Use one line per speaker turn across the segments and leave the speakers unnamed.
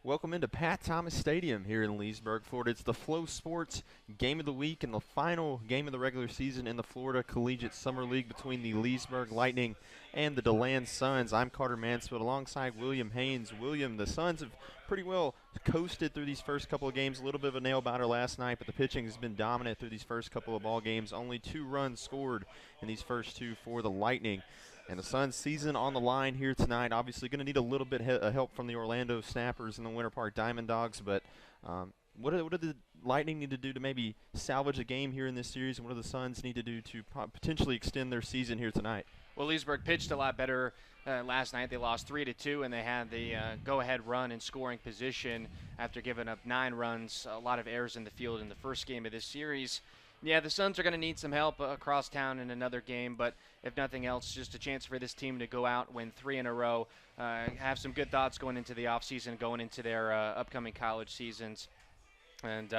Welcome into Pat Thomas Stadium here in Leesburg, Florida. It's the Flow Sports Game of the Week and the final game of the regular season in the Florida Collegiate Summer League between the Leesburg Lightning and the DeLand Suns. I'm Carter Mansfield alongside William Haynes. William, the Suns have pretty well coasted through these first couple of games. A little bit of a nail-biter last night, but the pitching has been dominant through these first couple of ball games. Only 2 runs scored in these first 2 for the Lightning. And the Suns' season on the line here tonight. Obviously going to need a little bit of help from the Orlando Snappers and the Winter Park Diamond Dogs. But what do the Lightning need to do to maybe salvage a game here in this series? And what do the Suns need to do to potentially extend their season here tonight?
Well, Leesburg pitched a lot better last night. They lost 3-2, and they had the go-ahead run in scoring position after giving up 9 runs, a lot of errors in the field in the first game of this series. Yeah, the Suns are going to need some help across town in another game, but if nothing else, just a chance for this team to go out, win 3 in a row, have some good thoughts going into the offseason, going into their upcoming college seasons. And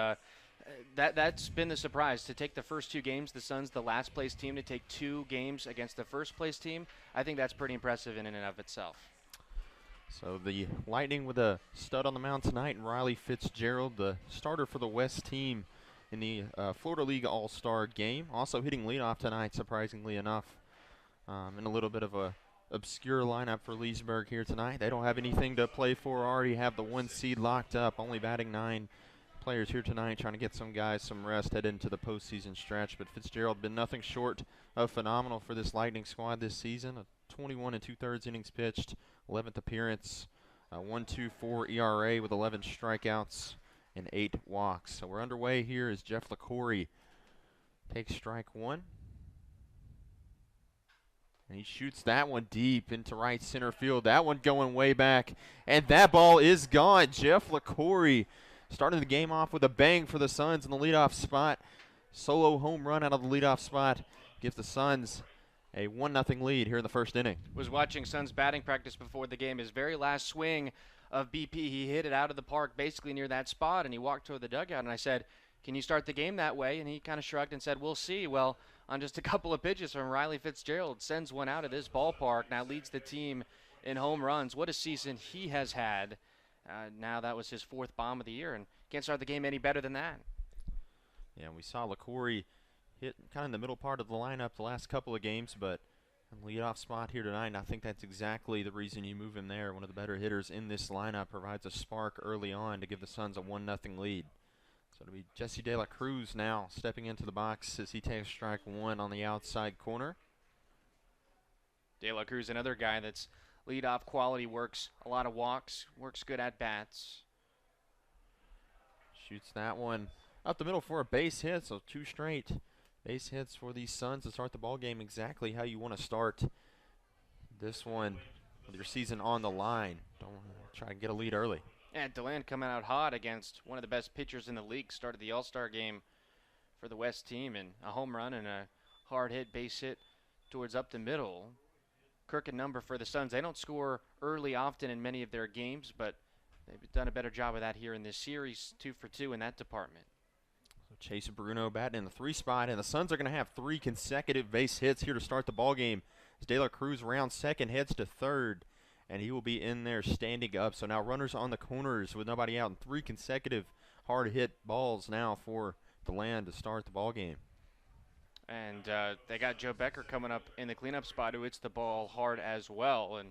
that's been the surprise. To take the first 2 games, the Suns, the last-place team, to take 2 games against the first-place team, I think that's pretty impressive in and of itself.
So the Lightning with a stud on the mound tonight, and Riley Fitzgerald, the starter for the West team in the Florida League All-Star game. Also hitting leadoff tonight, surprisingly enough, in a little bit of a obscure lineup for Leesburg here tonight. They don't have anything to play for, already have the 1 seed locked up, only batting 9 players here tonight, trying to get some guys some rest, head into the postseason stretch. But Fitzgerald been nothing short of phenomenal for this Lightning squad this season. A 21 2/3 innings pitched, 11th appearance, 1.24 ERA with 11 strikeouts and 8 walks. So we're underway here as Jeff LaCoury takes strike 1. And he shoots that one deep into right center field. That one going way back. And that ball is gone. Jeff LaCoury starting the game off with a bang for the Suns in the leadoff spot. Solo home run out of the leadoff spot gives the Suns a 1-0 lead here in the first inning.
Was watching Suns batting practice before the game. His very last swing of BP, he hit it out of the park basically near that spot, and he walked toward the dugout, and I said, can you start the game that way? And he kind of shrugged and said, we'll see. Well, on just a couple of pitches from Riley Fitzgerald, sends one out of this ballpark, now leads the team in home runs. What a season he has had. Now that was his 4th bomb of the year, and can't start the game any better than that.
Yeah, we saw LaCoury hit kind of in the middle part of the lineup the last couple of games, but leadoff spot here tonight, and I think that's exactly the reason you move him there. One of the better hitters in this lineup, provides a spark early on to give the Suns a 1-0 lead. So it'll be Jesse De La Cruz now stepping into the box as he takes strike 1 on the outside corner.
De La Cruz, another guy that's leadoff quality, works a lot of walks, works good at bats.
Shoots that one up the middle for a base hit, so 2 straight base hits for these Suns to start the ball game exactly how you want to start this one with your season on the line. Don't try to get a lead early.
And DeLand coming out hot against one of the best pitchers in the league. Started the All-Star game for the West team, and a home run and a hard hit base hit towards up the middle. Crooked number for the Suns. They don't score early often in many of their games, but they've done a better job of that here in this series. 2 for 2 in that department.
So Chase Bruno batting in the 3 spot, and the Suns are going to have 3 consecutive base hits here to start the ball game. As De La Cruz rounds second, heads to third, and he will be in there standing up. So now runners on the corners with nobody out, and 3 consecutive hard hit balls now for DeLand to start the ball game.
And they got Joe Becker coming up in the cleanup spot, who hits the ball hard as well. And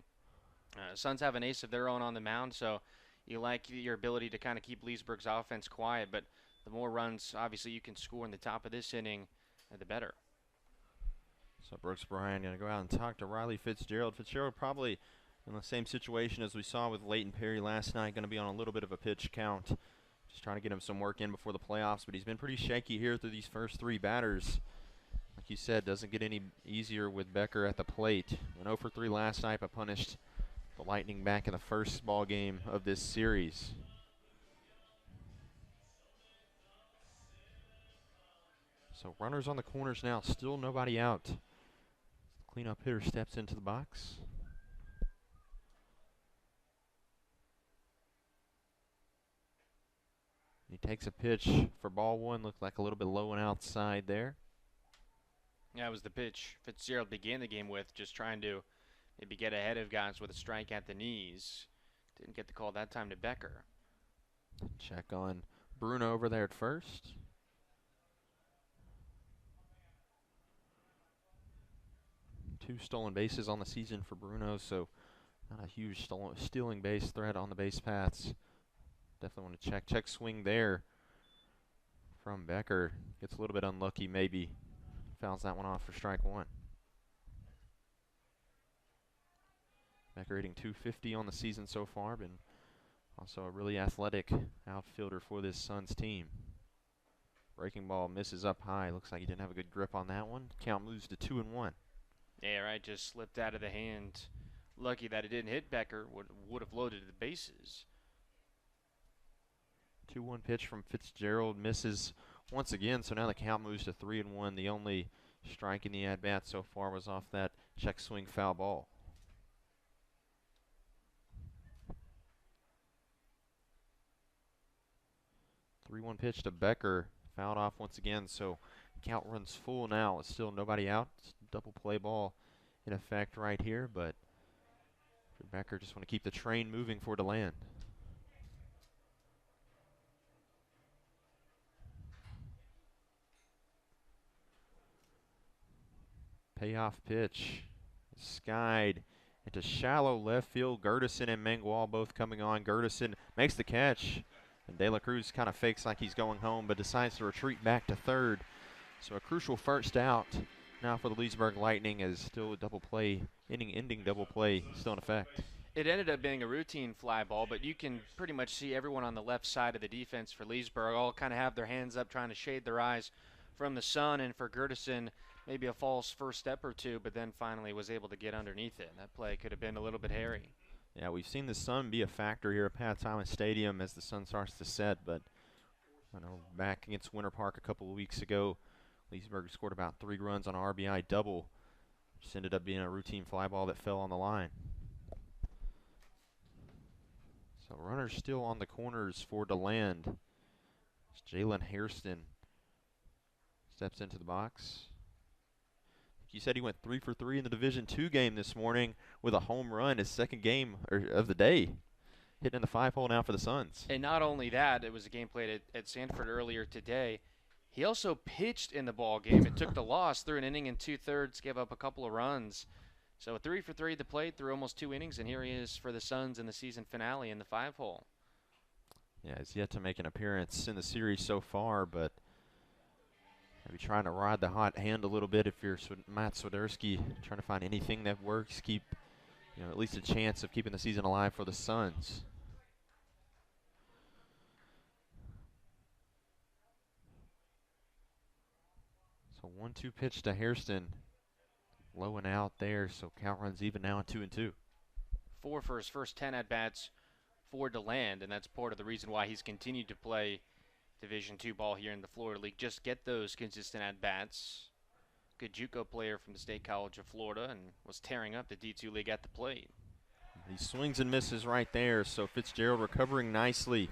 Suns have an ace of their own on the mound, so you like your ability to kind of keep Leesburg's offense quiet. But the more runs, obviously, you can score in the top of this inning, the better.
So Brooks Bryan going to go out and talk to Riley Fitzgerald. Fitzgerald probably in the same situation as we saw with Leighton Perry last night, going to be on a little bit of a pitch count. Just trying to get him some work in before the playoffs, but he's been pretty shaky here through these first 3 batters. Like you said, doesn't get any easier with Becker at the plate. Went 0 for 3 last night, but punished the Lightning back in the first ball game of this series. So runners on the corners now, still nobody out. Cleanup hitter steps into the box. He takes a pitch for ball 1, looked like a little bit low and outside there.
Yeah, it was the pitch Fitzgerald began the game with, just trying to maybe get ahead of guys with a strike at the knees. Didn't get the call that time to Becker.
Check on Bruno over there at first. Two stolen bases on the season for Bruno, so not a huge stealing base threat on the base paths. Definitely want to check swing there from Becker. Gets a little bit unlucky maybe. Fouls that one off for strike 1. Becker hitting .250 on the season so far, been also a really athletic outfielder for this Suns team. Breaking ball misses up high. Looks like he didn't have a good grip on that one. Count moves to 2-1.
Yeah, right, just slipped out of the hand. Lucky that it didn't hit Becker, would have loaded the bases.
2-1 pitch from Fitzgerald, misses once again, so now the count moves to 3-1. The only strike in the at-bat so far was off that check swing foul ball. 3-1 pitch to Becker, fouled off once again, so count runs full now. It's still nobody out. It's double play ball in effect right here, but for Becker, just want to keep the train moving for DeLand. Payoff pitch, skied into shallow left field. Gertison and Mangual both coming on. Gertison makes the catch, and De La Cruz kind of fakes like he's going home, but decides to retreat back to third. So a crucial first out now for the Leesburg Lightning, as still a double play, inning-ending double play still in effect.
It ended up being a routine fly ball, but you can pretty much see everyone on the left side of the defense for Leesburg all kind of have their hands up, trying to shade their eyes from the sun, and for Gertison, maybe a false first step or two, but then finally was able to get underneath it. That play could have been a little bit hairy.
Yeah, we've seen the sun be a factor here at Pat Thomas Stadium as the sun starts to set, but I know back against Winter Park a couple of weeks ago, Leesburg scored about 3 runs on an RBI double. Just ended up being a routine fly ball that fell on the line. So runners still on the corners for DeLand. Jalen Hairston steps into the box. You said he went 3 for 3 in the Division II game this morning with a home run, his second game of the day, hitting in the 5-hole now for the Suns.
And not only that, it was a game played at Sanford earlier today. He also pitched in the ball game. It took the loss through an inning and 2/3, gave up a couple of runs. So 3 for 3 at the plate through almost 2 innings, and here he is for the Suns in the season finale in the 5-hole.
Yeah, he's yet to make an appearance in the series so far, but maybe trying to ride the hot hand a little bit if you're Matt Swiderski, trying to find anything that works, keep at least a chance of keeping the season alive for the Suns. So 1-2 pitch to Hairston, low and out there, so count runs even now at 2-2.
4 for his first 10 at-bats for DeLand, and that's part of the reason why he's continued to play Division II ball here in the Florida League. Just get those consistent at-bats. Good JUCO player from the State College of Florida and was tearing up the D2 League at the plate.
He swings and misses right there, so Fitzgerald recovering nicely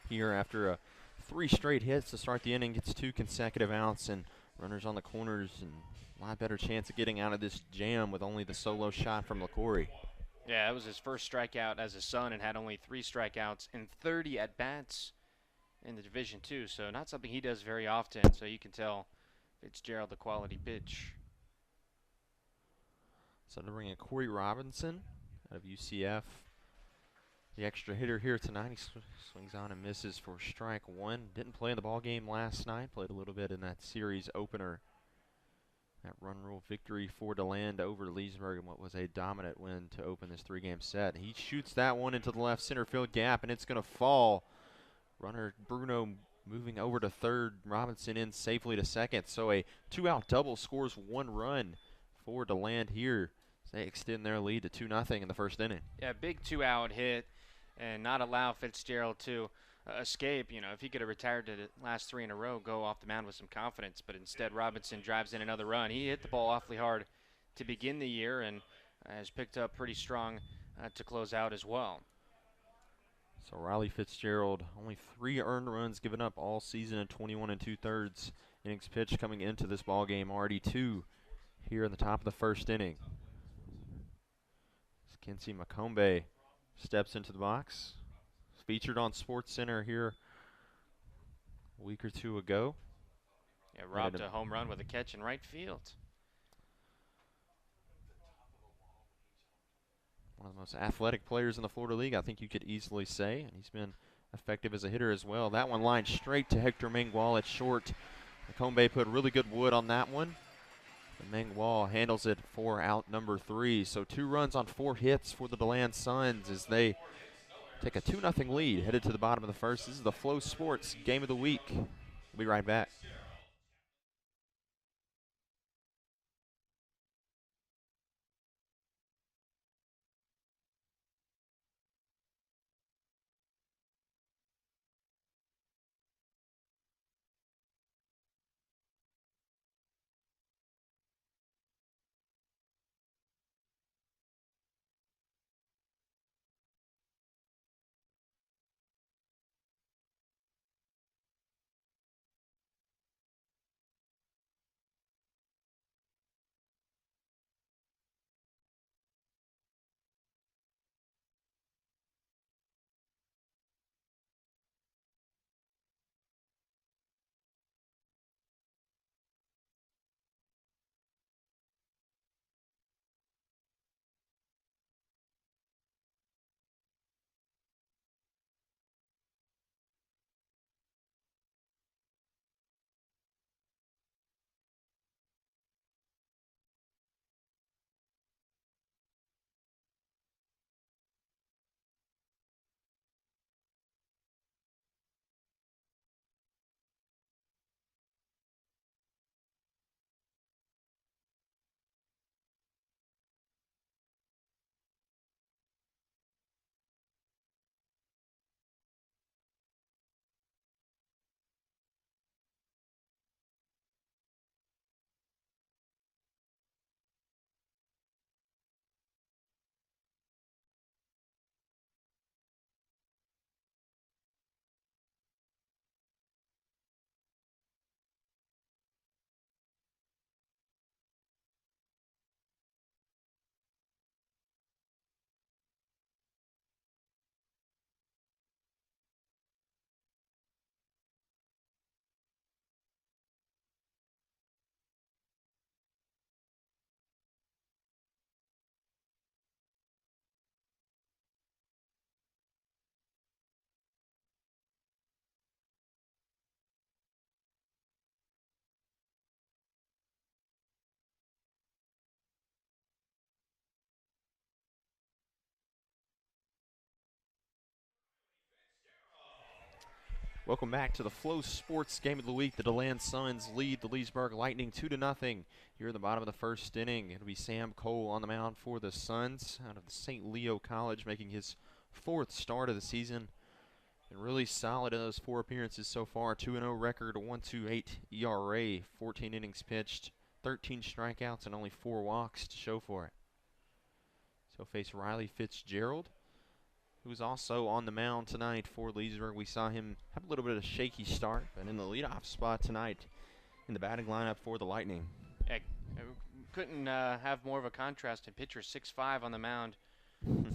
here after 3 straight hits to start the inning, gets 2 consecutive outs and runners on the corners, and a lot better chance of getting out of this jam with only the solo shot from LaCory.
Yeah, it was his first strikeout as a Sun and had only 3 strikeouts and 30 at-bats in the Division II, so not something he does very often, so you can tell Fitzgerald a quality pitch.
So to bring in Corey Robinson out of UCF, the extra hitter here tonight. He swings on and misses for strike 1. Didn't play in the ball game last night. Played a little bit in that series opener. That run rule victory for DeLand over Leesburg in what was a dominant win to open this 3-game set. He shoots that one into the left center field gap, and it's going to fall. Runner Bruno moving over to third. Robinson in safely to second. So a 2-out double scores 1 run for DeLand here. They extend their lead to 2-0 in the first inning.
Yeah, big 2-out hit and not allow Fitzgerald to escape. You know, if he could have retired to the last 3 in a row, go off the mound with some confidence, but instead Robinson drives in another run. He hit the ball awfully hard to begin the year and has picked up pretty strong to close out as well.
So Riley Fitzgerald, only 3 earned runs given up all season in 21 2/3 innings pitched coming into this ball game. Already 2 here in the top of the first inning. Kinsey Macombe steps into the box. Featured on SportsCenter here a week or 2 ago.
Yeah, robbed a home run with a catch in right field.
One of the most athletic players in the Florida League, I think you could easily say, and he's been effective as a hitter as well. That one lined straight to Hector Mangwal at short. Macombe put really good wood on that one. And Mangwal handles it for out number 3. So 2 runs on 4 hits for the DeLand Suns as they take a 2-0 lead headed to the bottom of the first. This is the Flow Sports Game of the Week. We'll be right back. Welcome back to the Flow Sports Game of the Week. The DeLand Suns lead the Leesburg Lightning 2-0 here at the bottom of the first inning. It'll be Sam Cole on the mound for the Suns out of the St. Leo College, making his 4th start of the season. And really solid in those 4 appearances so far. 2-0 record, a 1.28 ERA, 14 innings pitched, 13 strikeouts, and only 4 walks to show for it. So face Riley Fitzgerald, who's also on the mound tonight for Leesburg. We saw him have a little bit of a shaky start, but in the leadoff spot tonight in the batting lineup for the Lightning.
Yeah, couldn't have more of a contrast in pitcher 6'5" on the mound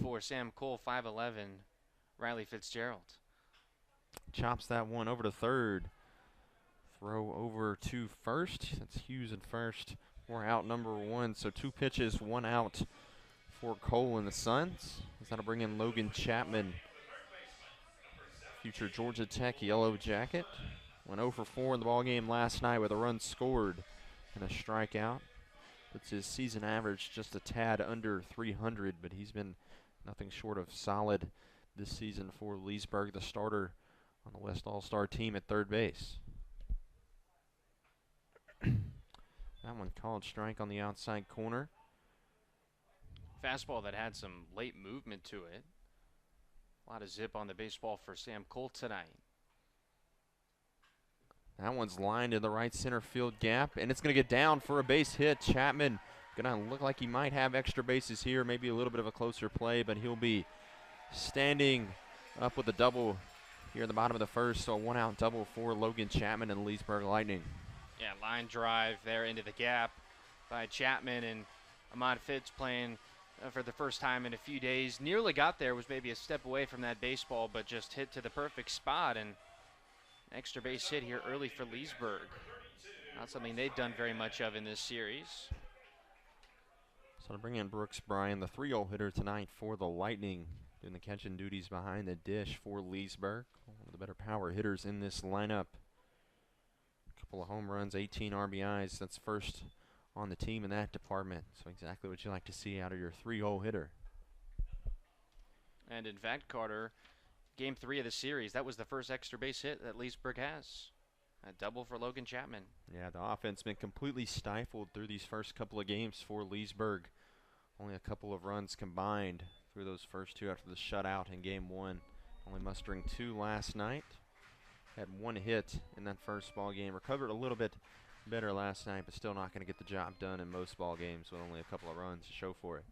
for Sam Cole, 5'11", Riley Fitzgerald.
Chops that one over to third. Throw over to first. That's Hughes at first. We're out number 1. So 2 pitches, 1 out for Cole and the Suns. That'll bring in Logan Chapman, future Georgia Tech Yellow Jacket. Went 0 for 4 in the ballgame last night with a run scored and a strikeout. Puts his season average just a tad under 300, but he's been nothing short of solid this season for Leesburg, the starter on the West All-Star team at third base. That one called strike on the outside corner.
Fastball that had some late movement to it. A lot of zip on the baseball for Sam Cole tonight.
That one's lined in the right center field gap, and it's going to get down for a base hit. Chapman going to look like he might have extra bases here, maybe a little bit of a closer play, but he'll be standing up with a double here in the bottom of the first, so a 1-out double for Logan Chapman and the Leesburg Lightning.
Yeah, line drive there into the gap by Chapman, and Ahmad Fitz playing for the first time in a few days. Nearly got there, was maybe a step away from that baseball, but just hit to the perfect spot, and extra base hit here early for Leesburg. Not something they've done very much of in this series.
So to bring in Brooks Bryan, the 3-0 hitter tonight for the Lightning, doing the catching duties behind the dish for Leesburg. One of the better power hitters in this lineup. A couple of home runs, 18 RBIs. That's first on the team in that department. So exactly what you like to see out of your 3-0 hitter.
And in fact, Carter, Game 3 of the series, that was the first extra base hit that Leesburg has. A double for Logan Chapman.
Yeah, the offense been completely stifled through these first couple of games for Leesburg. Only a couple of runs combined through those first 2 after the shutout in Game 1. Only mustering 2 last night. Had 1 hit in that first ball game. Recovered a little bit better last night, but still not going to get the job done in most ball games with only a couple of runs to show for it.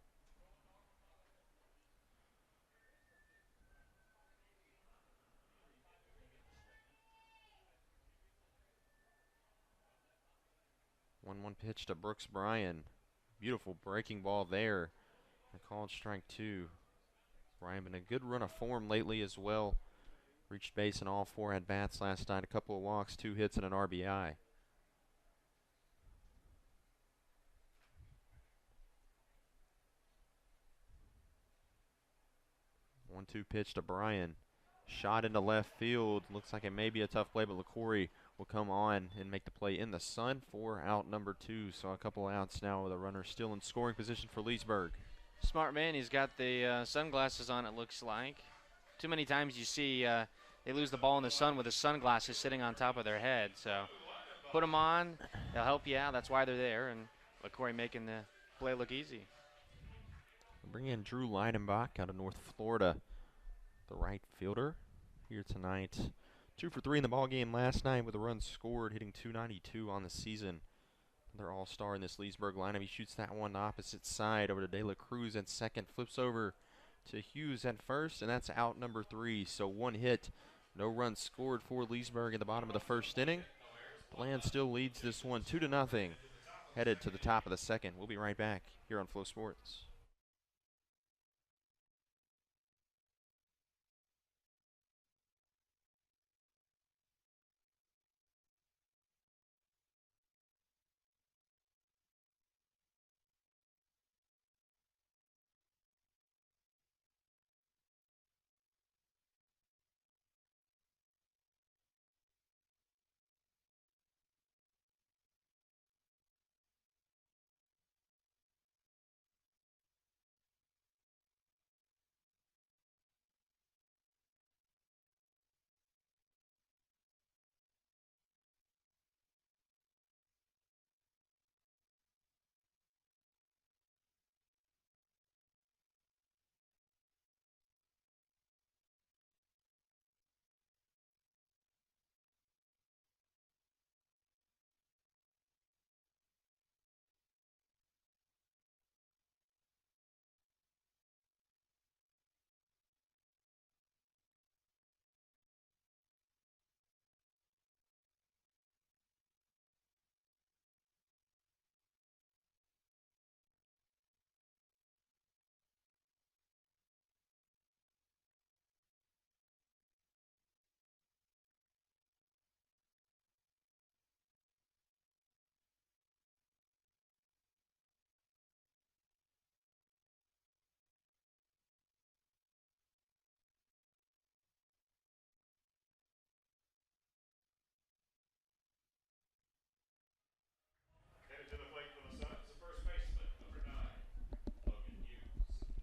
One pitch to Brooks Bryan. Beautiful breaking ball there. A called strike 2. Bryan been a good run of form lately as well. Reached base in all 4 at-bats last night. A couple of walks, 2 hits, and an RBI. 1-2 pitch to Bryan. Shot into left field. Looks like it may be a tough play, but LaCory will come on and make the play in the sun for out number 2. So a couple outs now with a runner still in scoring position for Leesburg.
Smart man, he's got the sunglasses on, it looks like. Too many times you see they lose the ball in the sun with the sunglasses sitting on top of their head. So put them on, they'll help you out. That's why they're there. And LaCory making the play look easy.
Bring in Drew Leidenbach out of North Florida, the right fielder, here tonight. 2 for 3 in the ball game last night with a run scored, hitting .292 on the season. Another all-star in this Leesburg lineup. He shoots that one opposite side over to De La Cruz at second, flips over to Hughes at first, and that's out number 3. So 1 hit, no runs scored for Leesburg in the bottom of the first inning. DeLand still leads this one 2-0, headed to the top of the second. We'll be right back here on Flow Sports.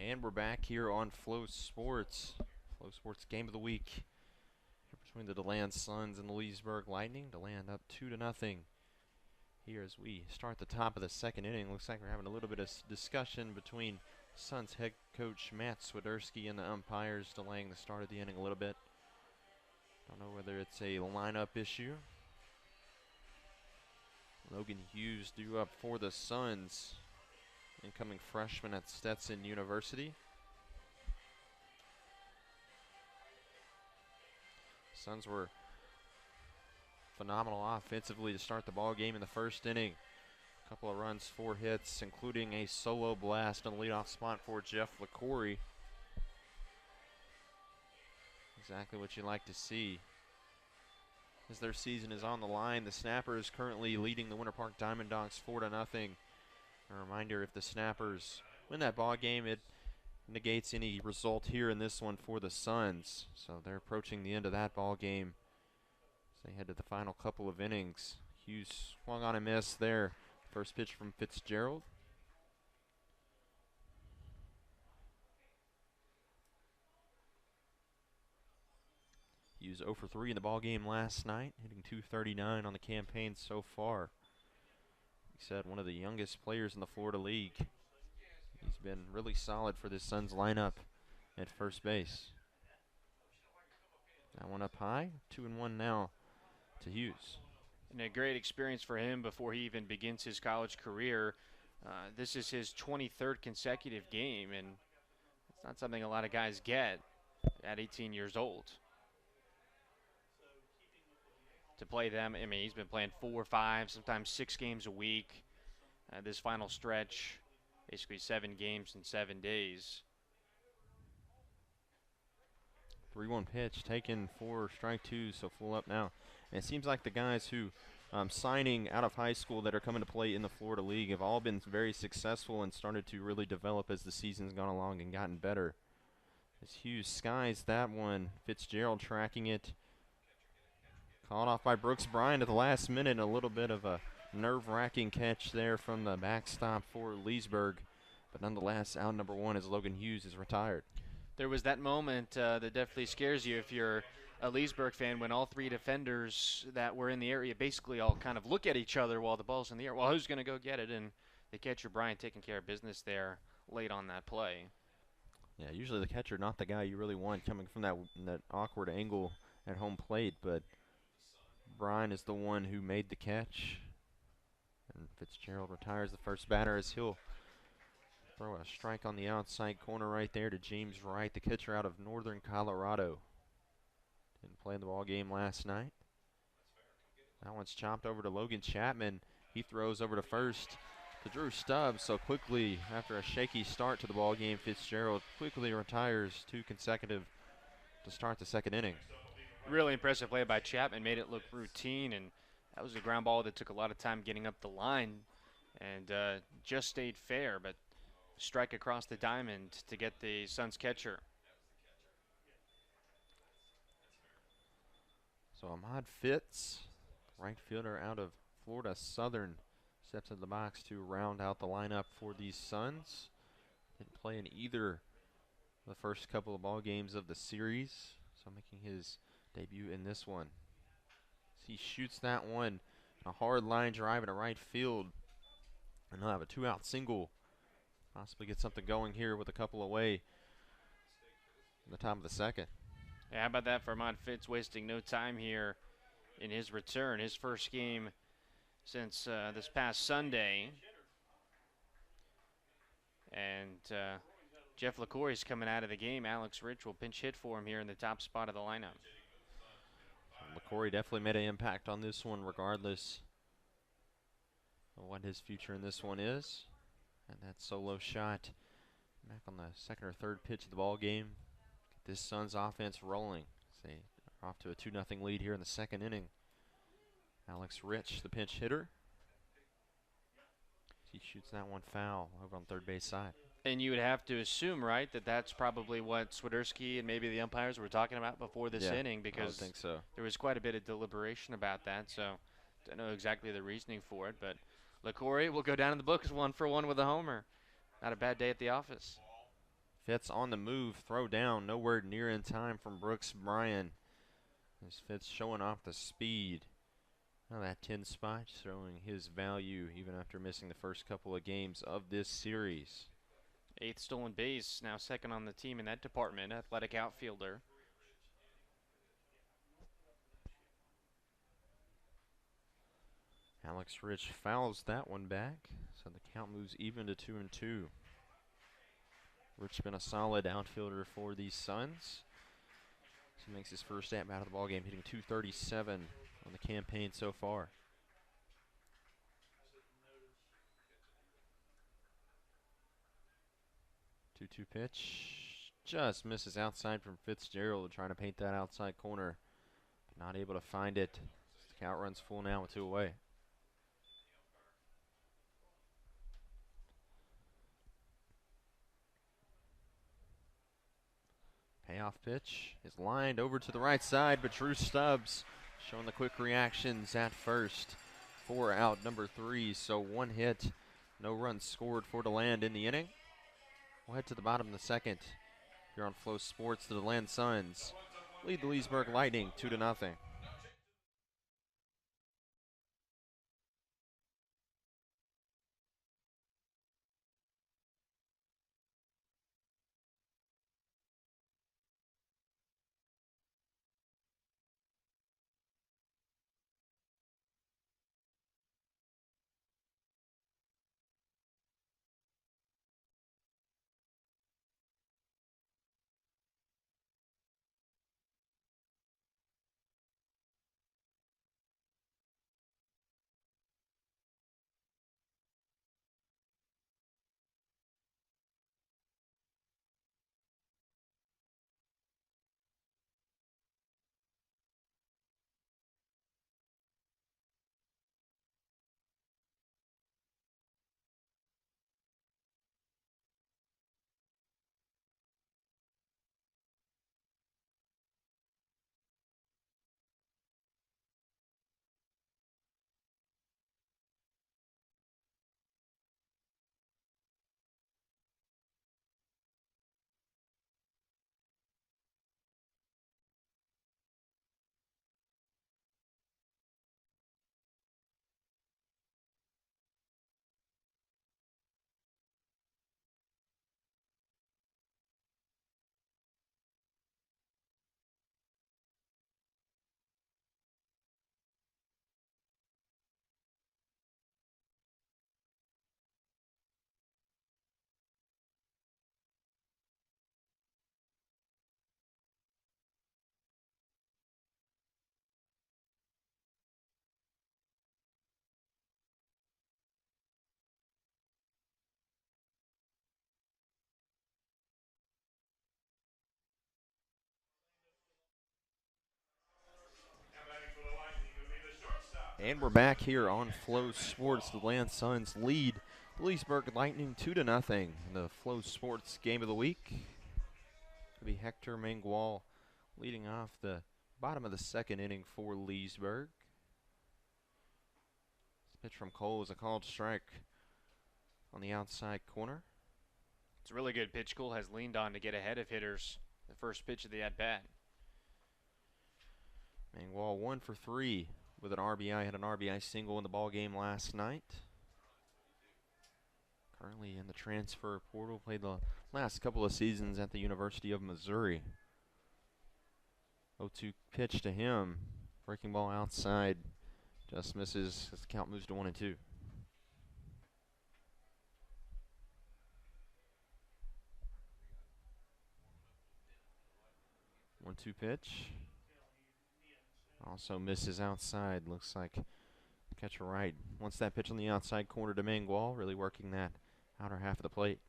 And we're back here on Flow Sports. Flow Sports Game of the Week between the DeLand Suns and the Leesburg Lightning. DeLand up 2-0 here as we start the top of the second inning. Looks like we're having a little bit of discussion between Suns head coach Matt Swiderski and the umpires, delaying the start of the inning a little bit. Don't know whether it's a lineup issue. Logan Hughes due up for the Suns, incoming freshman at Stetson University. Suns were phenomenal offensively to start the ball game in the first inning. A couple of runs, 4 hits, including a solo blast on the leadoff spot for Jeff LaCory. Exactly what you like to see. As their season is on the line, the Snappers currently leading the Winter Park Diamond Dogs 4-0. A reminder, if the Snappers win that ball game, it negates any result here in this one for the Suns. So they're approaching the end of that ball game as they head to the final couple of innings. Hughes swung on a miss there. First pitch from Fitzgerald. Hughes 0 for 3 in the ball game last night, hitting .239 on the campaign so far. He said one of the youngest players in the Florida League. He's been really solid for this Suns lineup at first base. That one up high, 2-1 now to Hughes.
And a great experience for him before he even begins his college career. This is his 23rd consecutive game, and it's not something a lot of guys get at 18 years old. To play them, I mean, he's been playing 4, 5, sometimes 6 games a week. This final stretch, basically 7 games in 7 days.
3-1 pitch taken for strike 2, so full up now. And it seems like the guys who signing out of high school that are coming to play in the Florida League have all been very successful and started to really develop as the season's gone along and gotten better. As Hughes skies that one, Fitzgerald tracking it. Caught off by Brooks Bryant at the last minute. A little bit of a nerve-wracking catch there from the backstop for Leesburg. But nonetheless, out number 1 as Logan Hughes is retired.
There was that moment that definitely scares you if you're a Leesburg fan when all 3 defenders that were in the area basically all kind of look at each other while the ball's in the air. Well, who's going to go get it? And the catcher, Bryant, taking care of business there late on that play.
Yeah, usually the catcher not the guy you really want coming from that awkward angle at home plate, but Brian is the one who made the catch. And Fitzgerald retires the first batter as he'll throw a strike on the outside corner right there to James Wright, the catcher out of Northern Colorado. Didn't play in the ball game last night. That one's chopped over to Logan Chapman. He throws over to first to Drew Stubbs. So quickly, after a shaky start to the ball game, Fitzgerald quickly retires 2 consecutive to start the second inning.
Really impressive play by Chapman, made it look routine, and that was a ground ball that took a lot of time getting up the line and just stayed fair, but strike across the diamond to get the Suns catcher.
So Ahmad Fitz, right fielder out of Florida Southern, steps into the box to round out the lineup for these Suns. Didn't play in either the first couple of ball games of the series, so making his debut in this one. He shoots that one, a hard line drive into right field, and he'll have a 2-out single. Possibly get something going here with a couple away in the top of the second.
Yeah, how about that for Ahmad Fitz, wasting no time here in his return. His first game since this past Sunday. And Jeff LaCory's coming out of the game. Alex Rich will pinch hit for him here in the top spot of the lineup.
LaCory definitely made an impact on this one regardless of what his future in this one is. And that solo shot back on the second or third pitch of the ball game. Get this Suns offense rolling. They are off to a 2-0 lead here in the second inning. Alex Rich, the pinch hitter. He shoots that one foul over on third base side.
And you would have to assume, right, that that's probably what Swiderski and maybe the umpires were talking about before this inning, because
I would think so.
There was quite a bit of deliberation about that, so don't know exactly the reasoning for it, but LaCory will go down in the books 1 for 1 with a homer. Not a bad day at the office.
Fitz on the move, throw down, nowhere near in time from Brooks Bryan. As Fitz showing off the speed. Now that 10 spot showing his value even after missing the first couple of games of this series.
8th stolen base, now second on the team in that department, athletic outfielder.
Alex Rich fouls that one back, so the count moves even to 2-2. Rich been a solid outfielder for these Suns. He makes his first at-bat of the ballgame, hitting .237 on the campaign so far. 2-2 pitch. Just misses outside from Fitzgerald, trying to paint that outside corner. But not able to find it. The count runs full now with 2 away. Payoff pitch is lined over to the right side, but Drew Stubbs showing the quick reactions at first. 4 out, number 3, so 1 hit, no runs scored for DeLand in the inning. We'll head to the bottom of the second here on Flow Sports. The DeLand Suns lead the Leesburg Lightning 2-0. And we're back here on Flow Sports. The DeLand Suns lead the Leesburg Lightning 2-0 in the Flow Sports Game of the Week. It'll be Hector Mangual leading off the bottom of the second inning for Leesburg. This pitch from Cole is a called strike on the outside corner.
It's a really good pitch Cole has leaned on to get ahead of hitters. The first pitch of the at-bat.
Mangual 1 for 3 with an RBI. Had an RBI single in the ball game last night. Currently in the transfer portal. Played the last couple of seasons at the University of Missouri. 0-2 pitch to him. Breaking ball outside. Just misses as the count moves to 1-2. 1-2 pitch. Also misses outside. Looks like catcher right wants that pitch on the outside corner to Mangual, really working that outer half of the plate.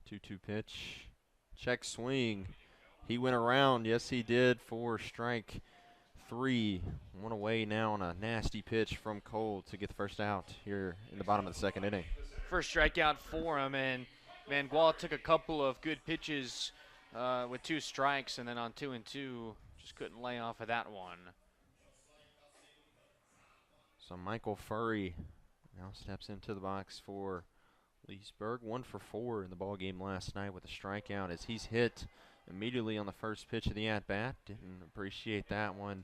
Two-two pitch. Check swing. He went around. Yes, he did for strike 3. 1 away now on a nasty pitch from Cole to get the first out here in the bottom of the second inning.
First strikeout for him, and Mangual took a couple of good pitches with 2 strikes, and then on 2-2, just couldn't lay off of that one.
So Michael Furry now steps into the box for Leesburg. 1 for 4 in the ball game last night with a strikeout as he's hit immediately on the first pitch of the at-bat. Didn't appreciate that one.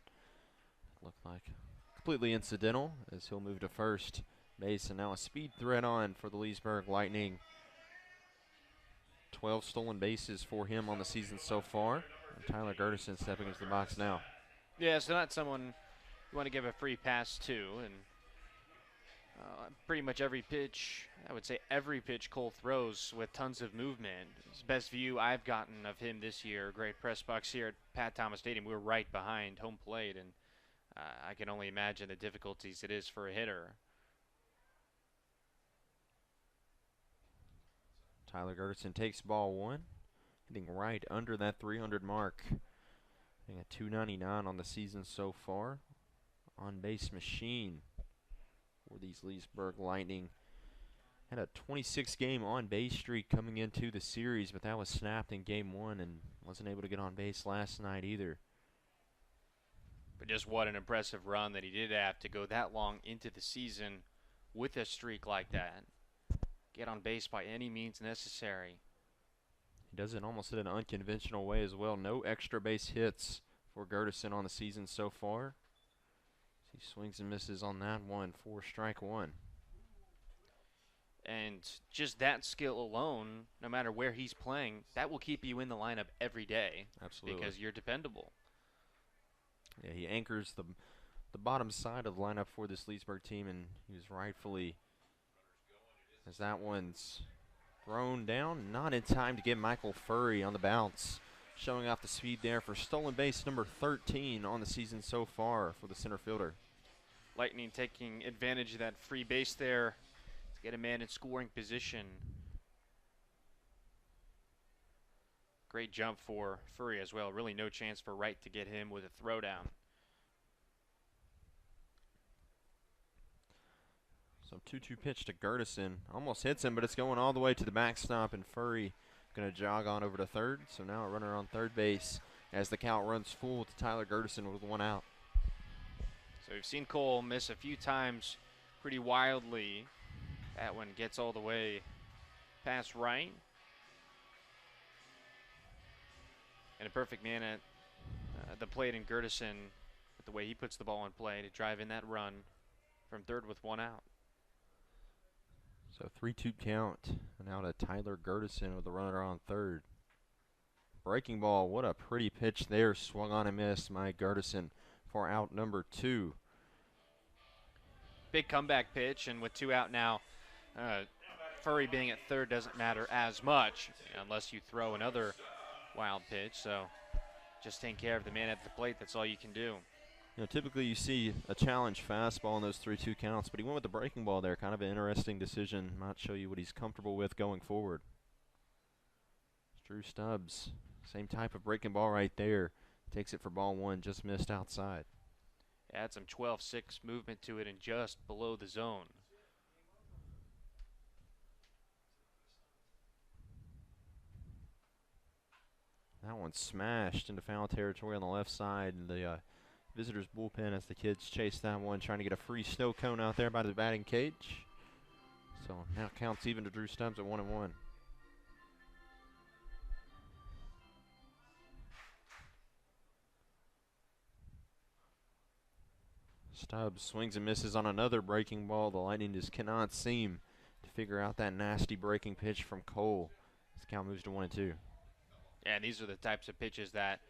Looked like completely incidental as he'll move to first base. And now a speed threat on for the Leesburg Lightning. 12 stolen bases for him on the season so far. And Tyler Gertison stepping into the box now.
Yeah, so not someone you want to give a free pass to. And pretty much every pitch, I would say every pitch Cole throws with tons of movement. It's the best view I've gotten of him this year. Great press box here at Pat Thomas Stadium. We were right behind home plate, and I can only imagine the difficulties it is for a hitter.
Tyler Gertison takes ball 1, hitting right under that 300 mark. Hitting a 299 on the season so far. On base machine for these Leesburg Lightning. Had a 26-game on-base streak coming into the series, but that was snapped in Game 1 and wasn't able to get on base last night either.
But just what an impressive run that he did have to go that long into the season with a streak like that. Get on base by any means necessary.
He does it almost in an unconventional way as well. No extra base hits for Gertison on the season so far. He swings and misses on that one for strike 1.
And just that skill alone, no matter where he's playing, that will keep you in the lineup every day.
Absolutely.
Because you're dependable.
Yeah, he anchors the bottom side of the lineup for this Leesburg team, and he was rightfully, as that one's thrown down, not in time to get Michael Furry on the bounce. Showing off the speed there for stolen base number 13 on the season so far for the center fielder.
Lightning taking advantage of that free base there to get a man in scoring position. Great jump for Furry as well. Really no chance for Wright to get him with a throwdown.
So 2-2 pitch to Gertison. Almost hits him, but it's going all the way to the backstop, and Furry going to jog on over to third. So now a runner on third base as the count runs full to Tyler Gertison with 1 out.
So we've seen Cole miss a few times pretty wildly. That one gets all the way past right. And a perfect man at the plate in Gertison with the way he puts the ball in play to drive in that run from third with 1 out.
So 3-2 count. Now to Tyler Gertison with the runner on third. Breaking ball, what a pretty pitch there. Swung on and missed by Gertison for out number 2.
Big comeback pitch, and with 2 out now, Furry being at third doesn't matter as much unless you throw another wild pitch. So just taking care of the man at the plate, that's all you can do.
You know, typically you see a challenge fastball in those 3-2 counts, but he went with the breaking ball there. Kind of an interesting decision. Might show you what he's comfortable with going forward. Drew Stubbs, same type of breaking ball right there. Takes it for ball 1, just missed outside.
Add some 12-6 movement to it and just below the zone.
That one smashed into foul territory on the left side, and the visitors' bullpen as the kids chase that one, trying to get a free snow cone out there by the batting cage. So now counts even to Drew Stubbs at 1-1. Stubbs swings and misses on another breaking ball. The Lightning just cannot seem to figure out that nasty breaking pitch from Cole. This count moves to 1-2.
Yeah, these are the types of pitches that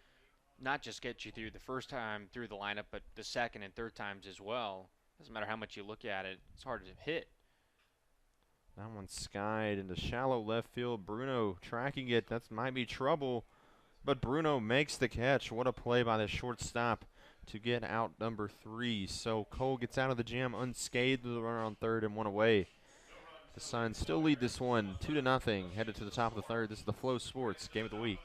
not just get you through the first time through the lineup, but the second and third times as well. Doesn't matter how much you look at it, it's hard to hit.
That one skied into shallow left field. Bruno tracking it. That might be trouble, but Bruno makes the catch. What a play by the shortstop to get out number 3. So Cole gets out of the jam unscathed with a runner on third and 1 away. The Suns still lead this one 2-0, headed to the top of the third. This is the Flow Sports Game of the Week.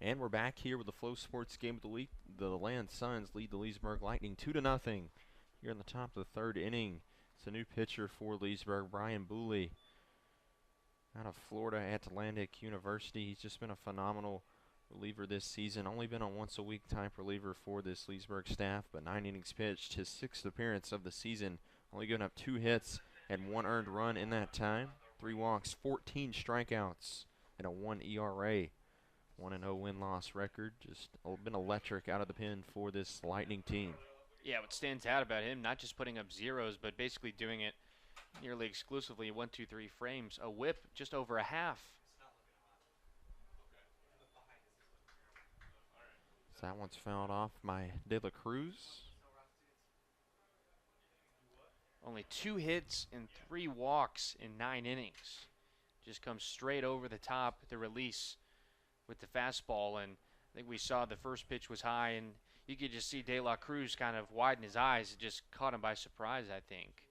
And we're back here with the Flow Sports Game of the Week. The DeLand Suns lead the Leesburg Lightning 2-0 here in the top of the third inning. It's a new pitcher for Leesburg, Brian Booley, out of Florida at Atlantic University. He's just been a phenomenal reliever this season. Only been a once-a-week type reliever for this Leesburg staff, but 9 innings pitched, his 6th appearance of the season. Only giving up 2 hits and 1 earned run in that time. 3 walks, 14 strikeouts, and a 1 ERA. 1-0 win-loss record. Just been electric out of the pen for this Lightning team.
Yeah, what stands out about him, not just putting up zeros, but basically doing it nearly exclusively 1, 2, 3 frames. A whip just over a half.
So that one's fouled off by De La Cruz.
Only 2 hits and 3 walks in 9 innings. Just comes straight over the top at the release with the fastball, and I think we saw the first pitch was high, and you could just see De La Cruz kind of widen his eyes. It just caught him by surprise, I think.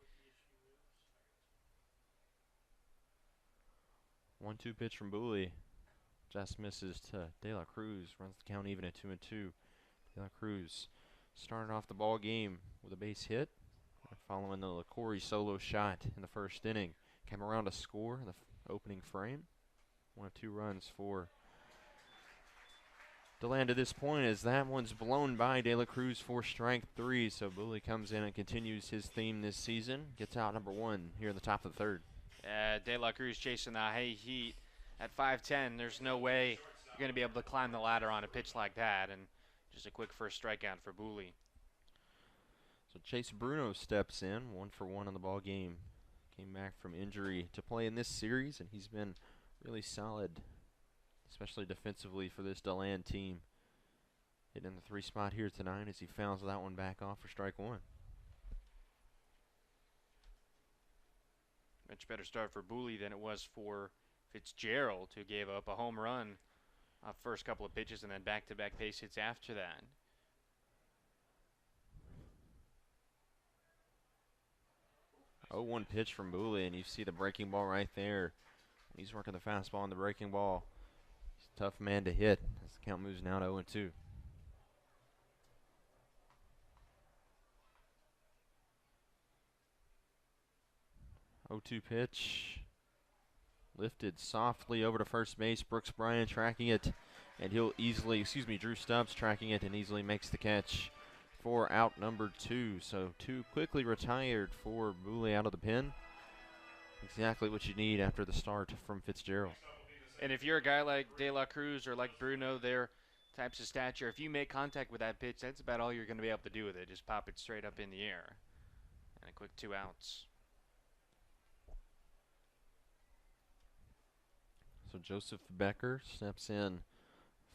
1-2 pitch from Booley. Just misses to De La Cruz. Runs the count even at 2-2. De La Cruz started off the ball game with a base hit, following the LaCorey solo shot in the first inning. Came around to score in the opening frame. 1 of 2 runs for DeLand at this point, as that one's blown by De La Cruz for strike 3. So Booley comes in and continues his theme this season. Gets out number 1 here in the top of the third.
De La Cruz chasing the high heat at 5'10". There's no way you're going to be able to climb the ladder on a pitch like that. And just a quick first strikeout for Booley.
So Chase Bruno steps in, 1 for 1 on the ball game. Came back from injury to play in this series, and he's been really solid, especially defensively for this DeLand team. Hitting the 3 spot here tonight as he fouls that one back off for strike 1.
Much better start for Booley than it was for Fitzgerald, who gave up a home run off first couple of pitches and then back-to-back base hits after that.
Oh, 1 pitch from Booley, and you see the breaking ball right there. He's working the fastball and the breaking ball. He's a tough man to hit as the count moves now to 0-2. 0-2 pitch. Lifted softly over to first base. Brooks Bryan tracking it, and he'll easily, Drew Stubbs tracking it and easily makes the catch for out number 2. So 2 quickly retired for Booley out of the pen. Exactly what you need after the start from Fitzgerald.
And if you're a guy like De La Cruz or like Bruno, their types of stature, if you make contact with that pitch, that's about all you're going to be able to do with it. Just pop it straight up in the air. And a quick 2 outs.
So Joseph Becker steps in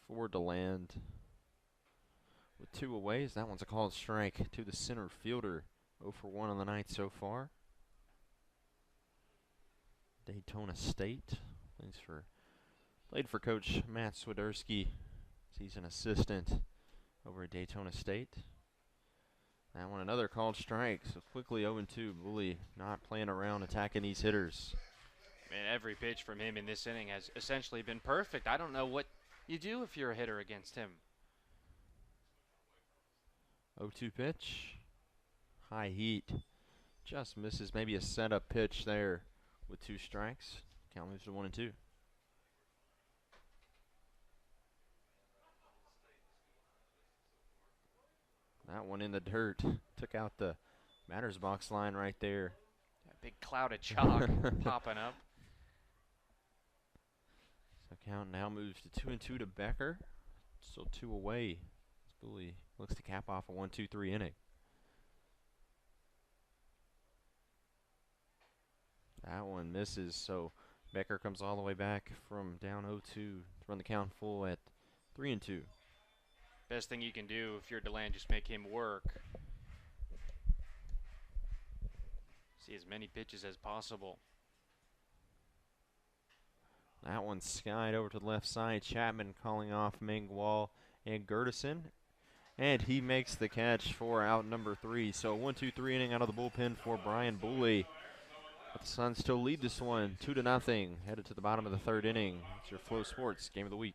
for DeLand with 2 aways. That one's a called strike to the center fielder. 0 for 1 on the night so far. Daytona State played for Coach Matt Swiderski. He's an assistant over at Daytona State. That one another called strike. So quickly 0-2. Booley not playing around, attacking these hitters.
And every pitch from him in this inning has essentially been perfect. I don't know what you do if you're a hitter against him.
0-2 pitch. High heat. Just misses, maybe a setup pitch there with 2 strikes. Count moves to 1-2. That one in the dirt. Took out the batter's box line right there.
That big cloud of chalk popping up.
So count now moves to 2-2 to Becker. Still 2 away. Booley looks to cap off a 1-2-3 inning. That one misses, so Becker comes all the way back from down 0-2 to run the count full at 3-2.
Best thing you can do if you're DeLand, just make him work. See as many pitches as possible.
That one's skied over to the left side. Chapman calling off Mangwall and Gertison. And he makes the catch for out number 3. So 1-2-3 inning out of the bullpen for Brian Booley. But the Suns still lead this one 2-0. Headed to the bottom of the 3rd inning. It's your Flow Sports Game of the Week.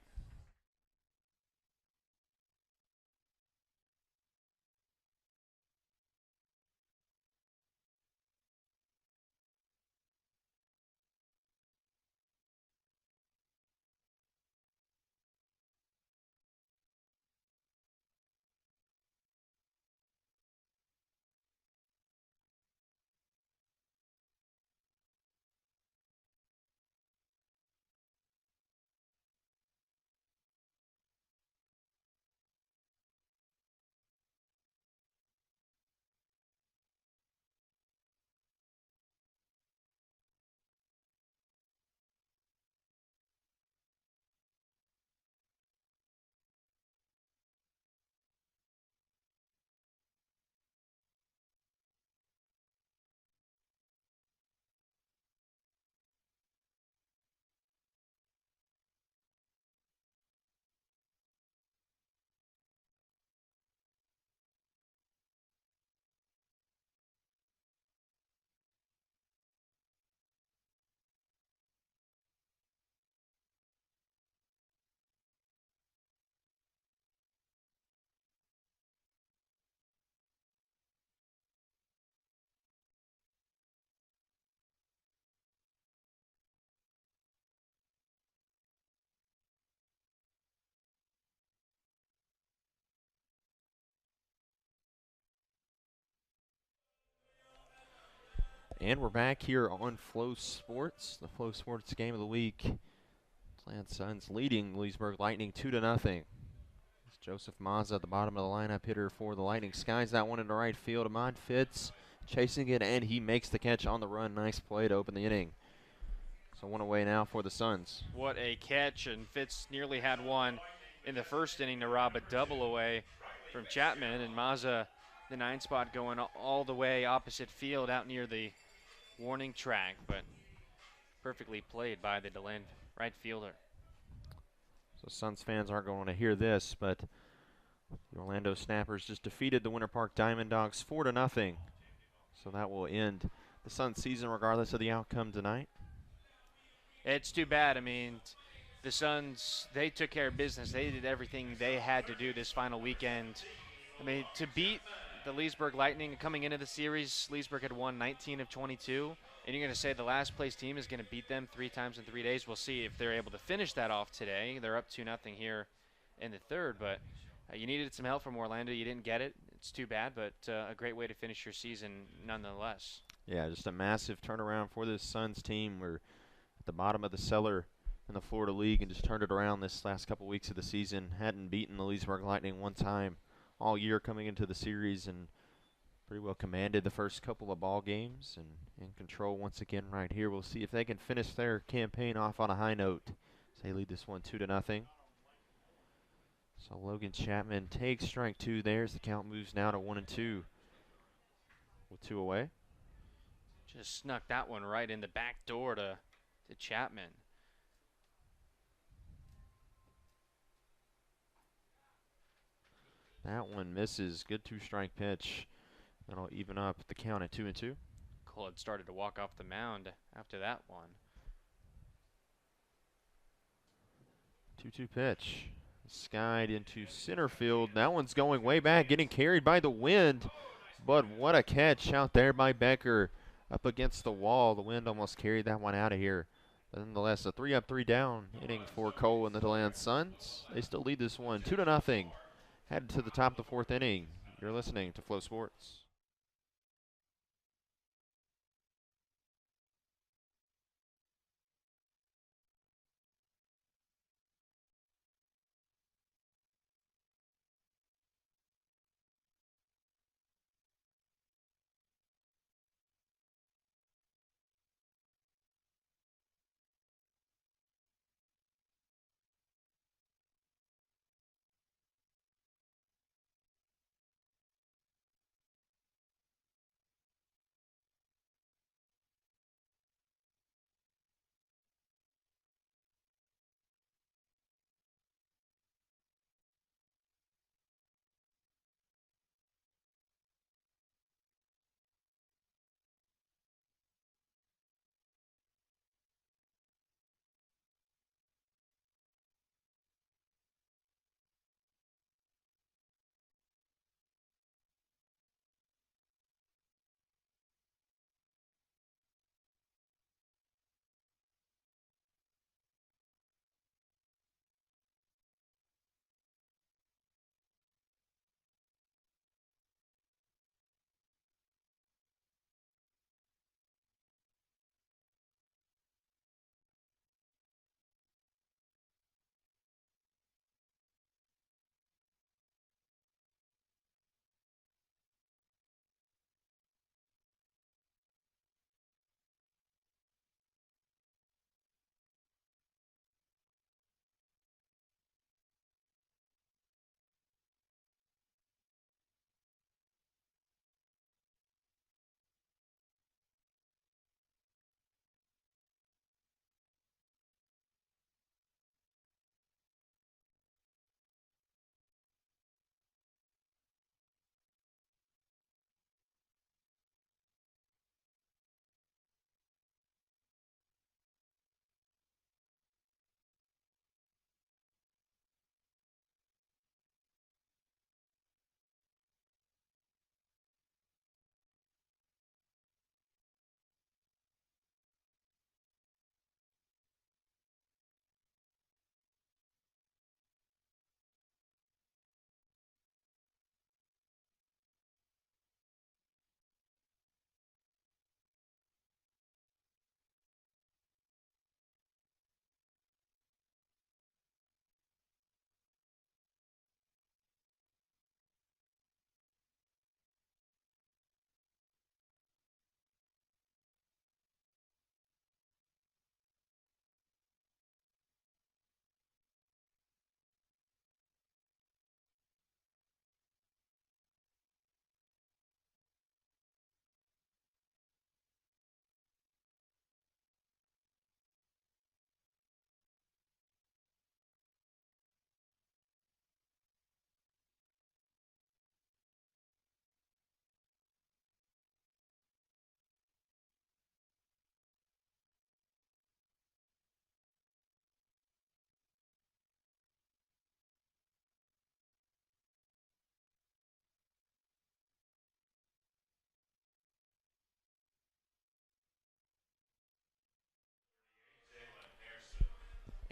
And we're back here on Flow Sports, the Flow Sports game of the week. DeLand Suns leading Leesburg Lightning 2-0. It's Joseph Mazza at the bottom of the lineup, hitter for the Lightning. Skies that one into right field. Ahmad Fitz chasing it, and he makes the catch on the run. Nice play to open the inning. So one away now for the Suns.
What a catch, and Fitz nearly had one in the first inning to rob a double away from Chapman, and Mazza, the 9 spot, going all the way opposite field out near the warning track, but perfectly played by the DeLand right fielder.
So Suns fans aren't going to hear this, but the Orlando Snappers just defeated the Winter Park Diamond Dogs 4-0. So that will end the Suns season regardless of the outcome tonight.
It's too bad. I mean, the Suns, they took care of business. They did everything they had to do this final weekend. I mean, to beat the Leesburg Lightning coming into the series, Leesburg had won 19 of 22. And you're going to say the last place team is going to beat them 3 times in 3 days. We'll see if they're able to finish that off today. They're up 2-0 here in the third, but you needed some help from Orlando. You didn't get it. It's too bad, but a great way to finish your season nonetheless.
Yeah, just a massive turnaround for this Suns team. We're at the bottom of the cellar in the Florida League and just turned it around this last couple weeks of the season. Hadn't beaten the Leesburg Lightning one time all year coming into the series, and pretty well commanded the first couple of ball games and in control once again right here. We'll see if they can finish their campaign off on a high note. So they lead this one 2-0. So Logan Chapman takes strike 2 there as the count moves now to 1-2 with 2 away.
Just snuck that one right in the back door to Chapman.
That one misses. Good 2-strike pitch. That'll even up the count at 2-2.
Cole had started to walk off the mound after that one.
2-2 pitch. Skied into center field. That one's going way back, getting carried by the wind. But what a catch out there by Becker up against the wall. The wind almost carried that one out of here. But nonetheless, a 3-up, 3-down inning for Cole and the DeLand Suns. They still lead this one 2-0. Headed to the top of the 4th inning. You're listening to Flow Sports.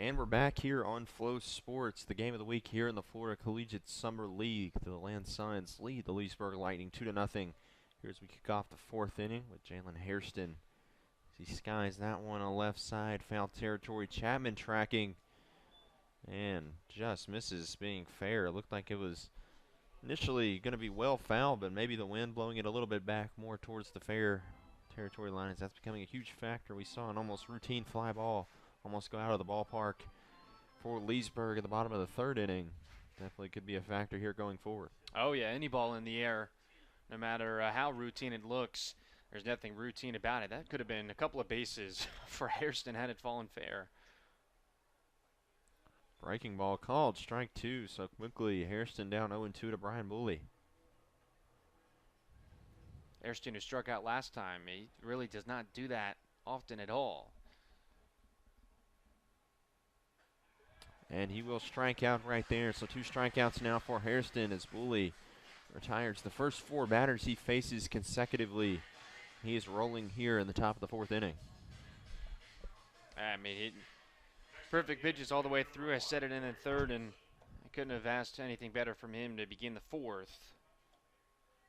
And we're back here on Flow Sports, the game of the week here in the Florida Collegiate Summer League. The DeLand Suns lead the Leesburg Lightning 2-0. Here as we kick off the fourth inning with Jalen Hairston. He skies that one on the left side, foul territory. Chapman tracking and just misses being fair. It looked like it was initially going to be well fouled, but maybe the wind blowing it a little bit back more towards the fair territory line as that's becoming a huge factor. We saw an almost routine fly ball almost go out of the ballpark for Leesburg at the bottom of the third inning. Definitely could be a factor here going forward.
Oh, yeah, any ball in the air, no matter how routine it looks, there's nothing routine about it. That could have been a couple of bases for Hairston had it fallen fair.
Breaking ball called, strike two, so quickly Hairston down 0-2 to Brian Booley.
Hairston, who struck out last time, he really does not do that often at all.
And he will strike out right there. So 2 strikeouts now for Hairston as Booley retires the first 4 batters he faces consecutively. He is rolling here in the top of the fourth inning.
I mean, perfect pitches all the way through. I said it in the third, and I couldn't have asked anything better from him to begin the fourth.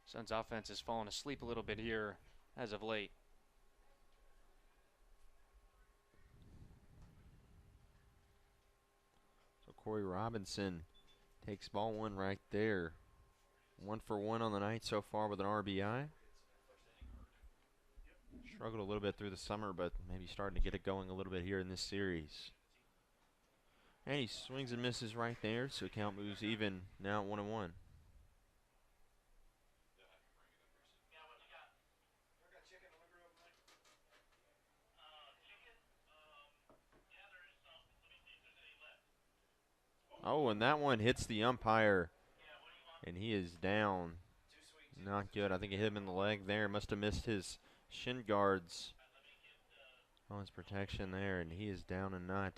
Suns offense has fallen asleep a little bit here as of late.
Corey Robinson takes ball 1 right there. 1 for 1 on the night so far with an RBI. Struggled a little bit through the summer, but maybe starting to get it going a little bit here in this series. And he swings and misses right there, so count moves even now at 1-1. Oh, and that one hits the umpire, and he is down. Not good. I think it hit him in the leg there. Must have missed his shin guards on his protection there, and he is down and not.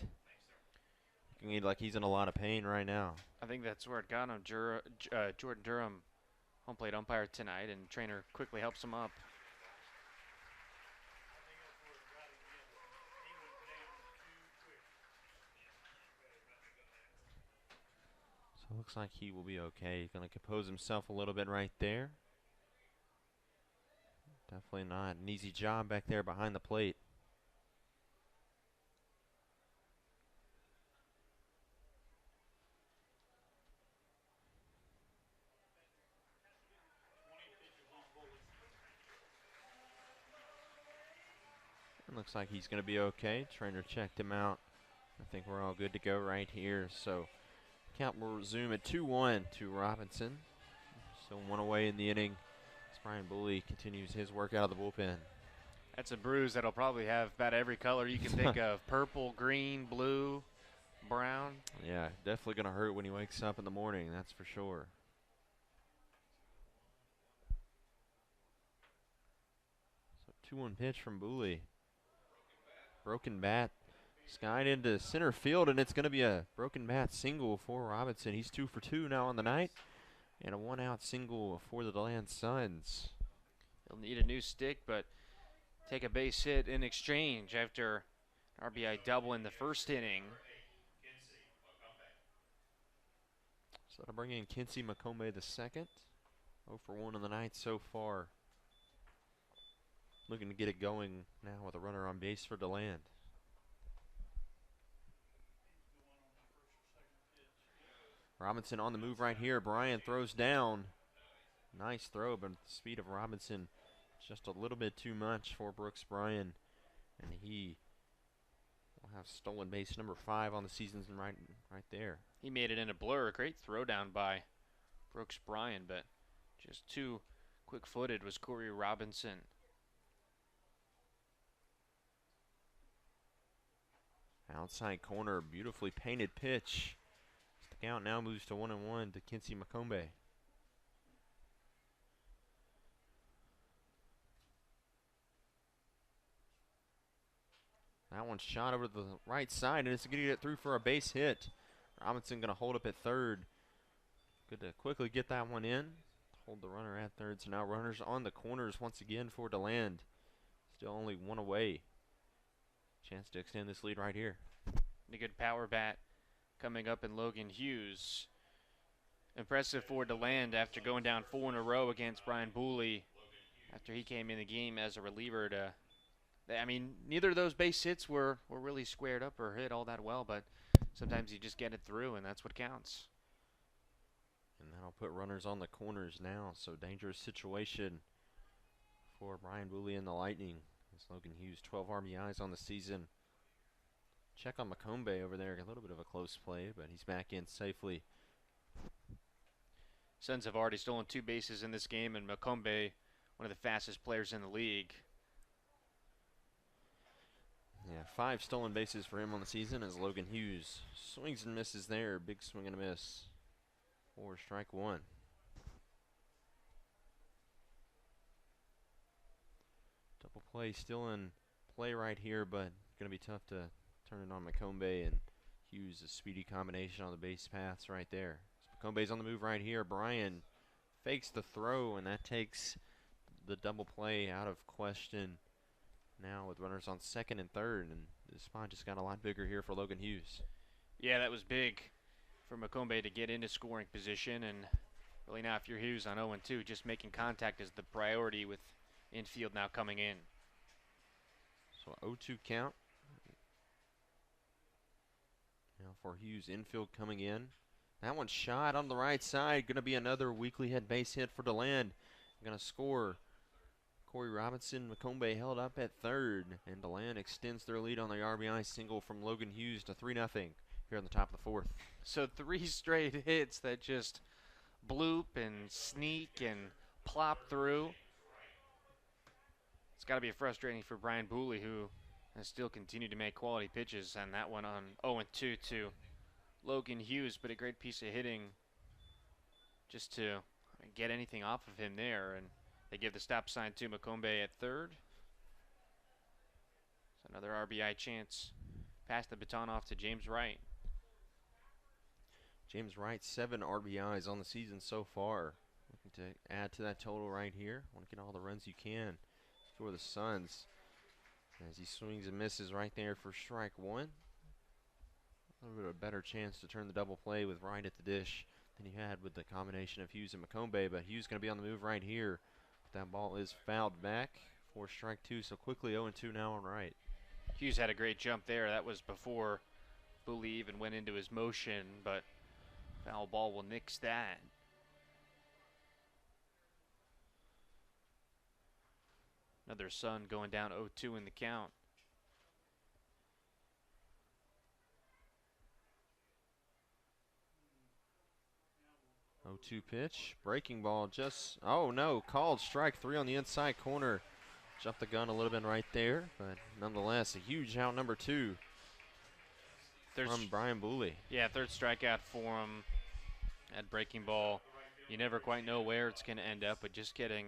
Looking like he's in a lot of pain right now.
I think that's where it got him. Jordan Durham, home plate umpire tonight, and trainer quickly helps him up.
So it looks like he will be okay. He's going to compose himself a little bit right there. Definitely not an easy job back there behind the plate. It looks like he's going to be okay. Trainer checked him out. I think we're all good to go right here. So count will resume at 2-1 to Robinson. Still 1 away in the inning as Brian Booley continues his work out of the bullpen.
That's a bruise that'll probably have about every color you can think of. Purple, green, blue, brown.
Yeah, definitely going to hurt when he wakes up in the morning, that's for sure. So 2-1 pitch from Booley. Broken bat skied into center field, and it's going to be a broken bat single for Robinson. He's 2 for 2 now on the night, and a 1-out single for the DeLand Suns.
He'll need a new stick, but take a base hit in exchange after an RBI double in the first inning.
So that'll bring in Kinsey Macombe the second. 0 for 1 on the night so far. Looking to get it going now with a runner on base for DeLand. Robinson on the move right here. Bryan throws down. Nice throw, but the speed of Robinson just a little bit too much for Brooks Bryan. And he will have stolen base number 5 on the season right there.
He made it in a blur. Great throw down by Brooks Bryan, but just too quick-footed was Corey Robinson.
Outside corner, beautifully painted pitch. The count now moves to 1-1 to Kinsey Macombe. That one's shot over to the right side, and it's going to get through for a base hit. Robinson going to hold up at third. Good to quickly get that one in. Hold the runner at third. So now runners on the corners once again for DeLand. Still only 1 away. Chance to extend this lead right here.
And a good power bat coming up in Logan Hughes. Impressive for DeLand after going down 4 in a row against Brian Booley after he came in the game as a reliever to, I mean, neither of those base hits were really squared up or hit all that well, but sometimes you just get it through, and that's what counts.
And that'll put runners on the corners now, so dangerous situation for Brian Booley and the Lightning. As Logan Hughes, 12 RBIs on the season. Check on Macombe over there, a little bit of a close play, but he's back in safely.
Suns have already stolen 2 bases in this game, and Macombe, one of the fastest players in the league.
Yeah, 5 stolen bases for him on the season as Logan Hughes swings and misses there. Big swing and a miss for strike 1. Double play still in play right here, but going to be tough to turn it on Macombe and Hughes. A speedy combination on the base paths right there. So Macombe's on the move right here. Bryan fakes the throw, and that takes the double play out of question now with runners on second and third, and the spot just got a lot bigger here for Logan Hughes.
Yeah, that was big for Macombe to get into scoring position, and really now if you're Hughes on 0-2, just making contact is the priority with infield now coming in.
So 0-2 count. Now for Hughes, infield coming in. That one's shot on the right side. Going to be another weakly hit base hit for DeLand. Going to score. Corey Robinson, Macombe held up at third, and DeLand extends their lead on the RBI single from Logan Hughes to 3-0 here on the top of the 4th.
So 3 straight hits that just bloop and sneak and plop through. It's got to be frustrating for Brian Booley, who has still continued to make quality pitches, and that one on 0-2 to Logan Hughes, but a great piece of hitting just to get anything off of him there, and they give the stop sign to Macombe at third. So another RBI chance. Pass the baton off to James Wright.
James Wright, 7 RBIs on the season so far. Looking to add to that total right here. Want to get all the runs you can for the Suns. As he swings and misses right there for strike 1. A little bit of a better chance to turn the double play with Wright at the dish than he had with the combination of Hughes and Macombe, but Hughes going to be on the move right here. But that ball is fouled back for strike 2, so quickly 0-2 now on Wright.
Hughes had a great jump there. That was before Booley even went into his motion, but foul ball will nix that. Another Sun going down 0-2 in the count.
Oh, 2 pitch, breaking ball, just, oh no, called strike 3 on the inside corner. Jumped the gun a little bit right there, but nonetheless, a huge out number 2 from Brian Booley.
Yeah, third strikeout for him at breaking ball. You never quite know where it's going to end up, but just getting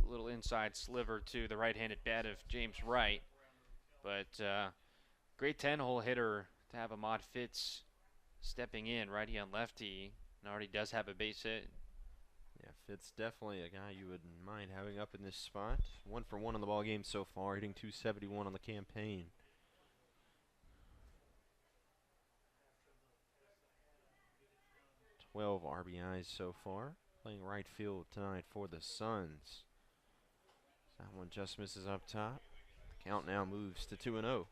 a little inside sliver to the right-handed bat of James Wright. But great 10-hole hitter to have Ahmad Fitz stepping in, righty on lefty, and already does have a base hit.
Yeah, Fitz definitely a guy you wouldn't mind having up in this spot. 1 for 1 in the ball game so far, hitting .271 on the campaign. $12 RBIs so far. Playing right field tonight for the Suns. That one just misses up top. The count now moves to 2-0.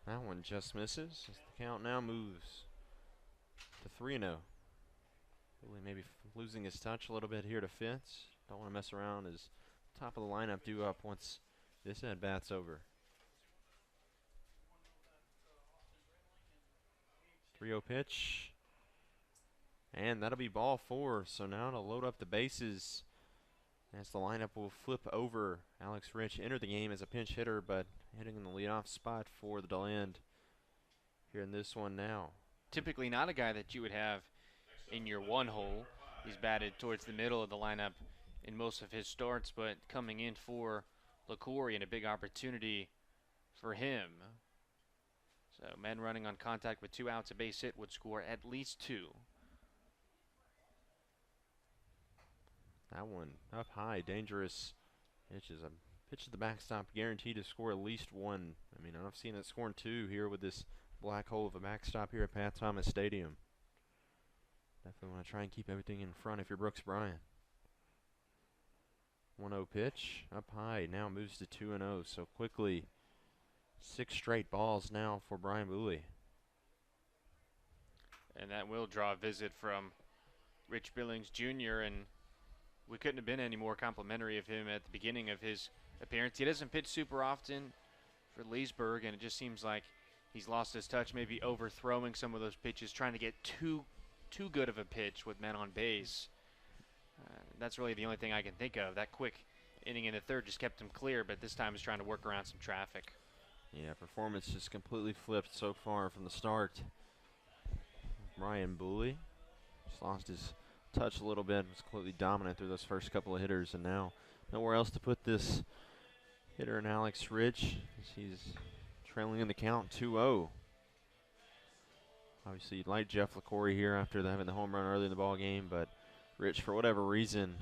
That one just misses as the count now moves to 3-0. Really maybe losing his touch a little bit here to Fitz. Don't want to mess around as top of the lineup due up once this at-bat's over. 3-0 pitch. And that'll be ball 4. So now to load up the bases as the lineup will flip over. Alex Rich entered the game as a pinch hitter, but hitting in the leadoff spot for the DeLand here in this one now.
Typically not a guy that you would have in your 1 hole. He's batted towards the middle of the lineup in most of his starts, but coming in for LaCourey and a big opportunity for him. So men running on contact with 2 outs, a base hit would score at least 2.
That one up high, dangerous. Pitch is a pitch to the backstop, guaranteed to score at least 1. I mean, I've seen it scoring 2 here with this black hole of a backstop here at Pat Thomas Stadium. Definitely want to try and keep everything in front if you're Brooks Bryant. 1-0 pitch, up high, now moves to 2-0. So quickly, 6 straight balls now for Brian Booley.
And that will draw a visit from Rich Billings Jr., and we couldn't have been any more complimentary of him at the beginning of his appearance. He doesn't pitch super often for Leesburg, and it just seems like he's lost his touch, maybe overthrowing some of those pitches, trying to get too good of a pitch with men on base. That's really the only thing I can think of. That quick inning in the third just kept him clear, but this time he's trying to work around some traffic.
Yeah, performance just completely flipped so far from the start. Brian Booley just lost his touch a little bit, was completely dominant through those first couple of hitters, and now nowhere else to put this hitter in Alex Rich as he's trailing in the count 2-0. Obviously you'd like Jeff LaCory here after having the home run early in the ball game, but Rich, for whatever reason,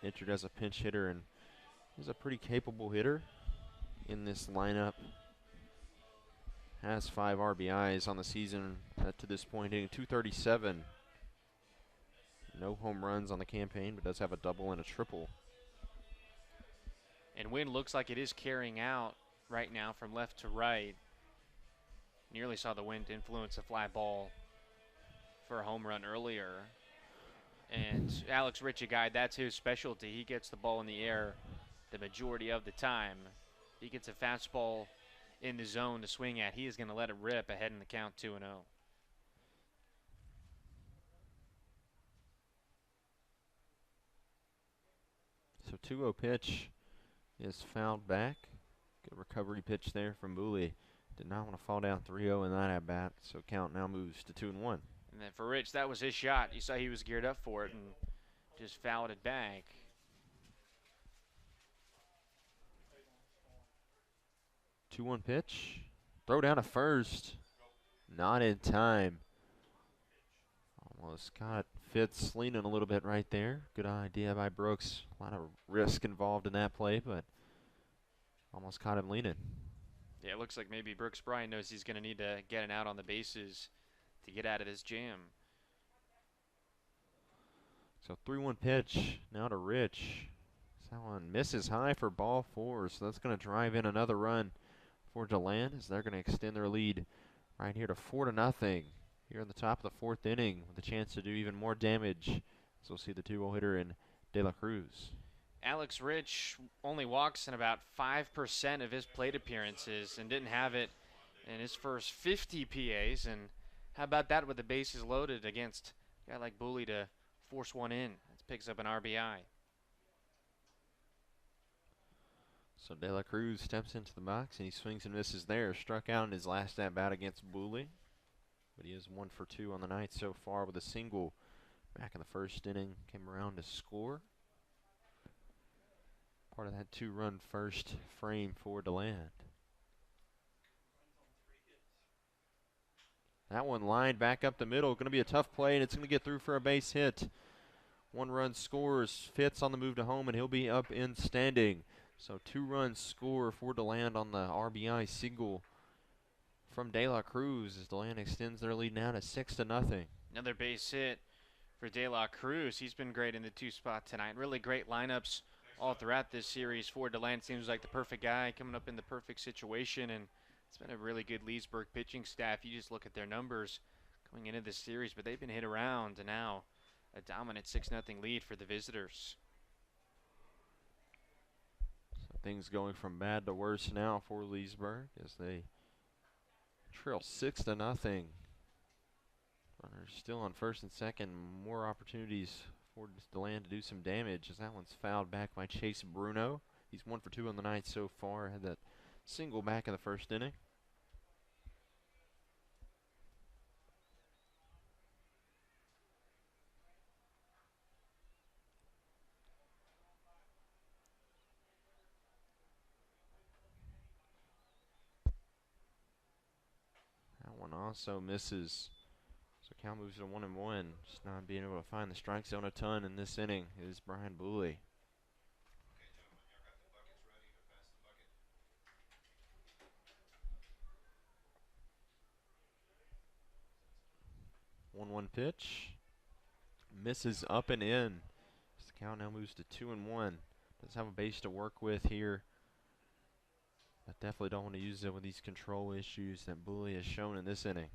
entered as a pinch hitter, and he's a pretty capable hitter in this lineup. Has 5 RBIs on the season to this point, hitting .237. No home runs on the campaign, but does have a double and a triple.
And wind looks like it is carrying out right now from left to right. Nearly saw the wind influence a fly ball for a home run earlier. And Alex Rich, a guy, that's his specialty. He gets the ball in the air the majority of the time. He gets a fastball in the zone to swing at. He is going to let it rip ahead in the count 2-0.
So 2-0 pitch is fouled back. Good recovery pitch there from Booley. Did not want to fall down 3-0 in that at bat, so count now moves to 2-1.
And then for Rich, that was his shot. You saw he was geared up for it and just fouled it back.
2-1 pitch. Throw down to first. Not in time. Almost got Fitz leaning a little bit right there. Good idea by Brooks. A lot of risk involved in that play, but almost caught him leaning.
Yeah, it looks like maybe Brooks Bryant knows he's going to need to get an out on the bases to get out of this jam.
So 3-1 pitch now to Rich. That one misses high for ball 4, so that's going to drive in another run for DeLand as they're going to extend their lead right here to 4-0 here in the top of the 4th inning with a chance to do even more damage. So we'll see the 2-0 hitter in De La Cruz.
Alex Rich only walks in about 5% of his plate appearances and didn't have it in his first 50 PAs. And how about that with the bases loaded against a guy like Booley to force one in? That picks up an RBI.
So De La Cruz steps into the box and he swings and misses there. Struck out in his last at-bat against Booley. But he is 1 for 2 on the night so far with a single back in the first inning. Came around to score. Part of that 2-run first frame for DeLand. That one lined back up the middle. Going to be a tough play, and it's going to get through for a base hit. 1 run scores. Fitz on the move to home, and he'll be up in standing. So 2-run score for DeLand on the RBI single from De La Cruz as DeLand extends their lead now to 6-0.
Another base hit for De La Cruz. He's been great in the 2 spot tonight. Really great lineups all throughout this series for DeLand. Seems like the perfect guy coming up in the perfect situation, and it's been a really good Leesburg pitching staff. You just look at their numbers coming into this series, but they've been hit around, and now a dominant 6-0 lead for the visitors.
So things going from bad to worse now for Leesburg as they trail 6-0. Runners still on first and second. More opportunities for DeLand to do some damage as that one's fouled back by Chase Bruno. He's 1 for 2 on the night so far. Had that single back in the first inning. also misses. So count moves to 1-1. Just not being able to find the strike zone a ton in this inning is Brian Booley. 1-1 pitch. Misses up and in. So the count now moves to 2-1. Does have a base to work with here. But definitely don't want to use it with these control issues that Booley has shown in this inning.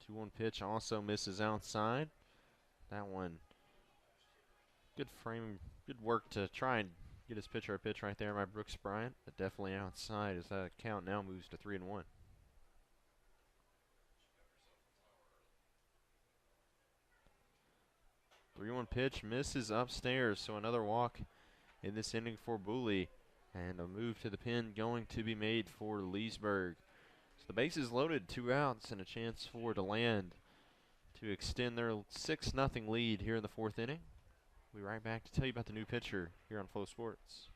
2-1 pitch also misses outside. That one, good frame, good work to try and get his pitcher a pitch right there by Brooks Bryant, but definitely outside as that count now moves to 3-1. 3-1 pitch misses upstairs, so another walk in this inning for Booley, and a move to the pin going to be made for Leesburg. So the bases loaded, 2 outs, and a chance for DeLand to extend their 6-0 lead here in the 4th inning. We'll be right back to tell you about the new pitcher here on Flow Sports.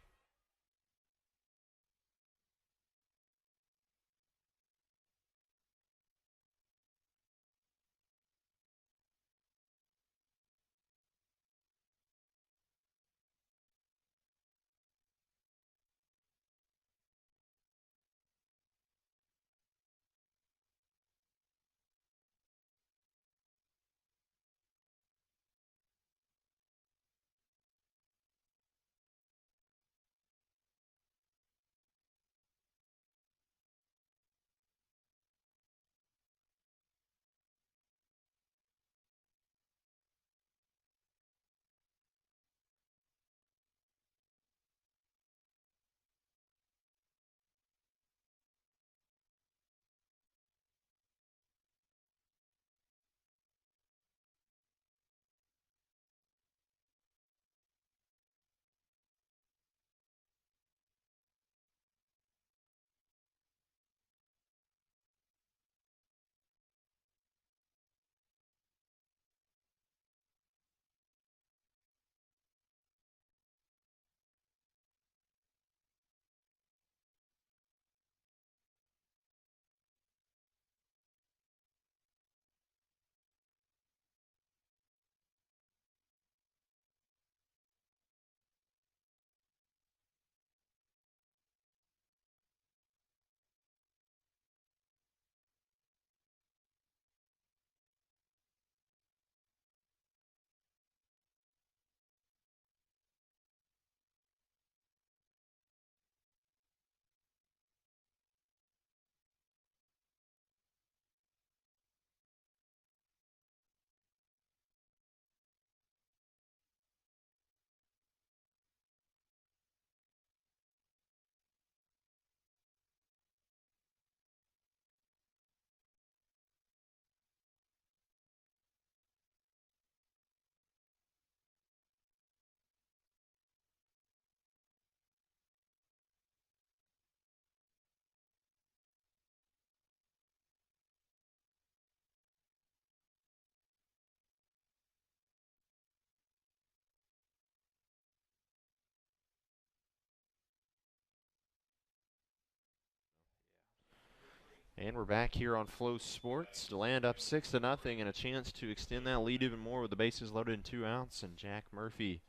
And we're back here on Flow Sports. DeLand up 6-0 and a chance to extend that lead even more with the bases loaded and 2 outs. And Jack Murphy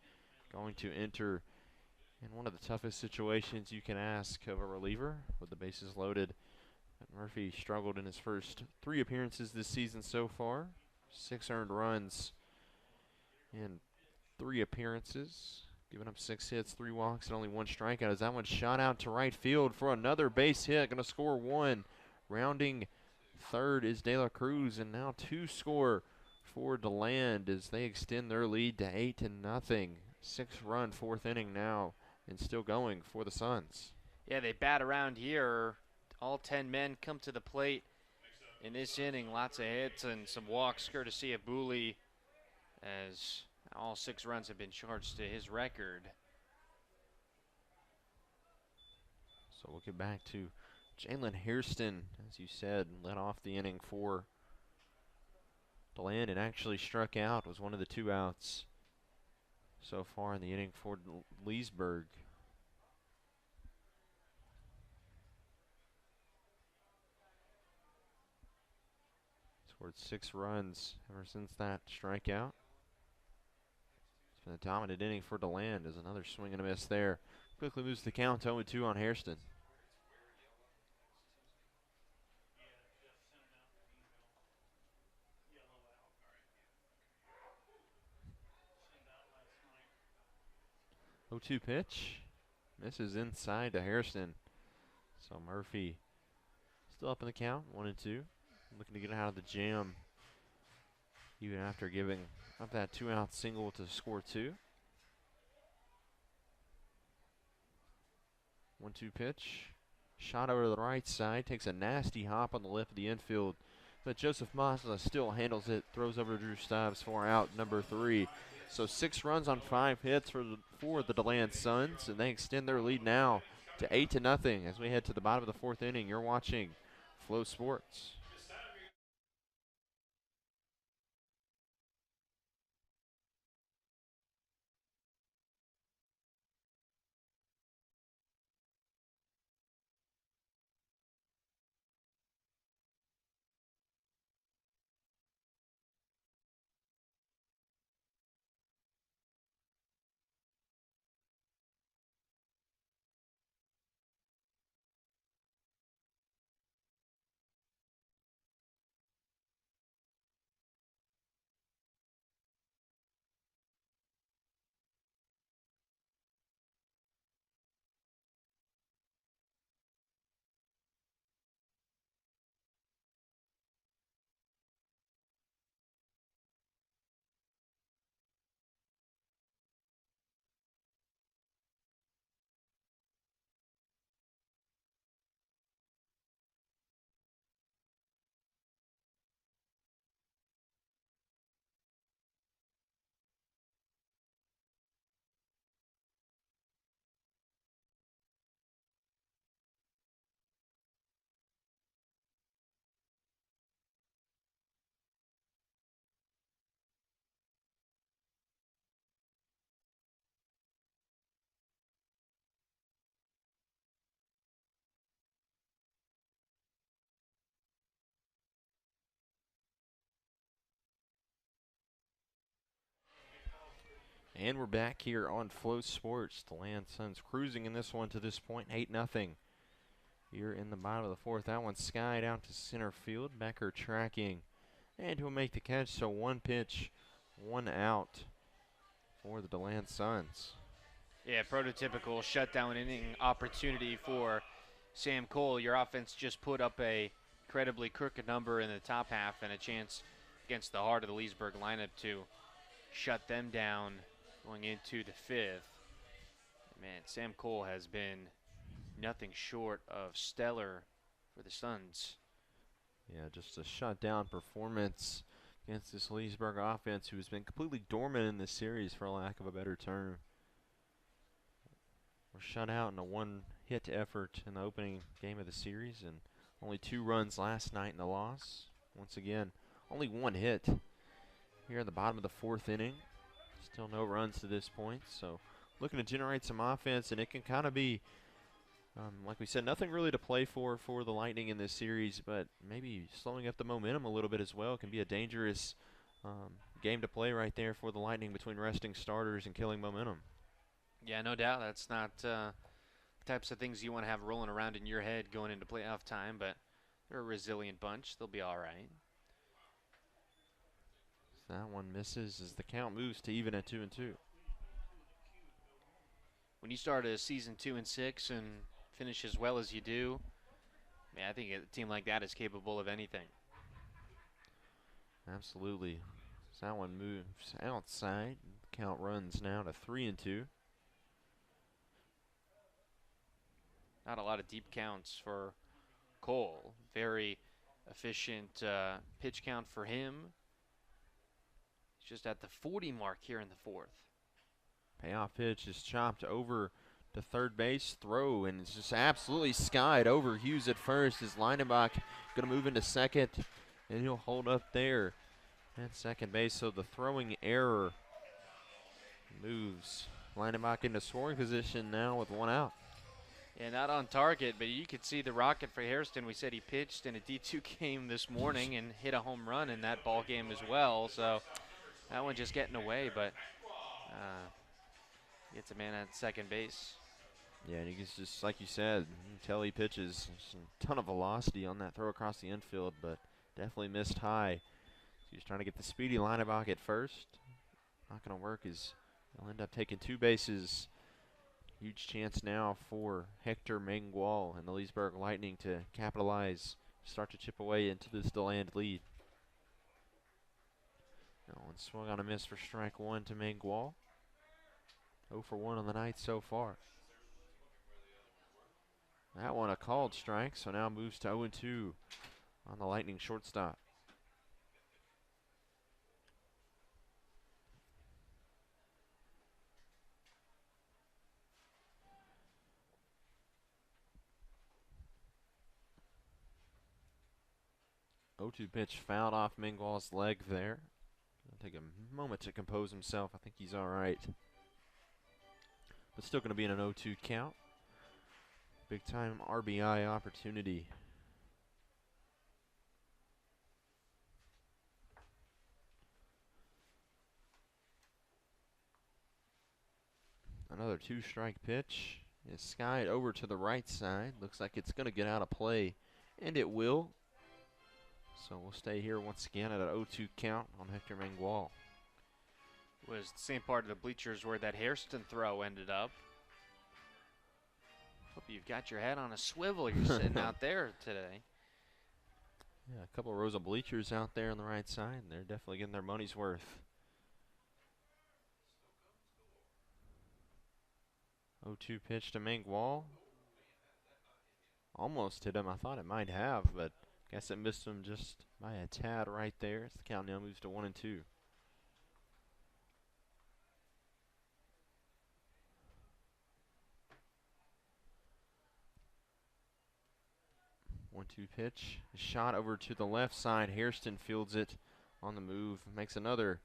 going to enter in one of the toughest situations you can ask of a reliever with the bases loaded. But Murphy struggled in his first 3 appearances this season so far. 6 earned runs in 3 appearances. Giving up 6 hits, 3 walks, and only 1 strikeout. As that one shot out to right field for another base hit. Going to score 1. Rounding third is De La Cruz, and now 2 score for DeLand as they extend their lead to 8-0. 6-run 4th inning now, and still going for the Suns.
Yeah, they bat around here. All 10 men come to the plate in this inning. Lots of hits and some walks courtesy of Booley, as all 6 runs have been charged to his record.
So we'll get back to Jalen Hairston, as you said, led off the inning for DeLand and actually struck out, was one of the 2 outs so far in the inning for Leesburg. Scored 6 runs ever since that strikeout. It's been a dominant inning for DeLand. There's another swing and a miss there. Quickly moves the count 0-2 on Hairston. Oh, 2 pitch. Misses inside to Hairston. So Murphy still up in the count, 1-2. Looking to get out of the jam even after giving up that 2-out single to score 2. 1-2 pitch. Shot over to the right side. Takes a nasty hop on the left of the infield. But Joseph Mazza still handles it. Throws over to Drew Stubbs for out number 3. So 6 runs on 5 hits for the DeLand Suns. And they extend their lead now to 8-0 as we head to the bottom of the 4th inning. You're watching Flow Sports. And we're back here on Flow Sports. The DeLand Suns cruising in this one to this point, 8-0. Here in the bottom of the 4th. That one skied out to center field. Becker tracking. And he'll make the catch. So 1 pitch, 1 out for the DeLand Suns.
Yeah, prototypical shutdown inning opportunity for Sam Cole. Your offense just put up a incredibly crooked number in the top half and a chance against the heart of the Leesburg lineup to shut them down going into the 5th. Man, Sam Cole has been nothing short of stellar for the Suns.
Yeah, just a shutdown performance against this Leesburg offense, who has been completely dormant in this series, for lack of a better term. We're shut out in a 1-hit effort in the opening game of the series, and only 2 runs last night in the loss. Once again, only 1 hit here at the bottom of the 4th inning. Still no runs to this point, so looking to generate some offense, and it can kind of be, like we said, nothing really to play for the Lightning in this series, but maybe slowing up the momentum a little bit as well can be a dangerous game to play right there for the Lightning between resting starters and killing momentum.
Yeah, no doubt. That's not the types of things you want to have rolling around in your head going into playoff time, but they're a resilient bunch. They'll be all right.
That one misses as the count moves to even at 2-2.
When you start a season 2-6 and finish as well as you do, I think a team like that is capable of anything.
Absolutely. So that one moves outside. Count runs now to 3-2.
Not a lot of deep counts for Cole. Very efficient pitch count for him. Just at the 40 mark here in the 4th.
Payoff pitch is chopped over to third base. Throw, and it's just absolutely skied over Hughes at first. As Leinenbach going to move into second, and he'll hold up there at second base. So the throwing error Moves Leidenbach into scoring position now with 1 out.
Yeah, not on target, but you could see the rocket for Hairston. We said he pitched in a D2 game this morning and hit a home run in that ball game as well. So that one just getting away, but gets a man at second base.
Yeah, and he's just, like you said, until he pitches, a ton of velocity on that throw across the infield, but definitely missed high. So he's trying to get the speedy Leidenbach at first. Not going to work as he'll end up taking 2 bases. Huge chance now for Hector Mangual and the Leesburg Lightning to capitalize, start to chip away into this DeLand lead. That one swung on a miss for strike 1 to Mangual. 0 for 1 on the night so far. That one a called strike, so now moves to 0-2 on the Lightning shortstop. O2 pitch fouled off Mangual's leg there. Gonna take a moment to compose himself. I think he's all right. But still going to be in an 0-2 count. Big time RBI opportunity. Another 2-strike pitch is skied over to the right side. Looks like it's going to get out of play, and it will. So we'll stay here once again at an 0-2 count on Hector Mangual.
Was the same part of the bleachers where that Hairston throw ended up. Hope you've got your head on a swivel. You're sitting out there today.
Yeah, a couple of rows of bleachers out there on the right side, and they're definitely getting their money's worth. 0-2 pitch to Mangual. Almost hit him. I thought it might have, but guess it missed him just by a tad right there. As the count now moves to 1-2. 1-2 pitch. Shot over to the left side. Hairston fields it on the move. Makes another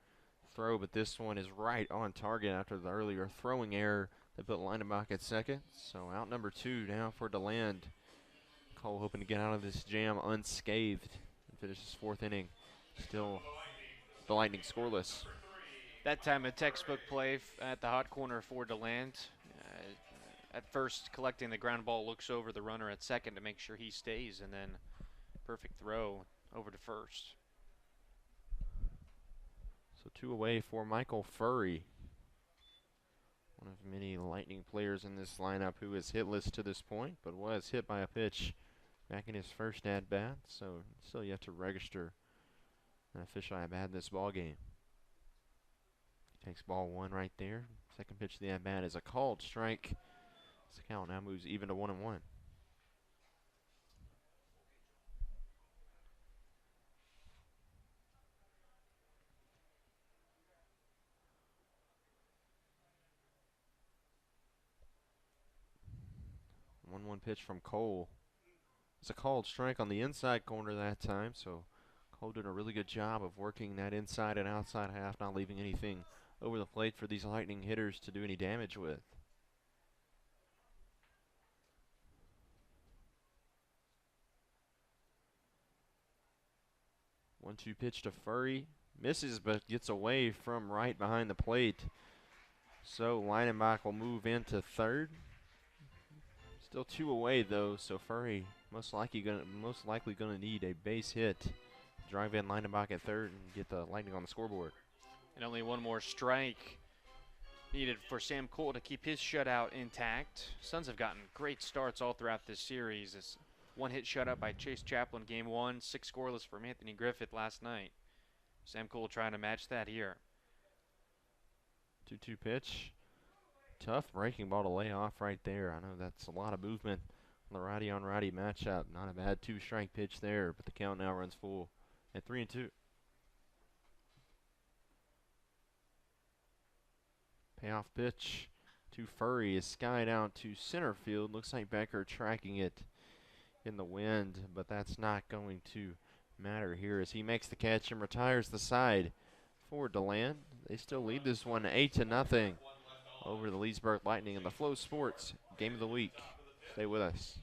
throw, but this one is right on target after the earlier throwing error that put Leidenbach at second. So out number 2 now for DeLand. Cole hoping to get out of this jam unscathed and finish his 4th inning. Still the Lightning scoreless.
That time a textbook play at the hot corner for DeLand. At first, collecting the ground ball, looks over the runner at second to make sure he stays, and then perfect throw over to first.
So 2 away for Michael Furry. One of many Lightning players in this lineup who is hitless to this point, but was hit by a pitch back in his first at-bat, so still yet to register an official at-bat this ball game. He takes ball 1 right there. Second pitch of the at-bat is a called strike. The count now moves even to 1-1. 1-1 pitch from Cole. It's a called strike on the inside corner that time, so Cole did a really good job of working that inside and outside half, not leaving anything over the plate for these Lightning hitters to do any damage with. 1-2 pitch to Furry. Misses, but gets away from right behind the plate. So Leidenbach will move into third. Still 2 away though, so Furry most likely gonna need a base hit. Drive in Leidenbach at third and get the Lightning on the scoreboard.
And only 1 more strike needed for Sam Cole to keep his shutout intact. Suns have gotten great starts all throughout this series. It's 1-hit shutout by Chase Chaplin game 1, 6 scoreless from Anthony Griffith last night. Sam Cole trying to match that here.
2-2 pitch. Tough breaking ball to lay off right there. I know that's a lot of movement on the righty-on-righty matchup. Not a bad 2-strike pitch there, but the count now runs full at 3-2. Payoff pitch to Furry is skied out to center field. Looks like Becker tracking it in the wind, but that's not going to matter here as he makes the catch and retires the side for DeLand. They still lead this one 8-0 over the Leesburg Lightning in the Flow Sports Game of the Week. Stay with us.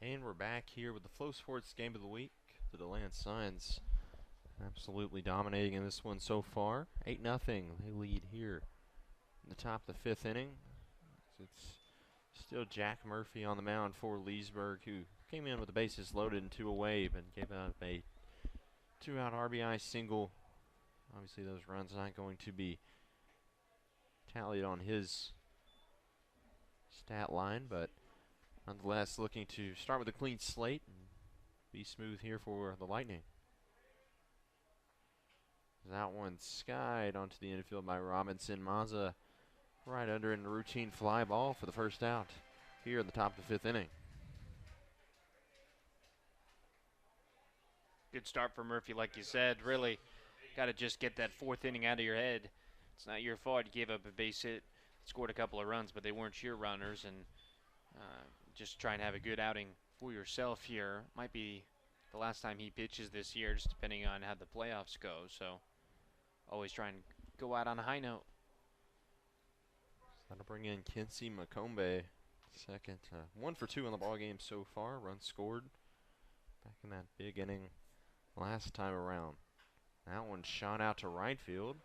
And we're back here with the Flow Sports Game of the Week. The DeLand Signs absolutely dominating in this one so far. 8-0. They lead here in the top of the 5th inning. It's still Jack Murphy on the mound for Leesburg, who came in with the bases loaded and 2 away, but gave up a 2-out RBI single. Obviously, those runs not going to be tallied on his stat line, but nonetheless, looking to start with a clean slate and be smooth here for the Lightning. That one skied onto the infield by Robinson. Mazza right under in a routine fly ball for the first out here in the top of the 5th inning.
Good start for Murphy, like you said. Really got to just get that 4th inning out of your head. It's not your fault you gave up a base hit, scored a couple of runs, but they weren't your runners, and just try and have a good outing for yourself here. Might be the last time he pitches this year, just depending on how the playoffs go. So always try and go out on a high note.
That'll bring in Kinsey McCombe, second. 1 for 2 in the ball game so far. Runs scored back in that big inning last time around. That one shot out to right field.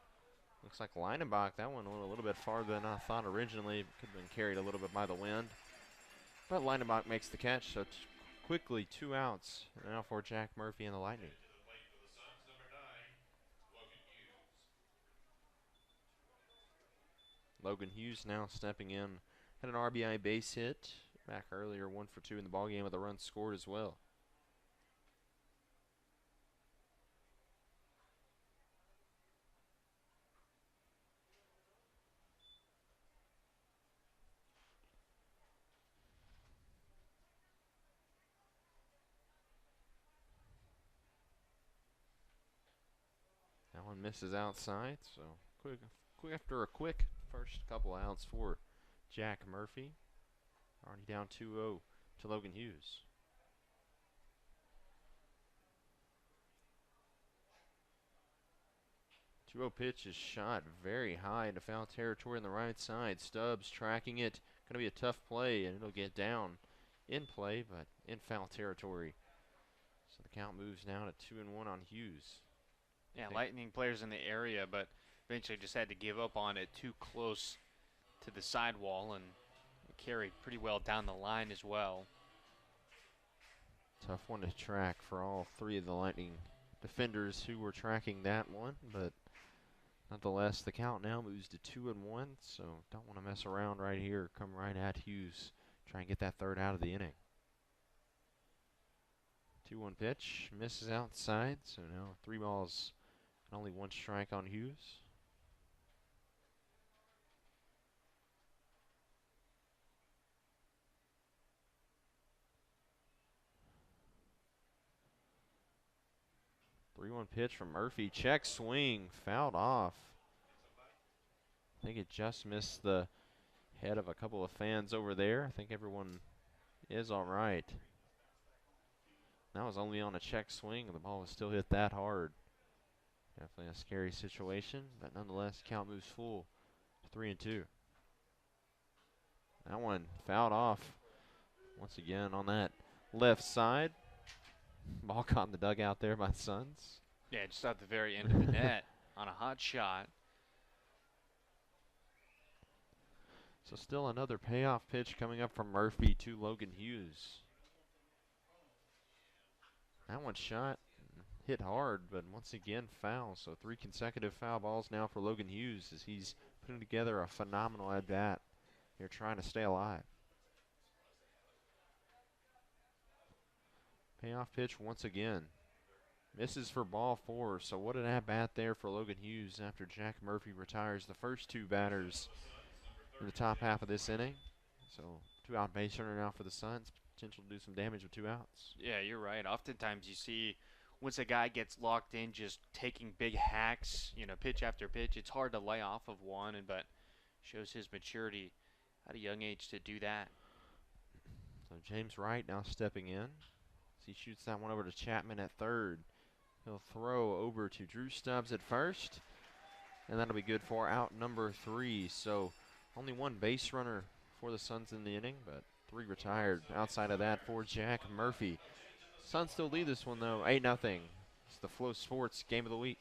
Looks like Leinenbach, that one went a little bit farther than I thought originally. Could have been carried a little bit by the wind. But Leinenbach makes the catch, so quickly 2 outs now for Jack Murphy and the Lightning. Logan Hughes now stepping in. Had an RBI base hit back earlier, 1 for 2 in the ballgame with a run scored as well. That one misses outside, so quick after a quick first couple outs for Jack Murphy. Already down 2-0 to Logan Hughes. 2-0 pitch is shot very high into foul territory on the right side. Stubbs tracking it. Going to be a tough play, and it'll get down in play, but in foul territory. So the count moves now to 2-1 on Hughes.
Yeah, Lightning players in the area, but eventually just had to give up on it too close to the sidewall, and it carried pretty well down the line as well.
Tough one to track for all three of the Lightning defenders who were tracking that one, but nonetheless, the count now moves to 2-1, so don't want to mess around right here. Come right at Hughes. Try and get that third out of the inning. 2-1 pitch. Misses outside, so now 3 balls and only 1 strike on Hughes. Three-one pitch from Murphy. Check swing. Fouled off. I think it just missed the head of a couple of fans over there. I think everyone is all right. That was only on a check swing, and the ball was still hit that hard. Definitely a scary situation, but nonetheless, count moves full to 3-2. That one fouled off once again on that left side. Ball caught in the dugout there by the Suns.
Yeah, just at the very end of the net on a hot shot.
So still another payoff pitch coming up from Murphy to Logan Hughes. That one shot, hit hard, but once again foul. So 3 consecutive foul balls now for Logan Hughes as he's putting together a phenomenal at-bat. They're trying to stay alive. Payoff pitch once again. Misses for ball 4. So what an at-bat there for Logan Hughes after Jack Murphy retires the first 2 batters in the top half of this inning. So 2-out base runner now for the Suns. Potential to do some damage with 2 outs.
Yeah, you're right. Oftentimes you see once a guy gets locked in just taking big hacks, pitch after pitch, it's hard to lay off of one, but shows his maturity at a young age to do that.
So James Wright now stepping in. As he shoots that one over to Chapman at third. He'll throw over to Drew Stubbs at first, and that'll be good for out number 3. So only 1 base runner for the Suns in the inning, but 3 retired outside of that for Jack Murphy. Suns still lead this one, though, 8-0. It's the Flow Sports Game of the Week.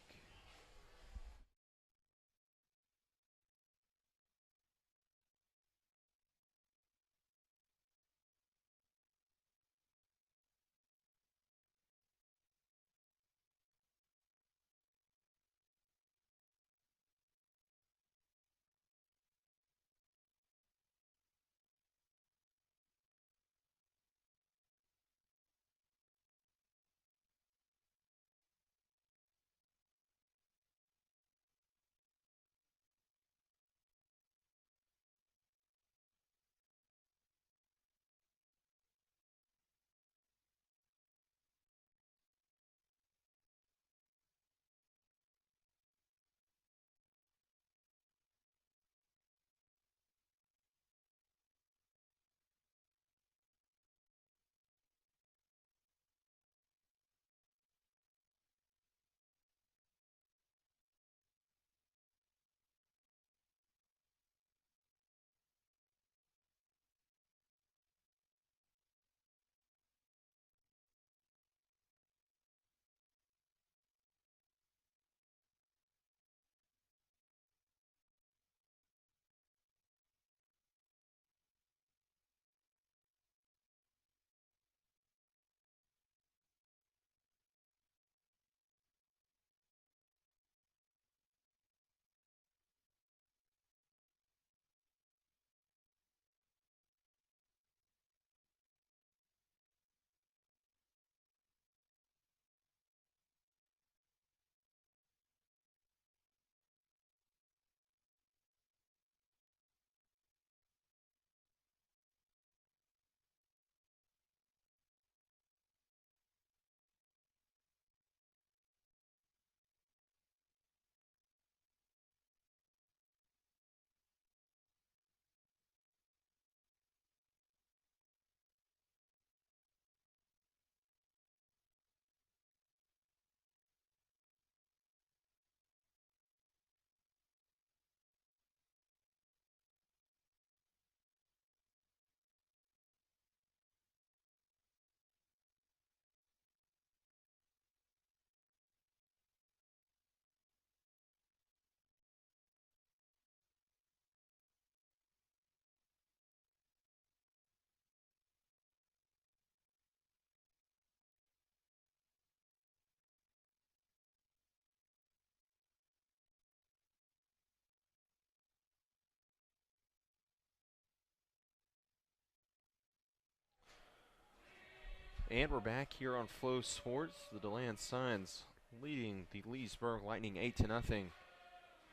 And we're back here on Flow Sports. The DeLand Suns leading the Leesburg Lightning 8-0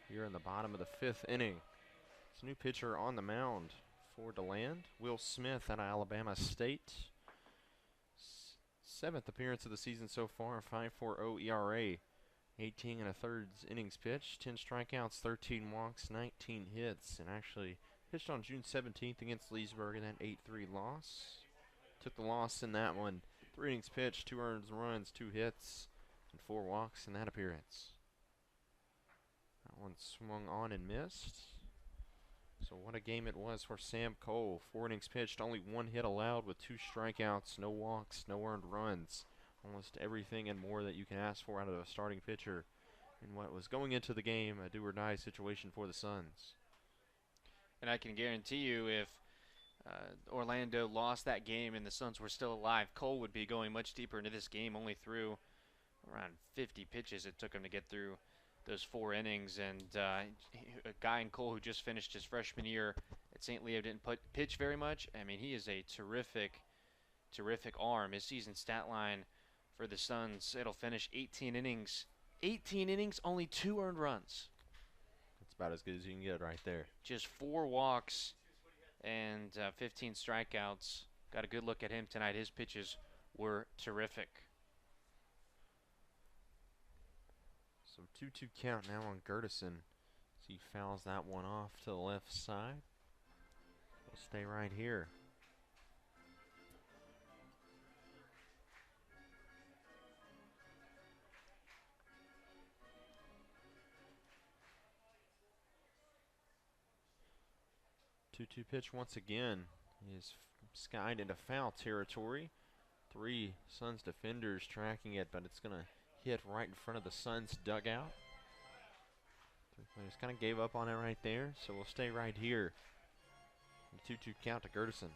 here in the bottom of the 5th inning. It's a new pitcher on the mound for DeLand, Will Smith out of Alabama State. 7th appearance of the season so far, 5.40 ERA, 18 1/3 innings pitched, 10 strikeouts, 13 walks, 19 hits, and actually pitched on June 17th against Leesburg in that 8-3 loss. Took the loss in that one. 3 innings pitched, 2 earned runs, 2 hits, and 4 walks in that appearance. That one swung on and missed. So what a game it was for Sam Cole. 4 innings pitched, only 1 hit allowed with 2 strikeouts, no walks, no earned runs. Almost everything and more that you can ask for out of a starting pitcher in what was going into the game a do-or-die situation for the Suns.
And I can guarantee you if Orlando lost that game and the Suns were still alive, Cole would be going much deeper into this game. Only threw around 50 pitches it took him to get through those 4 innings. And a guy in Cole who just finished his freshman year at St. Leo didn't pitch very much. I mean, he is a terrific arm. His season stat line for the Suns, it'll finish 18 innings. 18 innings, only 2 earned runs.
That's about as good as you can get right there.
Just 4 walks and 15 strikeouts. Got a good look at him tonight. His pitches were terrific.
So 2-2 count now on Gertison. So he fouls that one off to the left side. We'll stay right here. Two-two pitch once again. He is skied into foul territory. 3 Suns defenders tracking it, but it's going to hit right in front of the Suns dugout. 3 players kind of gave up on it right there, so we'll stay right here. 2-2 count to Gertison.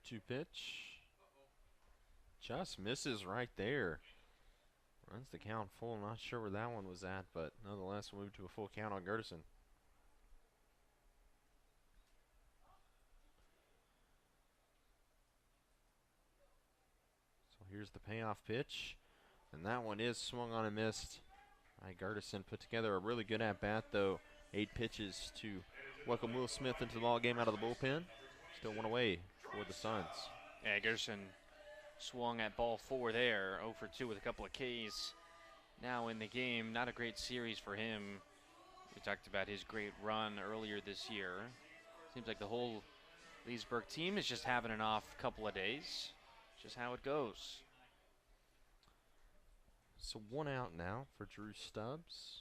Two pitch. Just misses right there. Runs the count full. Not sure where that one was at, but nonetheless we'll move to a full count on Gertison. So here's the payoff pitch. And that one is swung on and missed by Gertison. Put together a really good at-bat, though. 8 pitches to welcome Will Smith into the ball game out of the bullpen. Still 1 away for the Suns.
Yeah, Gerson swung at ball 4 there, 0 for 2 with a couple of Ks. Now in the game, not a great series for him. We talked about his great run earlier this year. Seems like the whole Leesburg team is just having an off couple of days. Just how it goes.
So 1 out now for Drew Stubbs.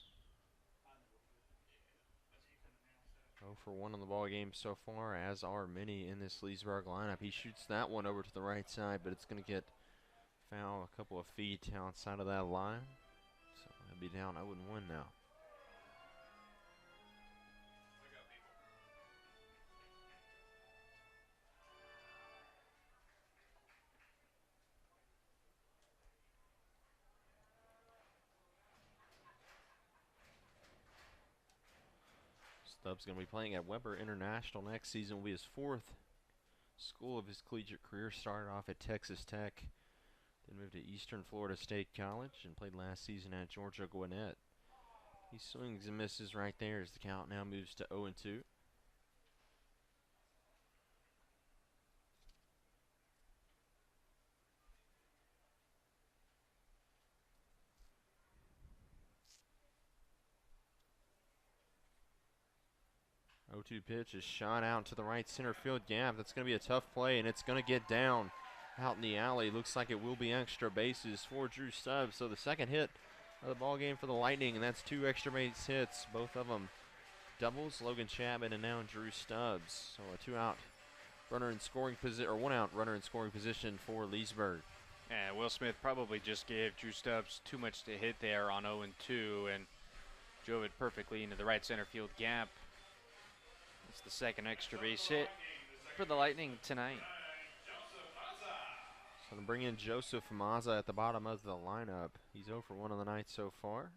0 for 1 on the ball game so far, as are many in this Leesburg lineup. He shoots that one over to the right side, but it's going to get foul a couple of feet outside of that line. So he'll be down 0-1 now. Stubbs going to be playing at Weber International next season. Will be his 4th school of his collegiate career. Started off at Texas Tech, then moved to Eastern Florida State College and played last season at Georgia Gwinnett. He swings and misses right there as the count now moves to 0-2. Pitch is shot out to the right center field gap. That's going to be a tough play, and it's going to get down out in the alley. Looks like it will be extra bases for Drew Stubbs. So the second hit of the ball game for the Lightning, and that's 2 extra base hits, both of them doubles. Logan Chapman and now Drew Stubbs. So a 2 out runner in scoring position, or 1 out runner in scoring position for Leesburg.
And Will Smith probably just gave Drew Stubbs too much to hit there on 0-2 and drove it perfectly into the right center field gap. It's the second extra base hit for the Lightning tonight.
So to bring in Joseph Mazza at the bottom of the lineup. He's 0 for 1 on the night so far.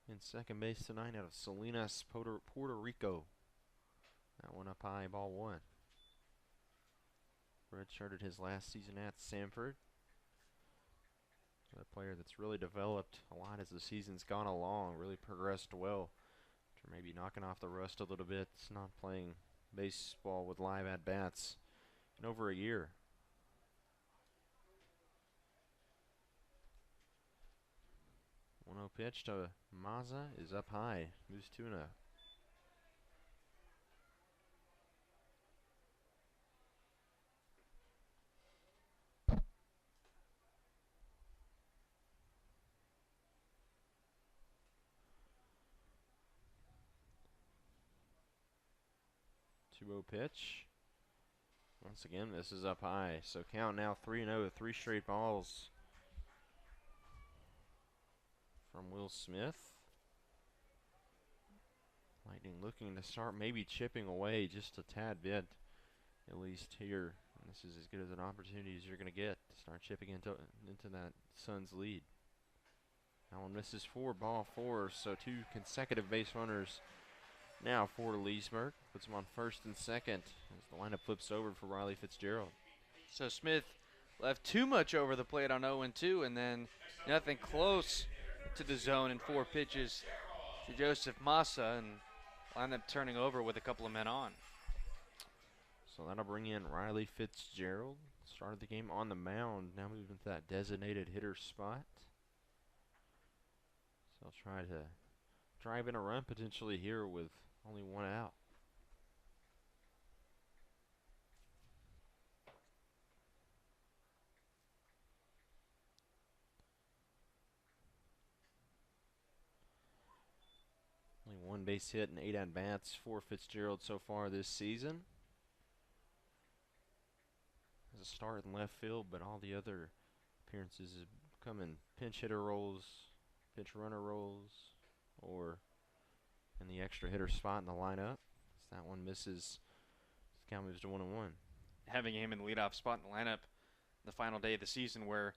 In second base tonight out of Salinas, Puerto Rico. That one up high, ball 1. Redshirted his last season at Samford. A player that's really developed a lot as the season's gone along, really progressed well. After maybe knocking off the rust a little bit, it's not playing baseball with live at-bats in over a year. 1-0 pitch to Mazza is up high, moves 2-0. 2-0 pitch. Once again, this is up high. So count now 3-0, 3 straight balls from Will Smith. Lightning looking to start maybe chipping away just a tad bit, at least here. And this is as good as an opportunity as you're going to get to start chipping into that Suns lead. That one misses for ball 4, so 2 consecutive base runners now for Leesburg. Puts him on first and second as the lineup flips over for Riley Fitzgerald.
So Smith left too much over the plate on 0-2 and then nothing close to the zone in 4 pitches to Joseph Mazza, and lineup turning over with a couple of men on.
So that'll bring in Riley Fitzgerald. Started the game on the mound, now moving to that designated hitter spot. So I'll try to drive in a run potentially here with only 1 out. Only 1 base hit and 8 at-bats for Fitzgerald so far this season. Has a start in left field, but all the other appearances have come in pinch hitter roles, pinch runner roles, or in the extra hitter spot in the lineup. So that one misses. This count moves to 1-1.
Having him in the leadoff spot in the lineup the final day of the season where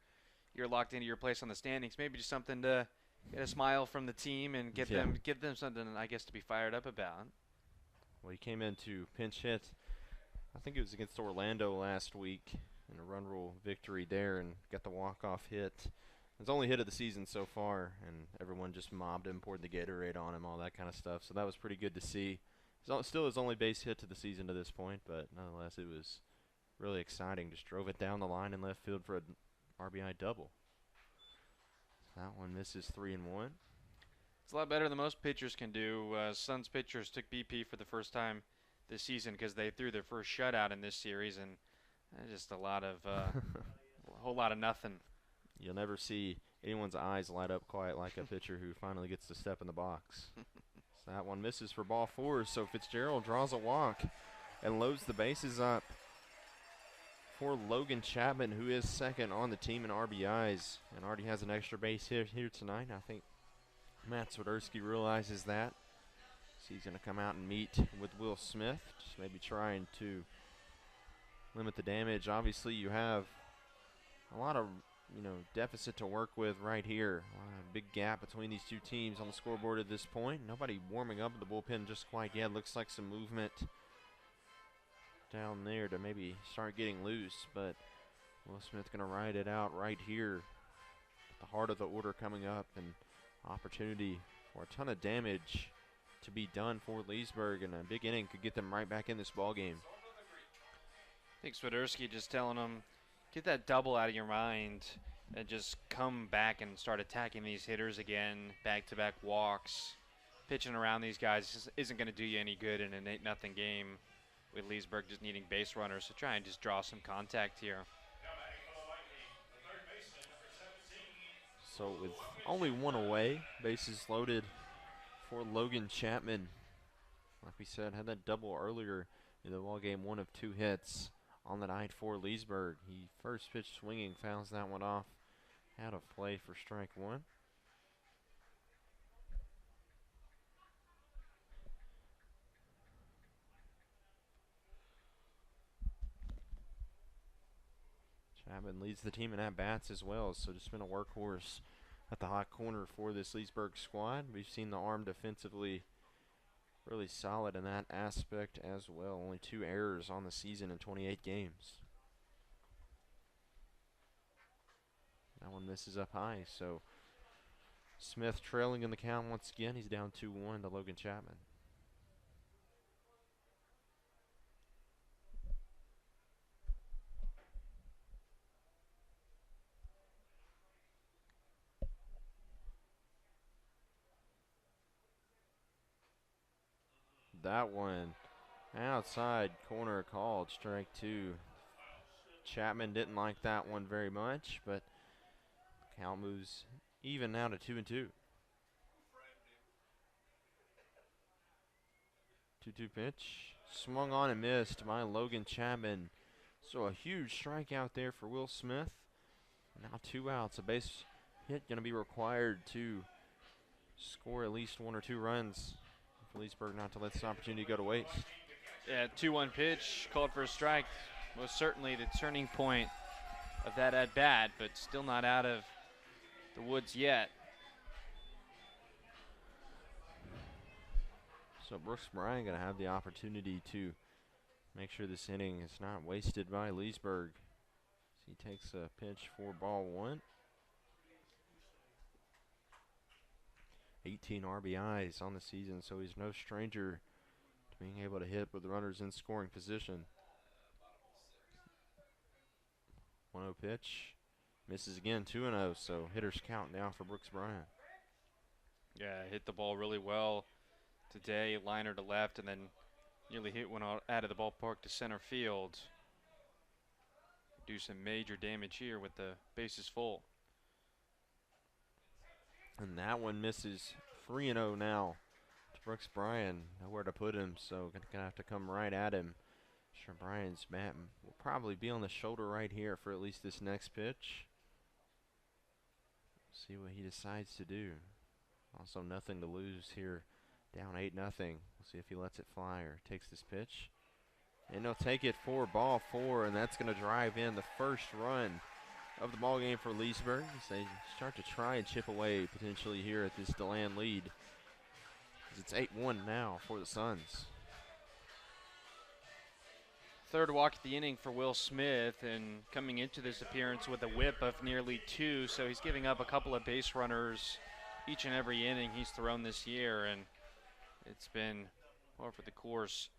you're locked into your place on the standings, maybe just something to get a smile from the team and give them something, I guess, to be fired up about.
Well, he came in to pinch hit. I think it was against Orlando last week in a run rule victory there and got the walk-off hit. His only hit of the season so far, and everyone just mobbed him, poured the Gatorade on him, all that kind of stuff. So that was pretty good to see. Still his only base hit to the season to this point, but nonetheless it was really exciting. Just drove it down the line in left field for an RBI double. That one misses 3-1.
It's a lot better than most pitchers can do. Suns pitchers took BP for the first time this season because they threw their first shutout in this series, and just a whole lot of nothing.
You'll never see anyone's eyes light up quite like a pitcher who finally gets to step in the box. So that one misses for ball 4, so Fitzgerald draws a walk and loads the bases up for Logan Chapman, who is second on the team in RBIs and already has an extra base hit here tonight. I think Matt Swiderski realizes that. So he's going to come out and meet with Will Smith, just maybe trying to limit the damage. Obviously, you have a lot of deficit to work with right here. A big gap between these 2 teams on the scoreboard at this point. Nobody warming up in the bullpen just quite yet. Looks like some movement down there to maybe start getting loose, but Will Smith going to ride it out right here. The heart of the order coming up, and opportunity for a ton of damage to be done for Leesburg, and a big inning could get them right back in this ball game.
I think Swiderski just telling them, get that double out of your mind and just come back and start attacking these hitters again. Back-to-back walks. Pitching around these guys isn't going to do you any good in an 8-0 game with Leesburg just needing base runners. So try and just draw some contact here.
So with only 1 away, bases loaded for Logan Chapman. Like we said, had that double earlier in the ball game, 1 of 2 hits on the night for Leesburg. He first pitch swinging, fouls that one off Out of play for strike one. Chapman leads the team in at-bats as well, so just been a workhorse at the hot corner for this Leesburg squad. We've seen the arm defensively really solid in that aspect as well. Only 2 errors on the season in 28 games. That one misses up high, so Smith trailing in the count once again. He's down 2-1 to Logan Chapman. That one outside corner called, strike 2. Chapman didn't like that one very much, but count moves even now to 2-2. 2-2 pitch. Swung on and missed by Logan Chapman. So a huge strikeout there for Will Smith. Now 2 outs. A base hit going to be required to score at least 1 or 2 runs for Leesburg not to let this opportunity go to waste.
Yeah, 2-1 pitch, called for a strike. Most certainly the turning point of that at-bat, but still not out of the woods yet.
So Brooks Bryan going to have the opportunity to make sure this inning is not wasted by Leesburg. He takes a pitch for ball 1. 18 RBIs on the season, so he's no stranger to being able to hit with runners in scoring position. 1-0 pitch. Misses again, 2-0, so hitters count now for Brooks Bryan.
Yeah, hit the ball really well today, liner to left, and then nearly hit one out of the ballpark to center field. Do some major damage here with the bases full.
And that one misses. 3-0 now to Brooks Bryan. Nowhere to put him, so gonna have to come right at him. Sure, Bryan's bat will probably be on the shoulder right here for at least this next pitch. See what he decides to do. Also nothing to lose here. Down 8-0. We'll see if he lets it fly or takes this pitch. And he'll take it for ball 4, and that's going to drive in the first run of the ball game for Leesburg as they start to try and chip away potentially here at this DeLand lead. It's 8-1 now for the Suns.
Third walk of the inning for Will Smith, and coming into this appearance with a whip of nearly 2, so he's giving up a couple of base runners each and every inning he's thrown this year, and it's been par for the course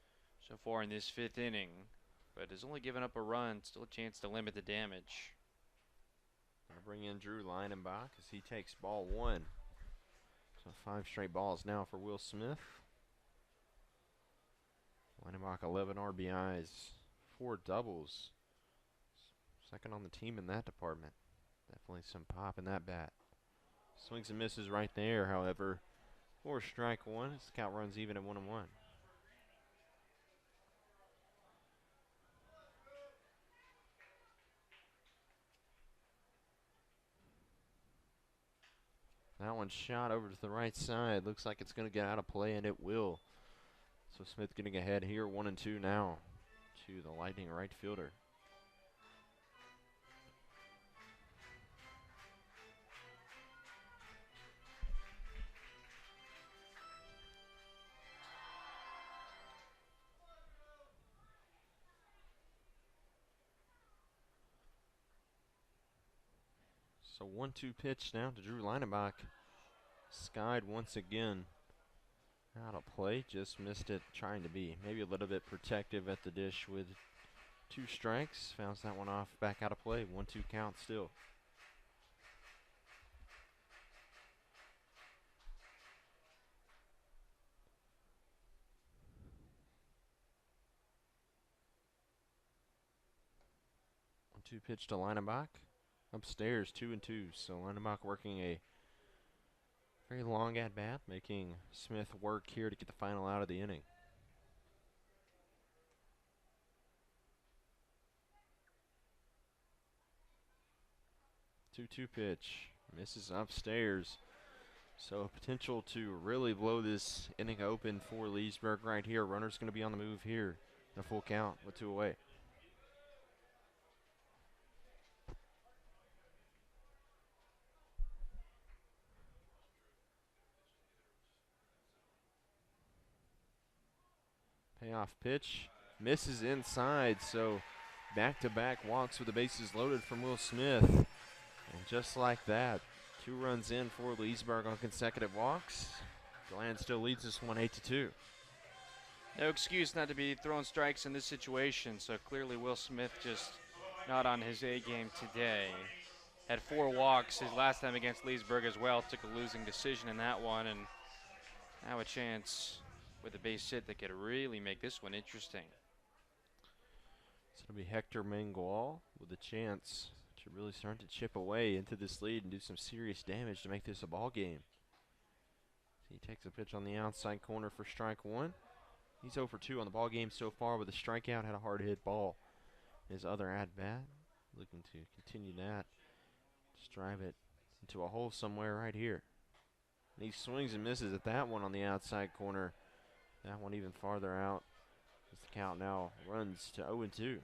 so far in this 5th inning, but has only given up a run. Still a chance to limit the damage.
Gonna bring in Drew Leinenbach as he takes ball 1. So 5 straight balls now for Will Smith. Leinenbach 11 RBIs, 4 doubles. Second on the team in that department. Definitely some pop in that bat. Swings and misses right there, however. For strike 1, his count runs even at 1-1. That one shot over to the right side. Looks like it's going to get out of play, and it will. So Smith getting ahead here, 1-2 now to the Lightning right fielder. So 1-2 pitch now to Drew Leinenbach. Skied once again. Out of play, just missed it, trying to be maybe a little bit protective at the dish with 2 strikes. Fouls that one off, back out of play. 1-2 count still. Two pitch to Leinenbach. Upstairs, 2-2. So Leinenbach working a very long at bat, making Smith work here to get the final out of the inning. 2-2 pitch. Misses upstairs. So potential to really blow this inning open for Leesburg right here. Runner's going to be on the move here. A full count with 2 away. Payoff pitch. Misses inside, so back-to-back walks with the bases loaded from Will Smith. And just like that, 2 runs in for Leesburg on consecutive walks. DeLand still leads this one 8-2.
No excuse not to be throwing strikes in this situation, so clearly Will Smith just not on his A game today. Had 4 walks his last time against Leesburg as well, took a losing decision in that one, and now a chance with a base hit that could really make this one interesting.
It's going to be Hector Mangual with a chance to really start to chip away into this lead and do some serious damage to make this a ball game. He takes a pitch on the outside corner for strike 1. He's 0 for 2 on the ball game so far with a strikeout, had a hard hit ball. His other at-bat, looking to continue that. Just drive it into a hole somewhere right here. And he swings and misses at that one on the outside corner. That one even farther out as the count now runs to 0-2.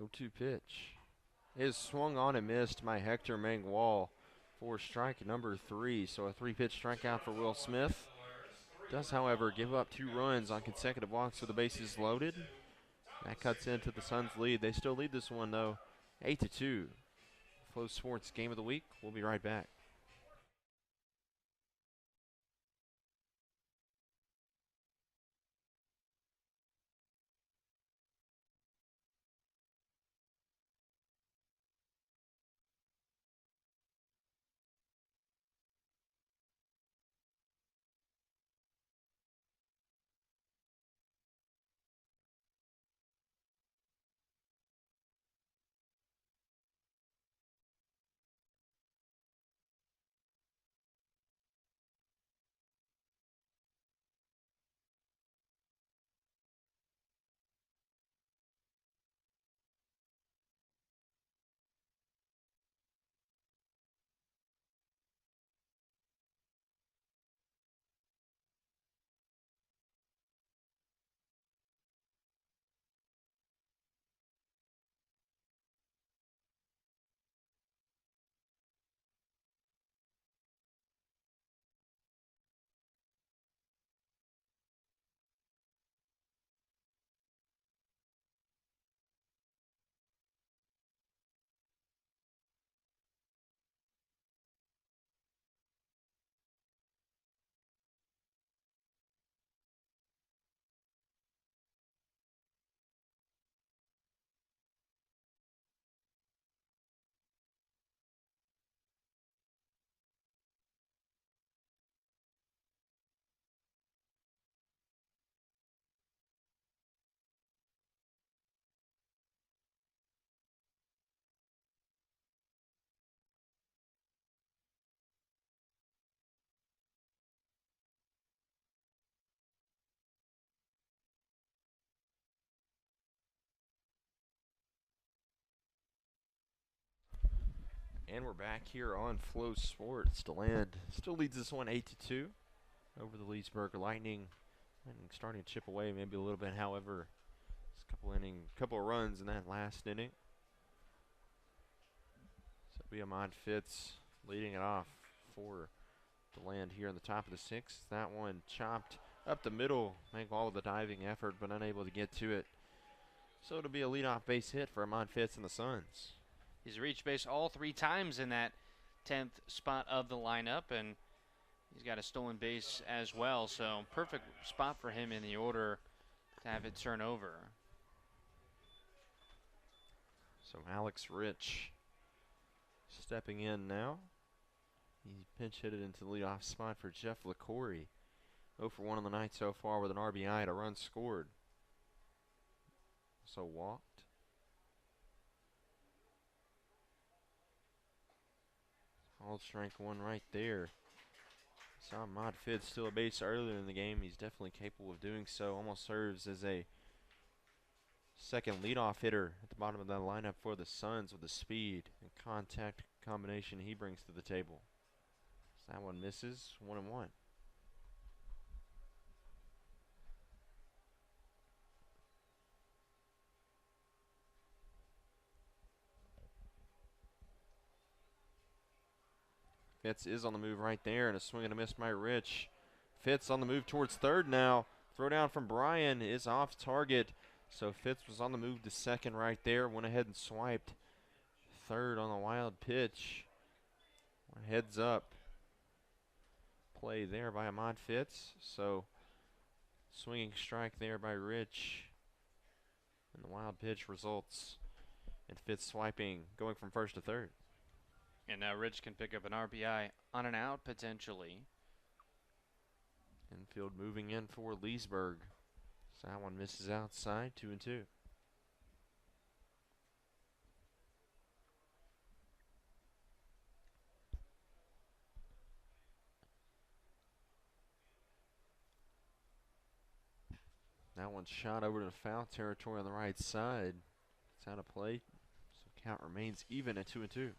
0-2 pitch. Is swung on and missed by Hector Mangual for strike number 3. So a 3-pitch strikeout for Will Smith. Does, however, give up 2 runs on consecutive walks with the bases loaded. That cuts into the Suns' lead. They still lead this one, though, 8-2. Flow Sports Game of the Week. We'll be right back. And we're back here on Flow Sports. DeLand still leads this one 8-2 over the Leesburg Lightning. And starting to chip away maybe a little bit, however, it's a couple of runs in that last inning. So it'll be Ahmad Fitz leading it off for DeLand here in the top of the 6th. That one chopped up the middle, make all of the diving effort, but unable to get to it. So it'll be a leadoff base hit for Ahmad Fitz and the Suns.
He's reached base all 3 times in that 10th spot of the lineup, and he's got a stolen base as well, so perfect spot for him in the order to have it turn over.
So Alex Rich stepping in now. He pinch hit it into the leadoff spot for Jeff LaCory. 0 for 1 on the night so far with an RBI, a run scored. So walked. Called strike 1 right there. Saw Mod Fitz steal a base earlier in the game. He's definitely capable of doing so. Almost serves as a second leadoff hitter at the bottom of the lineup for the Suns with the speed and contact combination he brings to the table. So that one misses, 1-1. Fitz is on the move right there, and a swing and a miss by Rich. Fitz on the move towards third now. Throw down from Brian is off target. So Fitz was on the move to second right there. Went ahead and swiped third on the wild pitch. Heads up play there by Ahmad Fitz. So swinging strike there by Rich. And the wild pitch results in Fitz swiping, going from first to third.
And now Rich can pick up an RBI on an out potentially.
Infield moving in for Leesburg. So that one misses outside, 2-2. That one's shot over to foul territory on the right side. It's out of play, so count remains even at 2-2.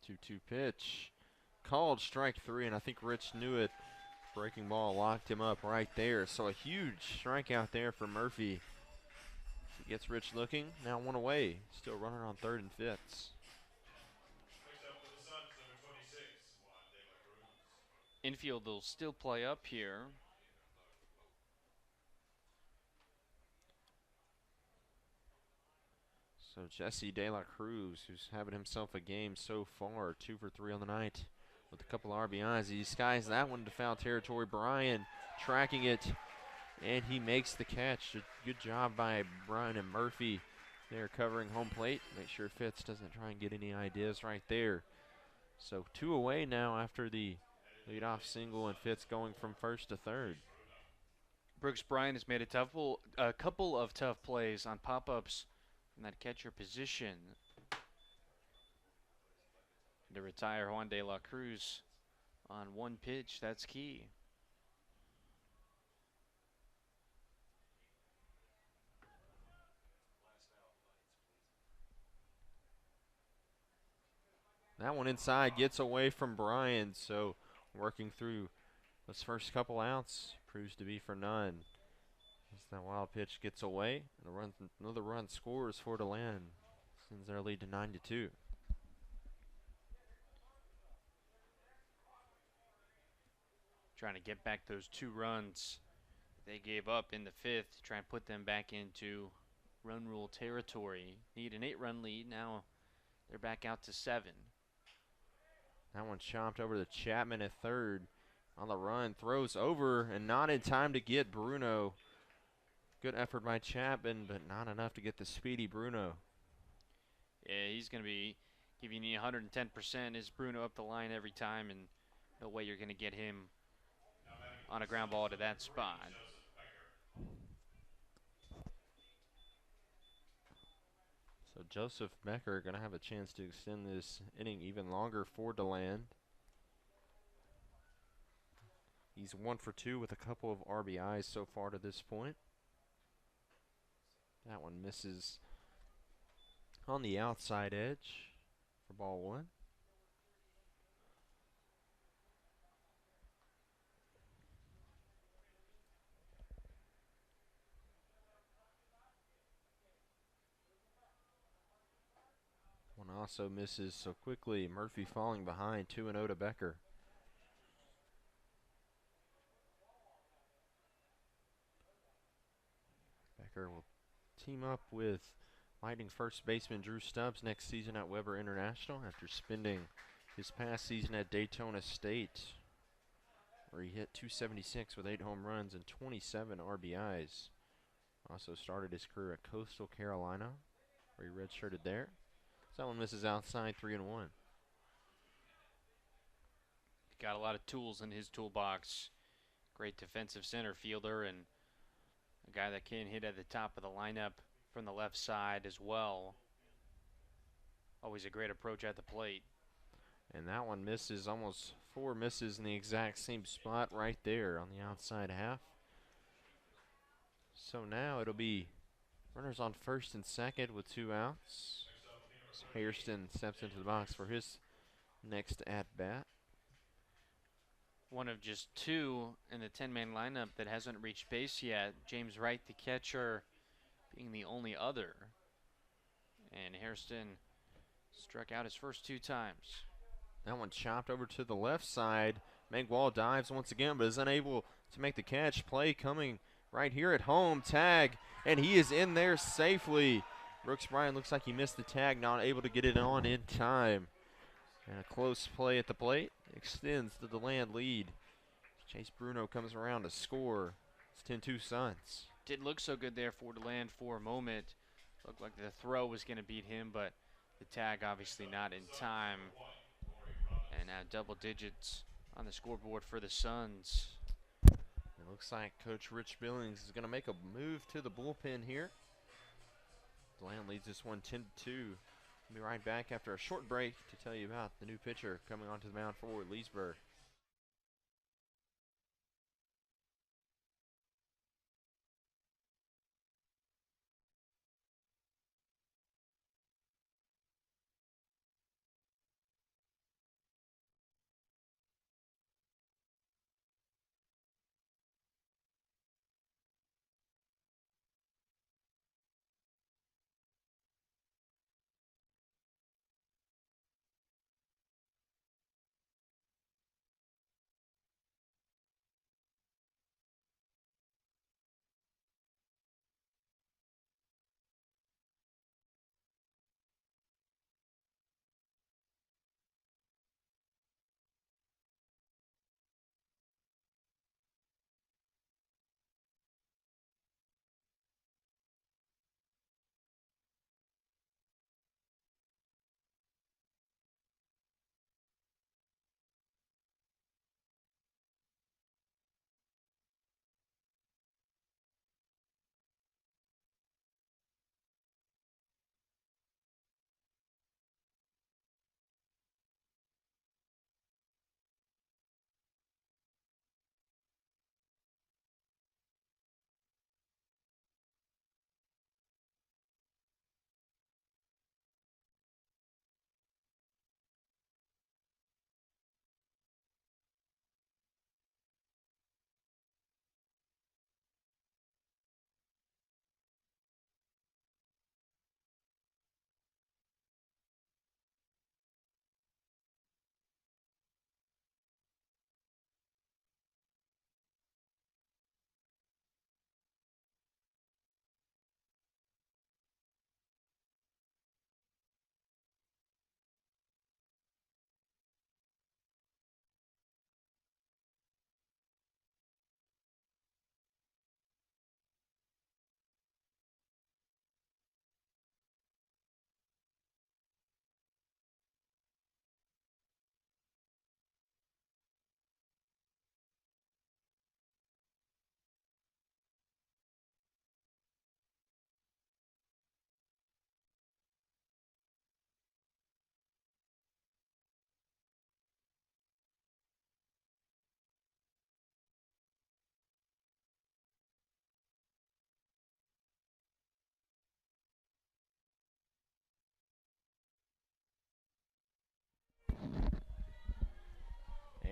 Two-two pitch. Called strike three, and I think Rich knew it. Breaking ball locked him up right there. So a huge strikeout there for Murphy. He gets Rich looking. Now one away. Still running on third and Fitz.
Infield will still play up here.
So Jesse De La Cruz, who's having himself a game so far, 2 for 3 on the night with a couple of RBIs. He skies that one to foul territory. Brian tracking it, and he makes the catch. Good job by Brian and Murphy there covering home plate. Make sure Fitz doesn't try and get any ideas right there. So 2 away now after the leadoff single, and Fitz going from first to third.
Brooks Bryant has made a couple of tough plays on pop-ups from that catcher position to retire Juan De La Cruz on one pitch. That's key.
That one inside gets away from Brian, so working through those first couple outs proves to be for none. As that wild pitch gets away, and another run scores for DeLand. Sends their lead to 9-2.
Trying to get back those 2 runs they gave up in the 5th to try and put them back into run rule territory. Need an 8-run lead. Now they're back out to 7.
That one chopped over to Chapman at third. On the run, throws over and not in time to get Bruno. Good effort by Chapman, but not enough to get the speedy Bruno.
Yeah, he's going to be giving you 110%. Is Bruno up the line every time, and no way you're going to get him on a ground ball to that spot.
So Joseph Becker going to have a chance to extend this inning even longer for DeLand. He's 1 for 2 with a couple of RBIs so far to this point. That one misses on the outside edge for ball 1. One also misses so quickly. Murphy falling behind, 2-0 to Becker. Becker will team up with Lightning first baseman Drew Stubbs next season at Weber International after spending his past season at Daytona State, where he hit .276 with 8 home runs and 27 RBIs. Also started his career at Coastal Carolina, where he redshirted there. So that one misses outside, 3-1.
Got a lot of tools in his toolbox. Great defensive center fielder and a guy that can hit at the top of the lineup from the left side as well. Always a great approach at the plate.
And that one misses, almost 4 misses in the exact same spot right there on the outside half. So now it'll be runners on first and second with 2 outs. Hairston steps into the box for his next at-bat.
One of just 2 in the 10-man lineup that hasn't reached base yet. James Wright, the catcher, being the only other. And Hairston struck out his first 2 times.
That one chopped over to the left side. Megwall dives once again, but is unable to make the catch. Play coming right here at home. Tag, and he is in there safely. Brooks Bryan looks like he missed the tag, not able to get it on in time. And a close play at the plate extends the DeLand lead. Chase Bruno comes around to score. It's 10-2 Suns.
Didn't look so good there for DeLand for a moment. Looked like the throw was going to beat him, but the tag obviously not in time. And now double digits on the scoreboard for the Suns.
It looks like Coach Rich Billings is going to make a move to the bullpen here. DeLand leads this one 10-2. We'll be right back after a short break to tell you about the new pitcher coming onto the mound for Leesburg.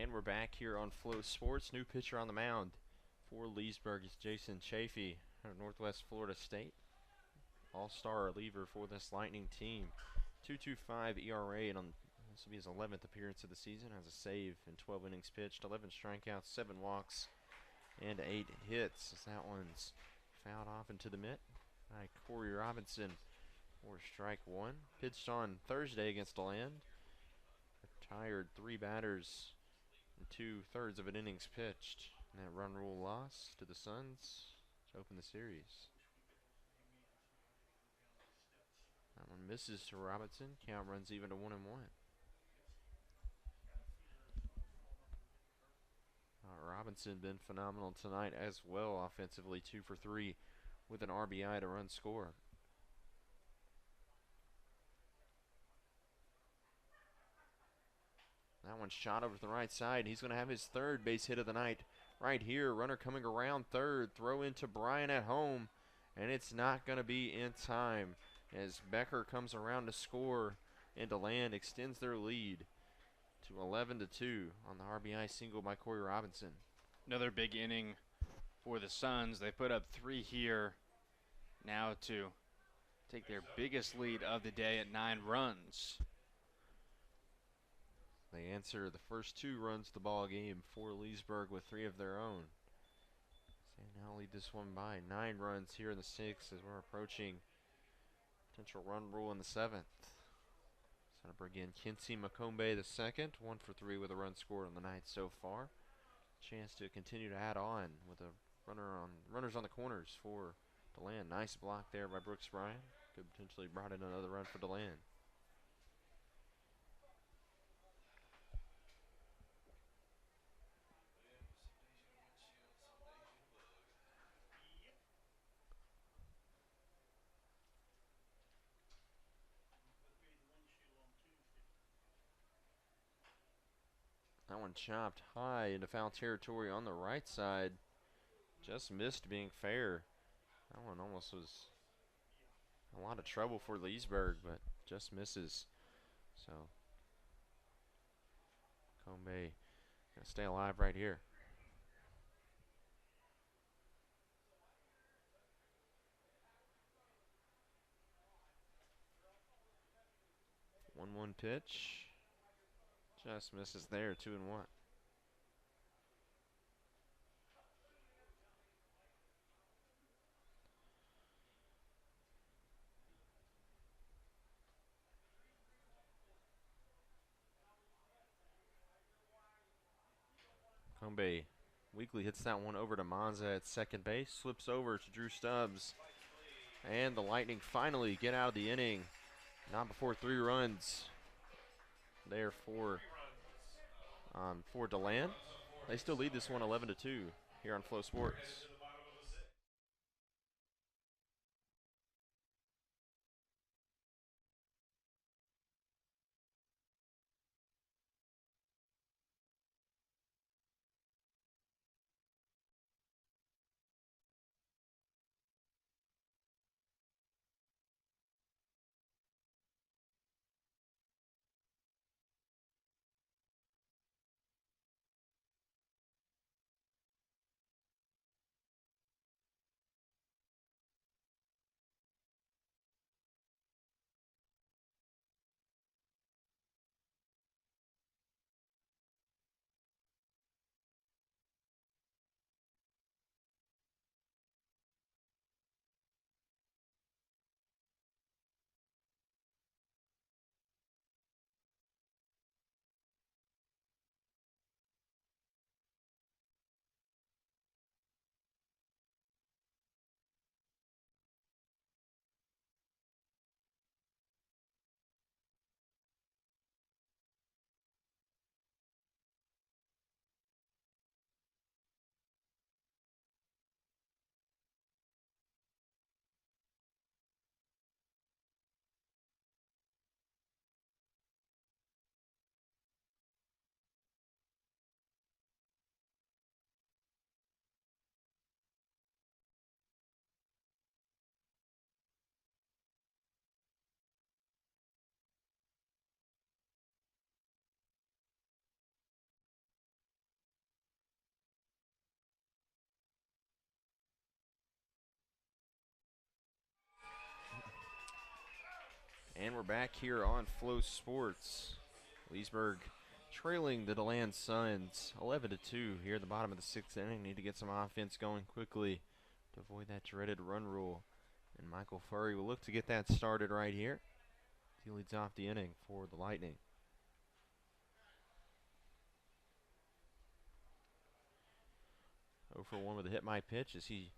And we're back here on Flow Sports. New pitcher on the mound for Leesburg is Jason Chafee out of Northwest Florida State. All-star reliever for this Lightning team. 2.25 ERA, and this will be his 11th appearance of the season. Has a save in 12 innings pitched, 11 strikeouts, 7 walks, and 8 hits. As that one's fouled off into the mitt by Corey Robinson for strike 1. Pitched on Thursday against DeLand. Retired 3 batters in 2/3 of an innings pitched. And that run rule loss to the Suns to open the series. That one misses to Robinson. Count runs even to 1-1. All Robinson been phenomenal tonight as well offensively, 2 for 3 with an RBI to run score. That one's shot over to the right side. He's going to have his third base hit of the night right here. Runner coming around third. Throw into Bryan at home, and it's not going to be in time as Becker comes around to score, and DeLand extends their lead to 11-2 on the RBI single by Corey Robinson.
Another big inning for the Suns. They put up 3 here now to take their biggest lead of the day at 9 runs.
They answer the first 2 runs to the ball game for Leesburg with 3 of their own. So they now lead this one by 9 runs here in the 6th as we're approaching potential run rule in the 7th. Set up again Kinsey Macombe the second, 1 for 3 with a run scored on the night so far. Chance to continue to add on with a runners on the corners for DeLand. Nice block there by Brooks Bryan. Could potentially brought in another run for DeLand. That one chopped high into foul territory on the right side. Just missed being fair. That one almost was a lot of trouble for Leesburg, but just misses. So, Combe gonna stay alive right here. One pitch. Just misses there, 2-1. Combe weakly hits that one over to Monza at second base. Slips over to Drew Stubbs. And the Lightning finally get out of the inning. Not before 3 runs there for DeLand. They still lead this one 11-2 here on Flow Sports. And we're back here on Flow Sports. Leesburg trailing the DeLand Suns 11-2 here at the bottom of the 6th inning. Need to get some offense going quickly to avoid that dreaded run rule. And Michael Furry will look to get that started right here. He leads off the inning for the Lightning. Oh for 1 with a hit by pitch as he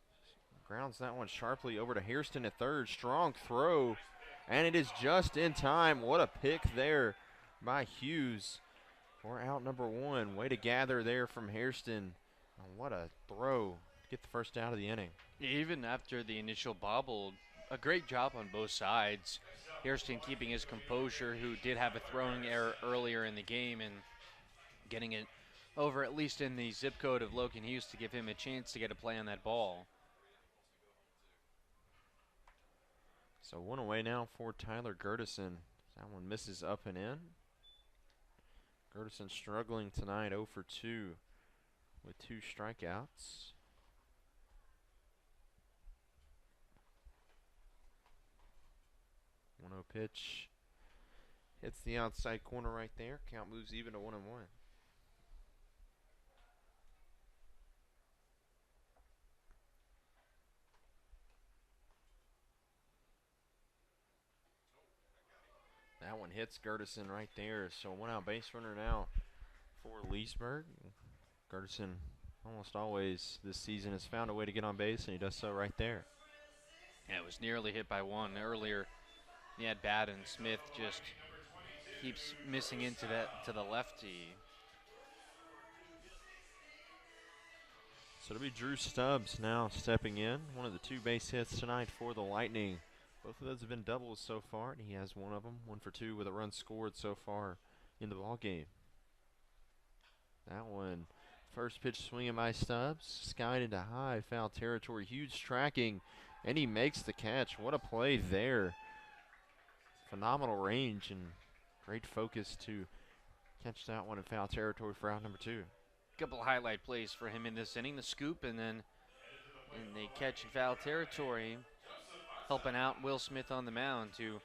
grounds that one sharply over to Hairston at third. Strong throw. And it is just in time. What a pick there by Hughes for out number 1. Way to gather there from Hairston And what a throw to get the first out of the inning.
Even after the initial bobble, a great job on both sides. Hairston keeping his composure, who did have a throwing error earlier in the game, and getting it over at least in the zip code of Logan Hughes to give him a chance to get a play on that ball.
So one away now for Tyler Gertison. That one misses up and in. Gertison struggling tonight, 0 for 2 with 2 strikeouts. 1-0 pitch. Hits the outside corner right there. Count moves even to 1-1. That one hits Gertison right there. So 1-out base runner now for Leesburg. Gertison almost always this season has found a way to get on base, and he does so right there.
Yeah, it was nearly hit by one earlier. He had Bad, and Smith just keeps missing into that to the lefty.
So it'll be Drew Stubbs now stepping in. One of the 2 base hits tonight for the Lightning. Both of those have been doubles so far, and he has one of them. 1 for 2 with a run scored so far in the ball game. That one, first pitch swinging by Stubbs, skied into high foul territory. Huge tracking, and he makes the catch. What a play there. Phenomenal range and great focus to catch that one in foul territory for out number 2.
Couple highlight plays for him in this inning. The scoop and then in the catch in foul territory, helping out Will Smith on the mound to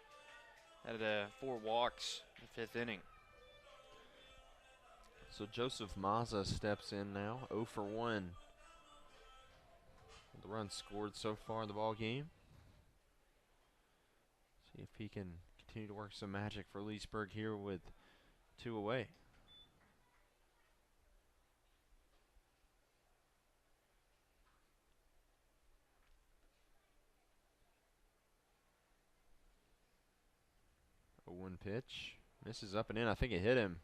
had 4 walks in the 5th inning.
So Joseph Mazza steps in now, 0 for 1. The run scored so far in the ball game. See if he can continue to work some magic for Leesburg here with 2 away. A 1 pitch. Misses up and in. I think it hit him.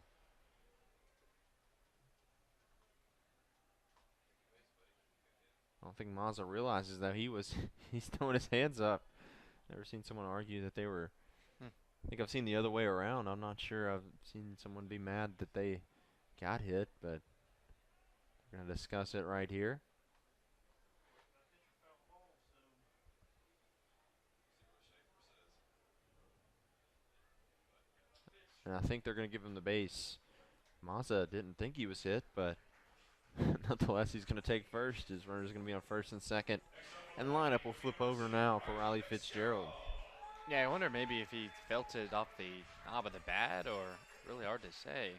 I don't think Mazza realizes that he's throwing his hands up. Never seen someone argue that they were. I think I've seen the other way around. I'm not sure I've seen someone be mad that they got hit, but we're going to discuss it right here. And I think they're going to give him the base. Mazza didn't think he was hit, but nonetheless, he's going to take first. His runner's going to be on first and second. And the lineup will flip over now for Riley Fitzgerald.
Yeah, I wonder maybe if he felt it off the knob of the bat, or really hard to say.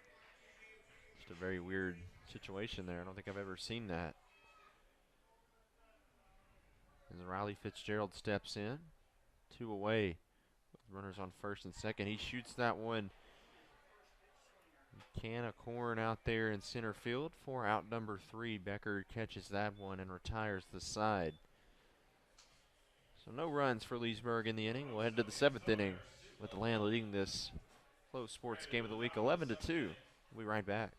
Just a very weird situation there. I don't think I've ever seen that. As Riley Fitzgerald steps in, 2 away with runners on first and second. He shoots that one. Can of corn out there in center field for out number 3. Becker catches that one and retires the side. So no runs for Leesburg in the inning. We'll head to the 7th inning with DeLand leading this Flow Sports Game of the Week 11-2. We'll be right back.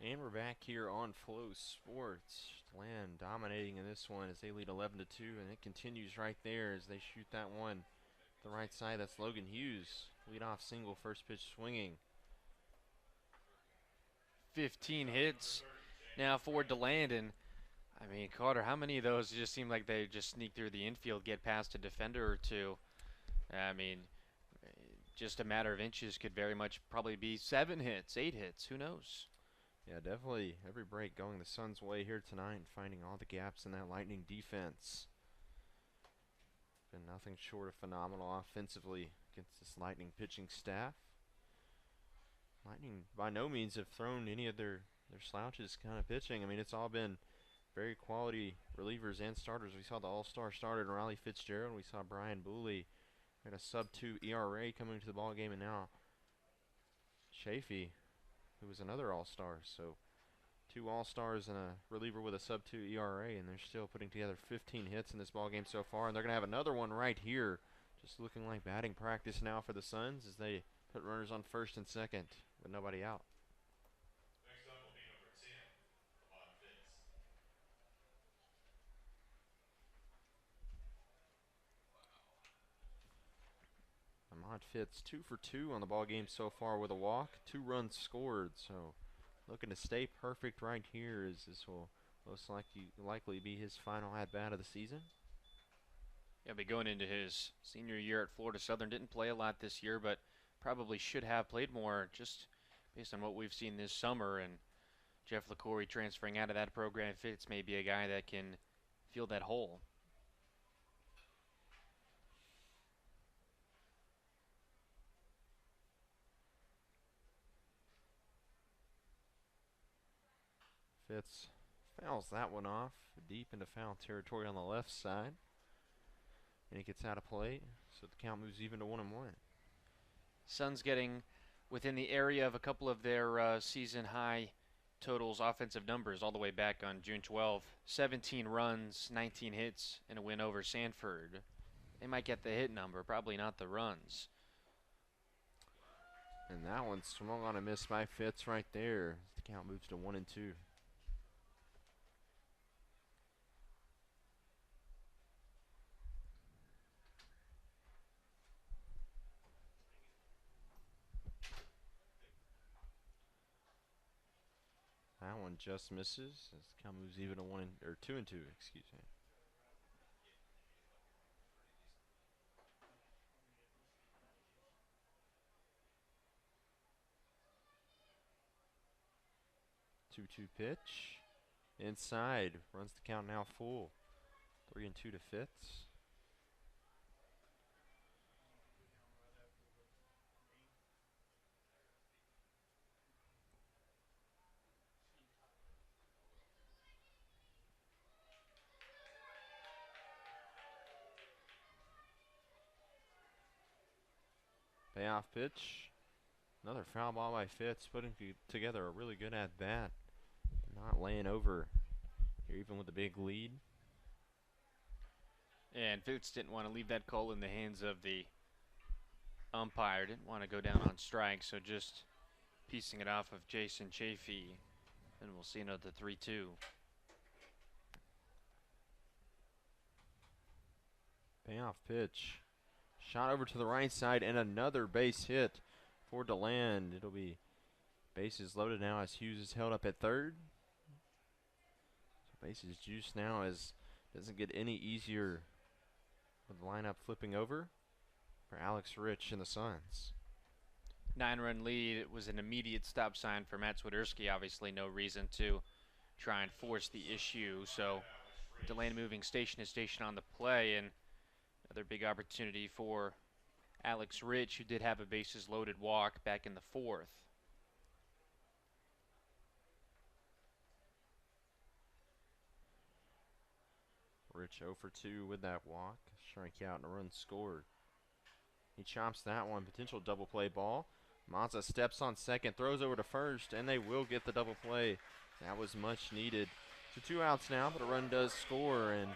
And we're back here on Flow Sports. DeLand dominating in this one as they lead 11-2, and it continues right there as they shoot that one the right side. That's Logan Hughes. Leadoff single, first pitch swinging.
15 hits now for DeLand, and I mean, Carter, how many of those just seem like they just sneak through the infield, get past a defender or two? I mean, just a matter of inches could very much probably be 7 hits, 8 hits, who knows?
Yeah, definitely every break going the Suns' way here tonight and finding all the gaps in that Lightning defense. Been nothing short of phenomenal offensively against this Lightning pitching staff. Lightning by no means have thrown any of their slouches kind of pitching. I mean, it's all been very quality relievers and starters. We saw the all-star starter Riley Fitzgerald. We saw Brian Booley at a sub-2 ERA coming to the ball game, and now Chafee, who was another all-star. So 2 all-stars and a reliever with a sub-2 ERA, and they're still putting together 15 hits in this ball game so far, and they're going to have another one right here. Just looking like batting practice now for the Suns as they put runners on first and second with nobody out.
Next up will be number 10,
Ahmad Fitz 2 for 2 on the ball game so far with a walk, 2 runs scored. So looking to stay perfect right here as this will most likely be his final at bat of the season.
Yeah, but going into his senior year at Florida Southern, didn't play a lot this year, but probably should have played more just based on what we've seen this summer. And Jeff LaCory transferring out of that program, Fitz may be a guy that can fill that hole.
Fitz fouls that one off deep into foul territory on the left side. And he gets out of play, so the count moves even to 1-1.
Suns getting within the area of a couple of their season high totals, offensive numbers, all the way back on June 12th. 17 runs, 19 hits, and a win over Sanford. They might get the hit number, probably not the runs.
And that one swung on a miss by Fitz right there. The count moves to 1-2. That one just misses as the count moves even to 2-2, excuse me. Two-two pitch. Inside. Runs the count now full. 3-2 to Fitz. Payoff pitch. Another foul ball by Fitz, putting together a really good at-bat. Not laying over here even with the big lead.
And Fitz didn't want to leave that call in the hands of the umpire. Didn't want to go down on strike, so just piecing it off of Jason Chafee. And we'll see another 3-2.
Payoff pitch. Shot over to the right side and another base hit for DeLand. It'll be bases loaded now as Hughes is held up at third. So bases juiced now as doesn't get any easier with the lineup flipping over for Alex Rich and the Suns.
9-run lead. It was an immediate stop sign for Matt Swiderski. Obviously no reason to try and force the issue. So DeLand moving station to station on the play, and another big opportunity for Alex Rich, who did have a bases loaded walk back in the 4th.
Rich 0 for 2 with that walk. Strikeout and a run scored. He chomps that one. Potential double play ball. Mazza steps on second, throws over to first, and they will get the double play. That was much needed. So 2 outs now, but a run does score, and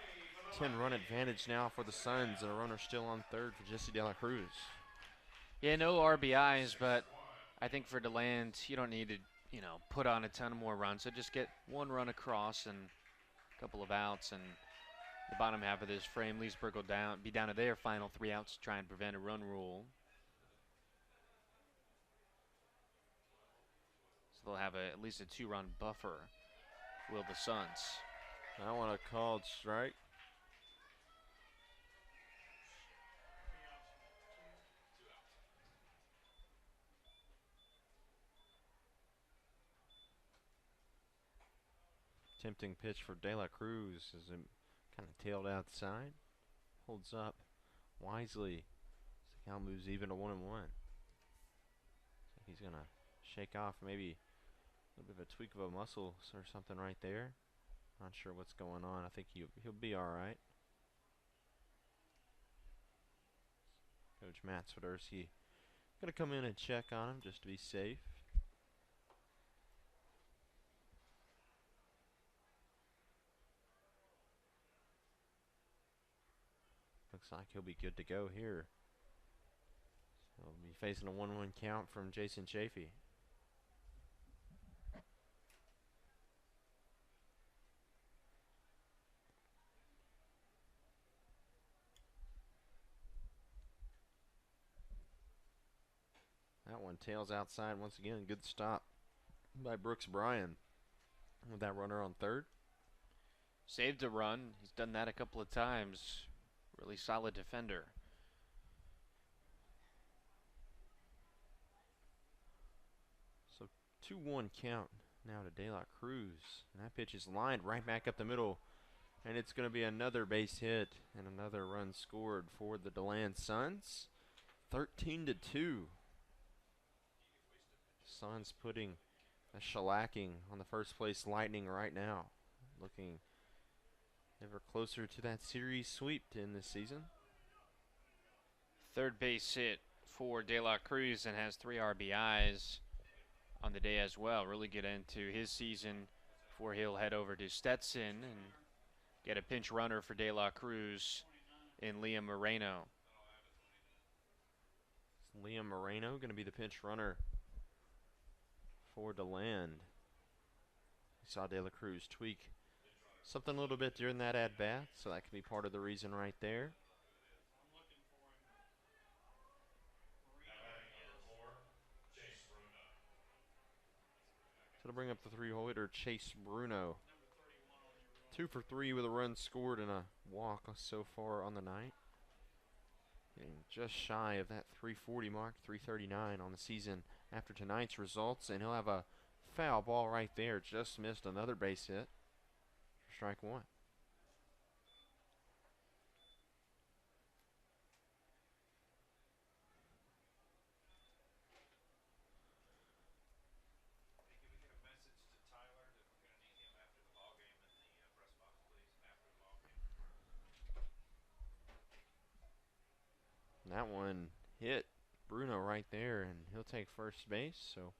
10-run advantage now for the Suns, and a runner still on third for Jesse De La Cruz.
Yeah, no RBIs, but I think for DeLand, you don't need to put on a ton more runs. So just get one run across and a couple of outs, and the bottom half of this frame, Leesburg will be down to their final 3 outs to try and prevent a run rule. So they'll have at least a 2-run buffer, will the Suns.
I want a called strike. Tempting pitch for De La Cruz as it kind of tailed outside. Holds up wisely. The count moves even to 1-1. So he's gonna shake off maybe a little bit of a tweak of a muscle or something right there. Not sure what's going on. I think he'll be all right. Coach Matt Swiderski gonna come in and check on him just to be safe. Looks like he'll be good to go here. He'll be facing a 1-1 count from Jason Chafee. That one tails outside once again. Good stop by Brooks Bryan with that runner on third.
Saved a run. He's done that a couple of times. Really solid defender.
So 2-1 count now to De La Cruz. And that pitch is lined right back up the middle. And it's going to be another base hit and another run scored for the DeLand Suns. 13-2. Suns putting a shellacking on the first place Lightning right now. Looking ever closer to that series sweep to end this season.
Third base hit for De La Cruz and has 3 RBIs on the day as well. Really get into his season before he'll head over to Stetson and get a pinch runner for De La Cruz in Liam Moreno.
Liam Moreno going to be the pinch runner for DeLand. We saw De La Cruz tweak something a little bit during that at-bat, so that could be part of the reason right there. So to bring up the 3-hole hitter, Chase Bruno. 2 for 3 with a run scored and a walk so far on the night. Getting just shy of that 340 mark, 339 on the season after tonight's results. And he'll have a foul ball right there. Just missed another base hit. Strike 1. That one hit Bruno right there, and he'll take first base. So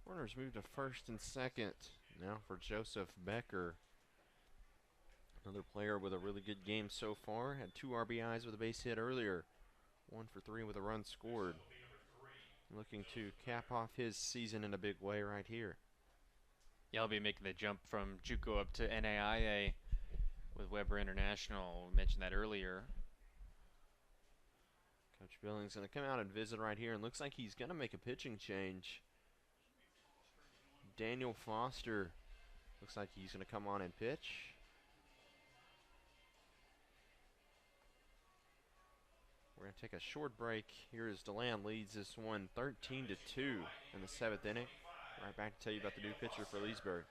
runners move to first and second now for Joseph Becker. Another player with a really good game so far. Had 2 RBIs with a base hit earlier. 1 for 3 with a run scored. Looking to cap off his season in a big way right here.
Yeah, he'll be making the jump from JUCO up to NAIA with Weber International. We mentioned that earlier.
Coach Billings going to come out and visit right here, and looks like he's going to make a pitching change. Daniel Foster looks like he's going to come on and pitch. We're going to take a short break. Here is DeLand leads this one 13-2 in the 7th inning. Right back to tell you about the new pitcher for Leesburg.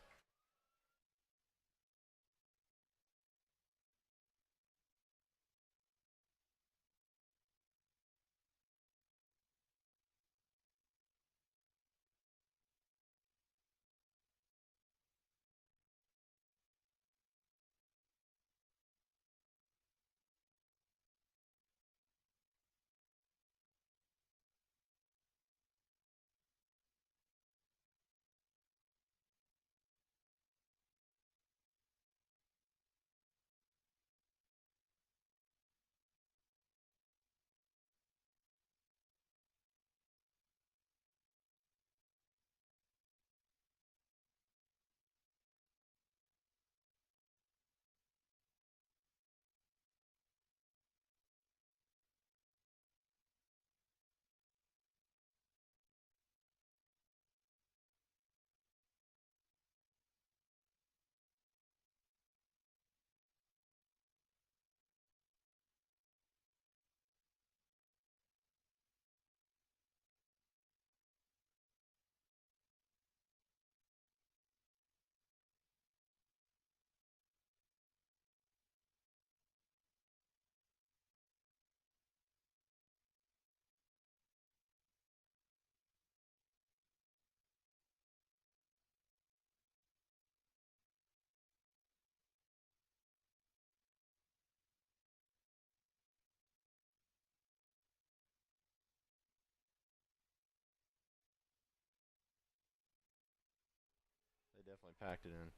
definitely packed it in.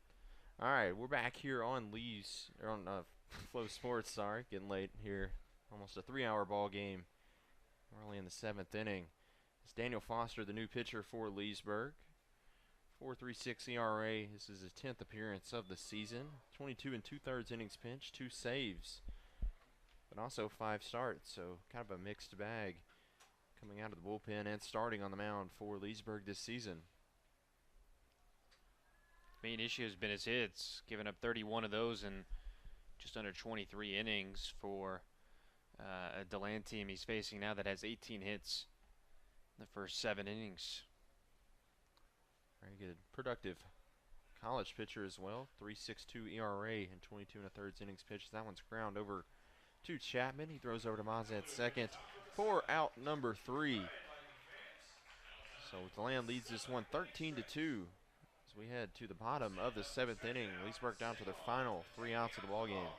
All right, we're back here on Flow Sports. Sorry, getting late here. Almost a 3-hour ball game. Early in the 7th inning. It's Daniel Foster, the new pitcher for Leesburg. 4.36 ERA. This is his 10th appearance of the season. 22 2/3 innings pitched, 2 saves, but also 5 starts. So kind of a mixed bag coming out of the bullpen and starting on the mound for Leesburg this season.
Main issue has been his hits, giving up 31 of those in just under 23 innings for a DeLand team he's facing now that has 18 hits in the first 7 innings.
Very good. Productive college pitcher as well. 3.62 ERA and 22 1/3 innings pitched. That one's ground over to Chapman. He throws over to Mazza at second for out number 3. So DeLand leads this one 13-2 as we head to the bottom of the 7th inning. Leesburg down to their final 3 outs of the ball game.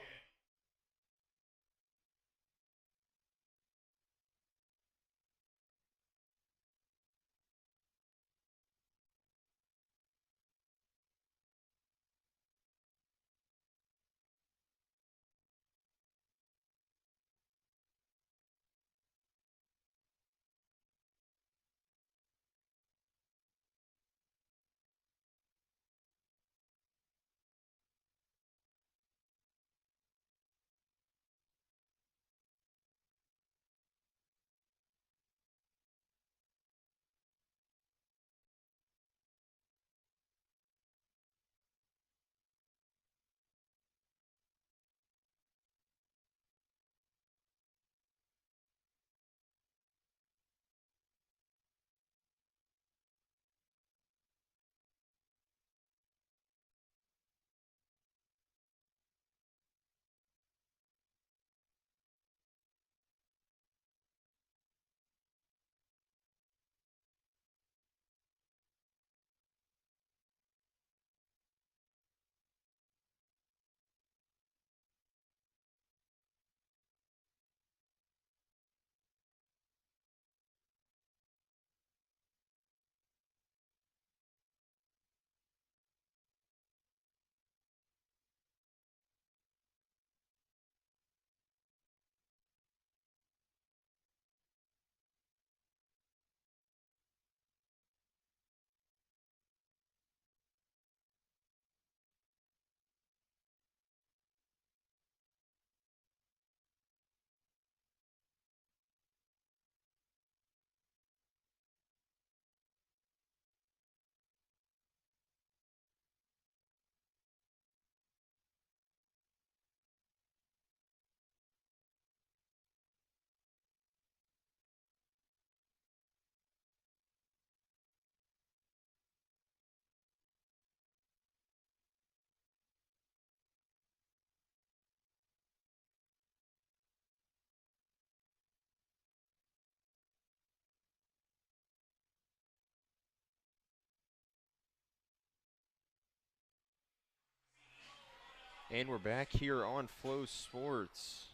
And we're back here on Flow Sports.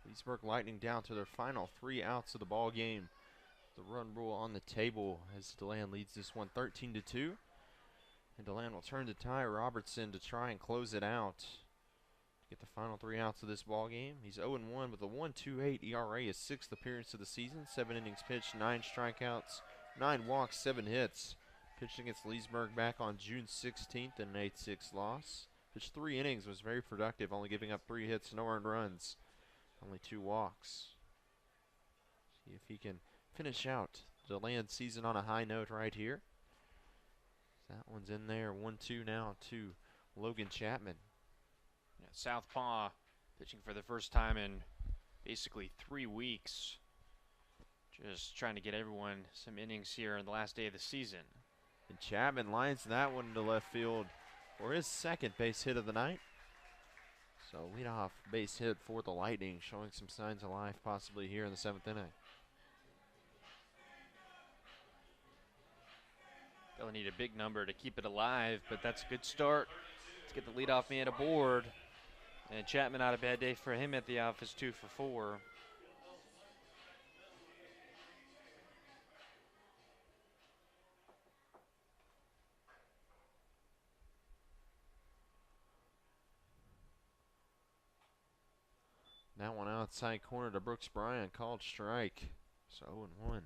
Leesburg Lightning down to their final 3 outs of the ball game. The run rule on the table as DeLand leads this one 13-2. And DeLand will turn to Ty Robertson to try and close it out. To get the final 3 outs of this ball game. He's 0-1 with a 1.28 ERA, his 6th appearance of the season. 7 innings pitched, 9 strikeouts, 9 walks, 7 hits. Pitched against Leesburg back on June 16th in an 8-6 loss. Pitched 3 innings, was very productive, only giving up 3 hits, no earned runs, only 2 walks. See if he can finish out the DeLand season on a high note right here. That one's in there. 1-2 now to Logan Chapman.
Yeah, southpaw pitching for the first time in basically 3 weeks. Just trying to get everyone some innings here on the last day of the season.
And Chapman lines that one into left field for his 2nd base hit of the night. So leadoff base hit for the Lightning, showing some signs of life possibly here in the 7th inning.
They'll need a big number to keep it alive, but that's a good start to get the leadoff man aboard. And Chapman, not a bad day for him at the office, 2 for 4.
That one outside corner to Brooks Bryant, called strike. So 0-1.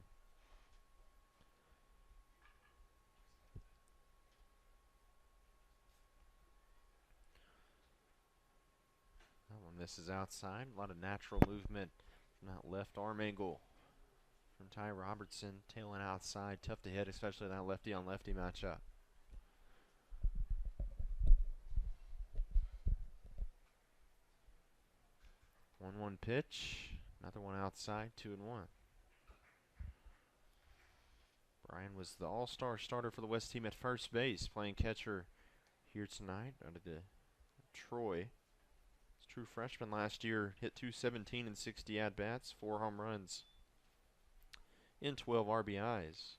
That one misses outside. A lot of natural movement from that left arm angle from Ty Robertson. Tailing outside. Tough to hit, especially that lefty on lefty matchup. 1-1 pitch. Another one outside. 2-1. Brian was the all-star starter for the West team at first base, playing catcher here tonight out of the Troy. He's a true freshman last year, hit .217 in 60 at-bats, 4 home runs in 12 RBIs.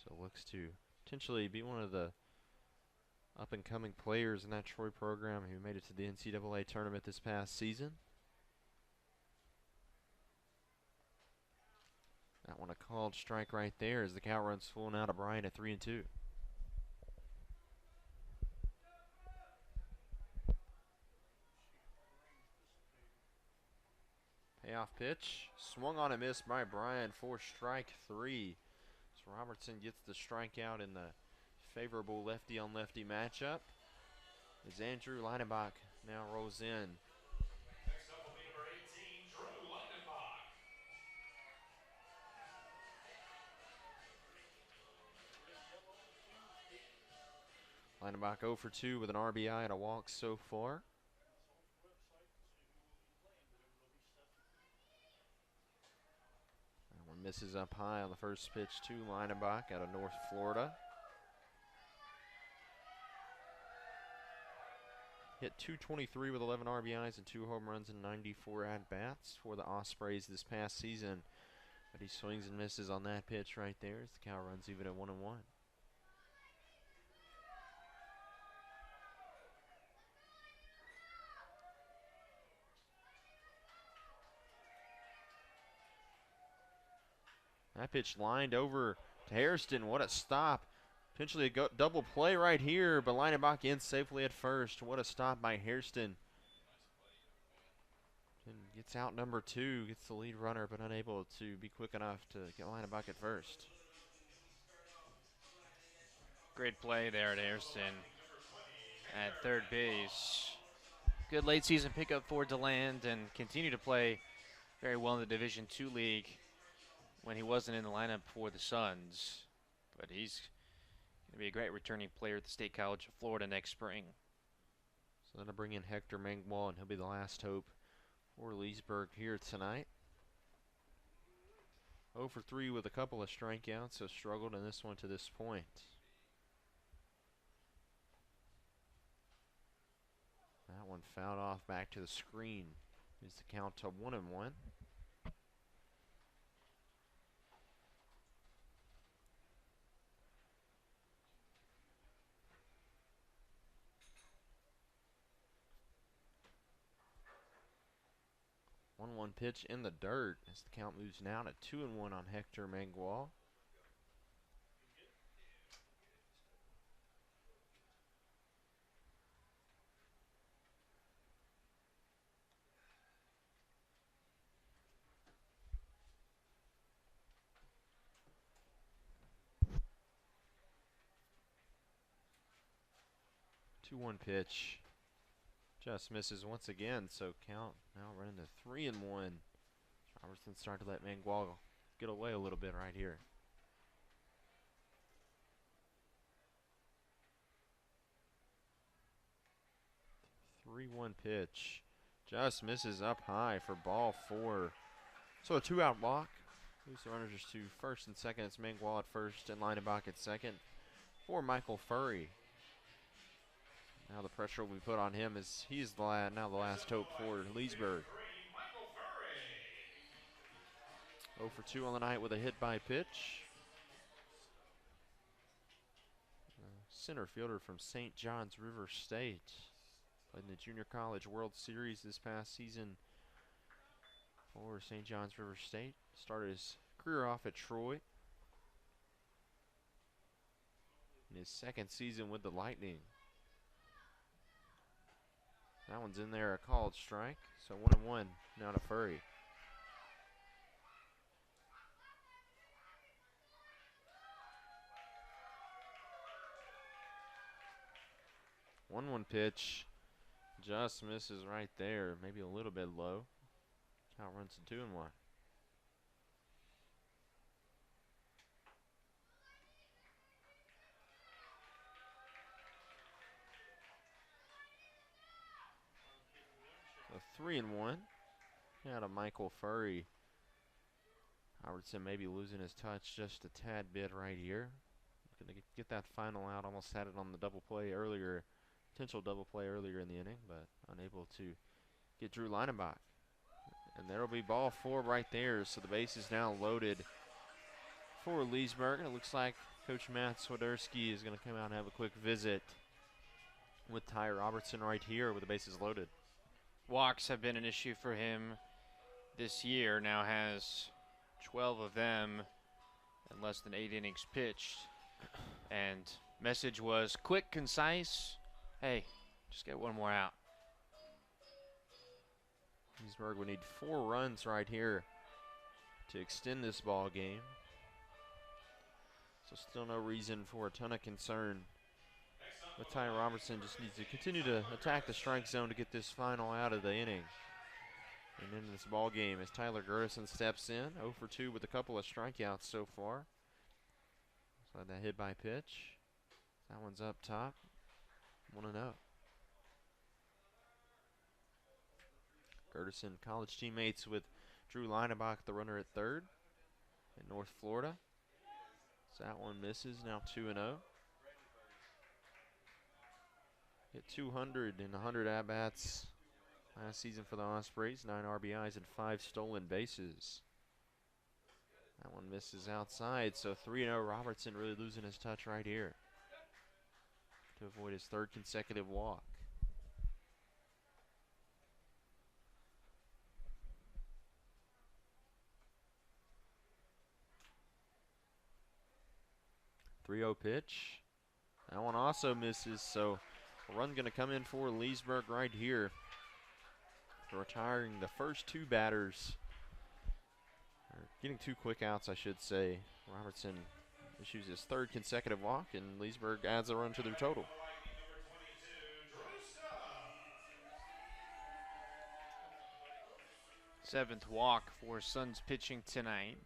So looks to potentially be one of the up-and-coming players in that Troy program who made it to the NCAA tournament this past season. That one a called strike right there as the count runs full now to Bryant at 3-2. Payoff pitch. Swung on and missed by Bryant for strike 3. So Robertson gets the strikeout in the favorable lefty-on-lefty matchup. As Andrew Leidenbach now rolls in.
Next up will be number 18, Drew Leidenbach.
Leidenbach 0 for 2 with an RBI and a walk so far. That one misses up high on the first pitch to Leidenbach out of North Florida. Hit .223 with 11 RBIs and 2 home runs and 94 at-bats for the Ospreys this past season. But he swings and misses on that pitch right there as the count runs even at 1-1. That pitch lined over to Hairston. What a stop. Potentially a double play right here, but Leidenbach in safely at first. What a stop by Hairston. And gets out number 2, gets the lead runner, but unable to be quick enough to get Leidenbach at first.
Great play there at Hairston at third base. Good late season pickup for DeLand and continue to play very well in the Division II League when he wasn't in the lineup for the Suns. But he's going to be a great returning player at the State College of Florida next spring.
So then to bring in Hector Mangwall, and he'll be the last hope for Leesburg here tonight. 0 for 3 with a couple of strikeouts, so struggled in this one to this point. That one fouled off back to the screen. Is the count to 1-1. 1-1 pitch in the dirt as the count moves now to 2-1 on Hector Mangwall. Two-one pitch. Just misses once again, so count now running to 3-1. Robertson starting to let Mangwall get away a little bit right here. 3-1 pitch. Just misses up high for ball 4. So a 2-out walk. Moves the runners just to first and second. It's Mangwall at first and Leidenbach at second for Michael Furry. Now the pressure will be put on him as he's now the last hope for Leesburg. 0 for 2 on the night with a hit by pitch. Center fielder from St. John's River State. Played in the Junior College World Series this past season for St. John's River State. Started his career off at Troy. In his second season with the Lightning. That one's in there, a called strike. So 1-1 now to Furry. One pitch. Just misses right there. Maybe a little bit low. Count runs to 2-1. So 3-1. Now to Michael Furry. Robertson maybe losing his touch just a tad bit right here. Going to get that final out. Almost had it on the double play earlier. Potential double play earlier in the inning, but unable to get Drew Leinenbach. And there will be ball 4 right there. So the base is now loaded for Leesburg. And it looks like Coach Matt Swiderski is going to come out and have a quick visit with Ty Robertson right here with the bases loaded.
Walks have been an issue for him this year. Now has 12 of them in less than 8 innings pitched. And message was quick, concise. Hey, just get one more out.
Leesburg would need 4 runs right here to extend this ball game. So still no reason for a ton of concern. But Ty Robertson just needs to continue to attack the strike zone to get this final out of the inning. And into this ball game as Tyler Gertison steps in, 0 for 2 with a couple of strikeouts so far. So that hit by pitch. That one's up top. 1-0. Gertison, college teammates with Drew Leinenbach, the runner at third in North Florida. So that one misses, now 2-0. Hit 200 in 100 at-bats last season for the Ospreys, 9 RBIs and 5 stolen bases. That one misses outside, so 3-0. Robertson really losing his touch right here to avoid his 3rd consecutive walk. .30 pitch. That one also misses, so a run going to come in for Leesburg right here. Retiring the first 2 batters. Or getting 2 quick outs, I should say. Robertson issues his 3rd consecutive walk, and Leesburg adds a run to their total.
Seventh walk for Suns pitching tonight.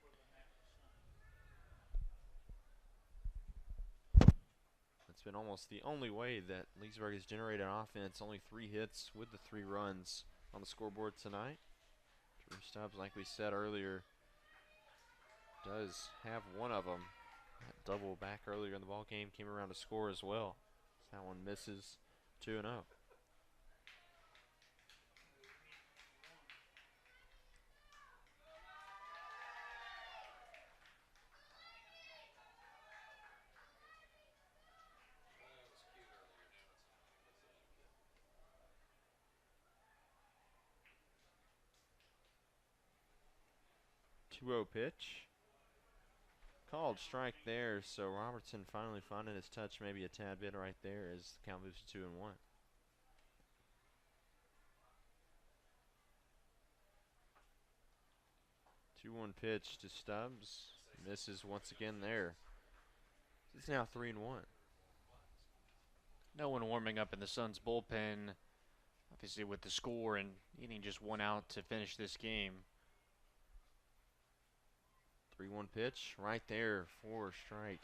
It's been almost the only way that Leesburg has generated offense. Only 3 hits with the 3 runs on the scoreboard tonight. Drew Stubbs, like we said earlier, does have one of them. That double back earlier in the ball game came around to score as well. So that one misses, 2-0. .20 pitch. Called strike there, so Robertson finally finding his touch maybe a tad bit right there as the count moves to 2-1. 2-1 pitch to Stubbs. Misses once again there. It's now 3-1.
No one warming up in the Suns bullpen. Obviously with the score and needing just 1 out to finish this game.
3-1 pitch right there for strike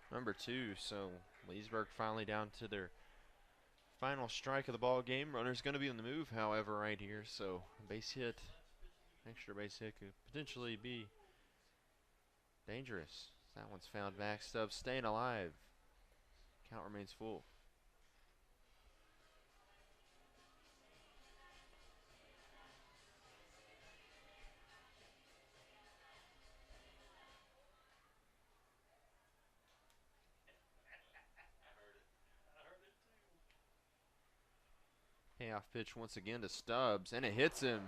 number 2. So Leesburg finally down to their final strike of the ball game. Runner's going to be on the move, however, right here. So base hit, extra base hit could potentially be dangerous. That one's found back. Stubbs staying alive. Count remains full. Payoff pitch once again to Stubbs, and it hits him.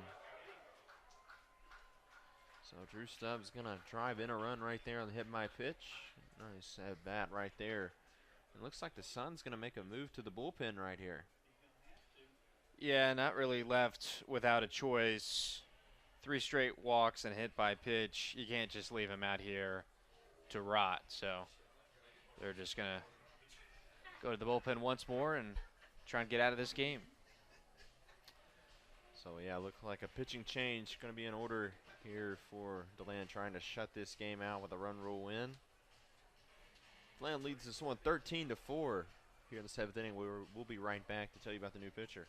So Drew Stubbs gonna drive in a run right there on the hit by pitch. Nice at bat right there. It looks like the Suns gonna make a move to the bullpen right here.
Yeah, not really left without a choice. 3 straight walks and hit by pitch. You can't just leave him out here to rot. So they're just going to go to the bullpen once more and try and get out of this game.
So yeah, looks like a pitching change going to be in order here for DeLand, trying to shut this game out with a run rule win. DeLand leads this one 13-4 here in the 7th inning. We'll be right back to tell you about the new pitcher.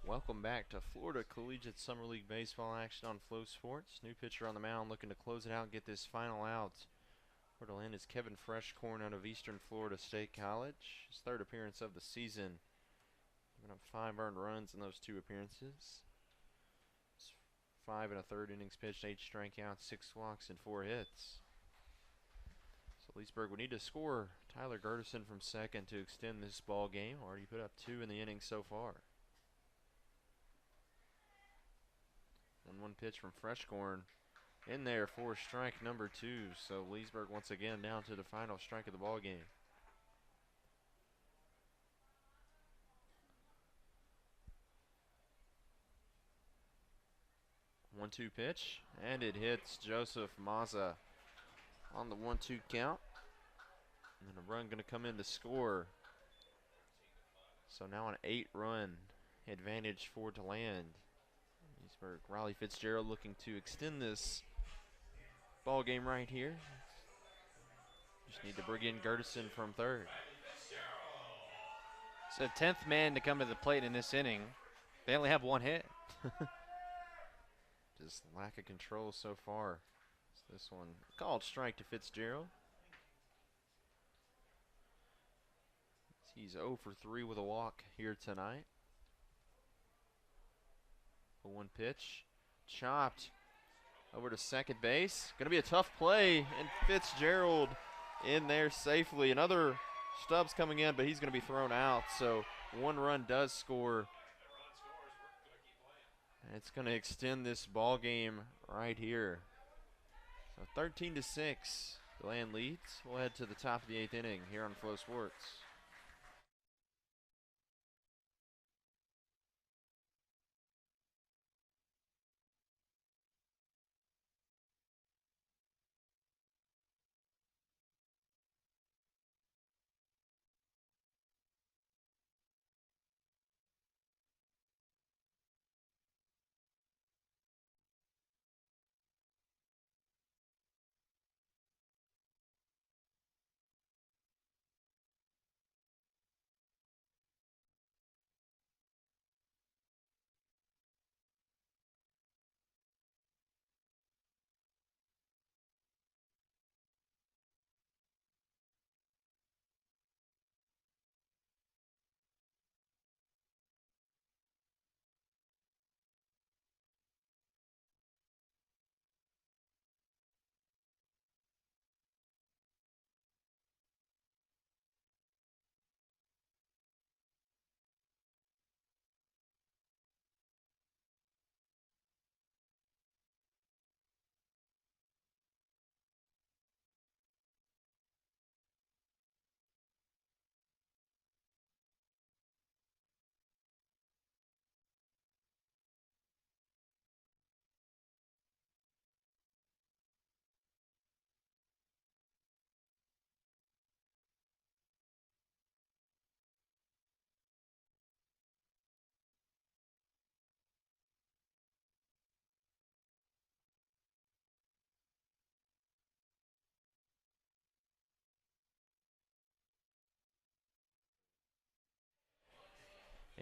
Welcome back to Florida Collegiate Summer League Baseball action on Flow Sports. New pitcher on the mound looking to close it out and get this final out. For DeLand is Kevin Freshcorn out of Eastern Florida State College. His 3rd appearance of the season. Giving up 5 earned runs in those 2 appearances. It's 5 1/3 innings pitched, 8 strikeouts, 6 walks, and 4 hits. So Leesburg would need to score Tyler Gertison from second to extend this ball game. Already put up 2 in the inning so far. 1-1 pitch from Freshcorn in there for strike number 2. So Leesburg once again down to the final strike of the ball game. One-two pitch, and it hits Joseph Mazza on the 1-2 count. And a run going to come in to score. So now an 8-run advantage for DeLand. Leesburg, Riley Fitzgerald looking to extend this ball game right here. Just need to bring in Gertison from third.
So 10th man to come to the plate in this inning. They only have 1 hit.
Just lack of control so far. So this one called strike to Fitzgerald. He's 0 for 3 with a walk here tonight. A 1 pitch, chopped over to second base. Going to be a tough play, and Fitzgerald in there safely. Another Stubbs coming in, but he's going to be thrown out. So 1 run does score. And it's going to extend this ball game right here. So 13-6, DeLand leads. We'll head to the top of the 8th inning here on Flow Sports.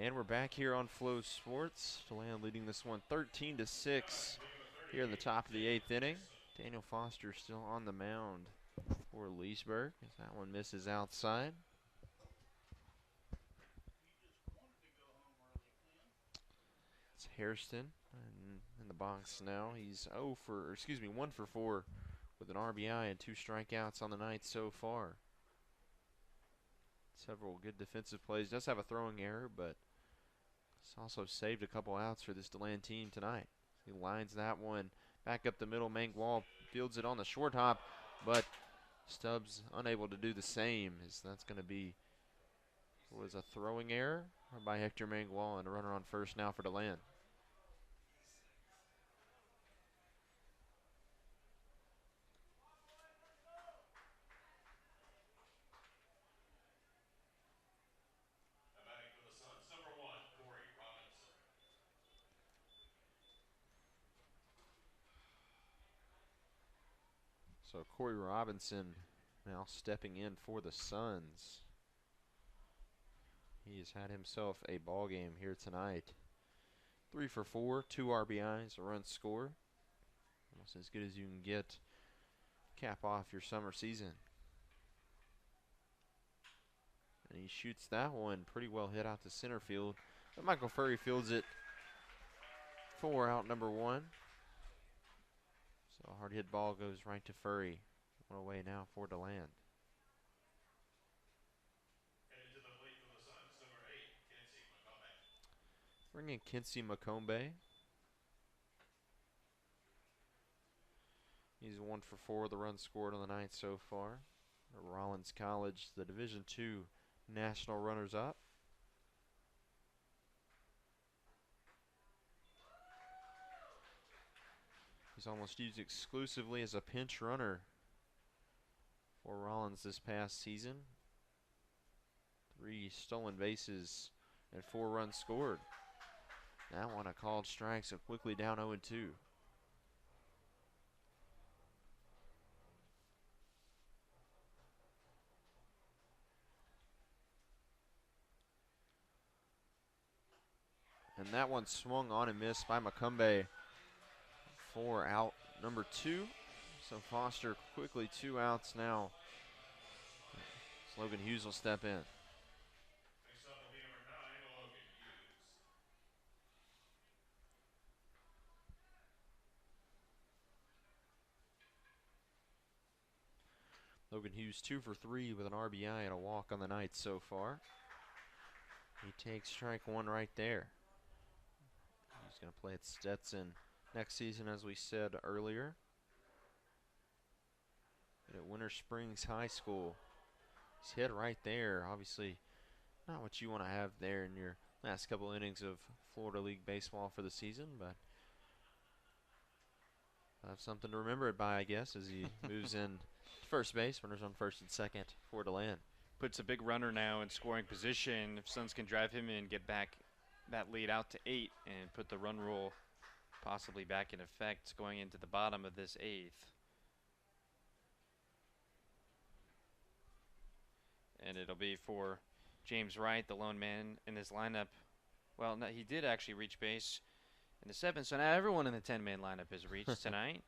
And we're back here on Flow Sports. DeLand leading this one 13-6 here in the top of the 8th inning. Daniel Foster still on the mound for Leesburg as that one misses outside. It's Hairston in the box now. He's 1 for 4 with an RBI and 2 strikeouts on the night so far. Several good defensive plays. Does have a throwing error, but it's also saved a couple outs for this DeLand team tonight. He lines that one back up the middle. Mangwall fields it on the short hop, but Stubbs unable to do the same. As that's going to be was a throwing error by Hector Mangwall, and a runner on first now for DeLand.
Batting for the Suns, number 1, Corey Robinson.
So Corey Robinson now stepping in for the Suns. He has had himself a ball game here tonight. 3 for 4, 2 RBIs, a run score. Almost as good as you can get. Cap off your summer season. And he shoots that one pretty well hit out to center field. But Michael Furry fields it for out number 1. So a hard hit ball goes right to Furry. One away now for DeLand.
Headed to the plate for the Suns, number 8, Kinsey McCombay.
Bring in Kinsey McCombay. He's 1 for 4, the run scored on the night so far. Rollins College, the Division II national runners-up. He's almost used exclusively as a pinch runner for Rollins this past season. 3 stolen bases and 4 runs scored. That one a called strike, so quickly down 0-2. And that one swung on and missed by McCombay for out number 2. So Foster quickly 2 outs now. Logan Hughes will step in.
Next up will be number 9, Logan Hughes.
Logan Hughes 2 for 3 with an RBI and a walk on the night so far. He takes strike 1 right there. He's going to play at Stetson next season, as we said earlier. At Winter Springs High School. He's hit right there. Obviously, not what you want to have there in your last couple innings of Florida League baseball for the season, but have something to remember it by, I guess, as he moves in to first base. Runners on first and second for DeLand.
Puts a big runner now in scoring position. If Suns can drive him in, get back that lead out to 8 and put the run rule possibly back in effect going into the bottom of this 8th. And it'll be for James Wright, the lone man in this lineup. Well, no, he did actually reach base in the 7th, so now everyone in the 10-man lineup has reached tonight.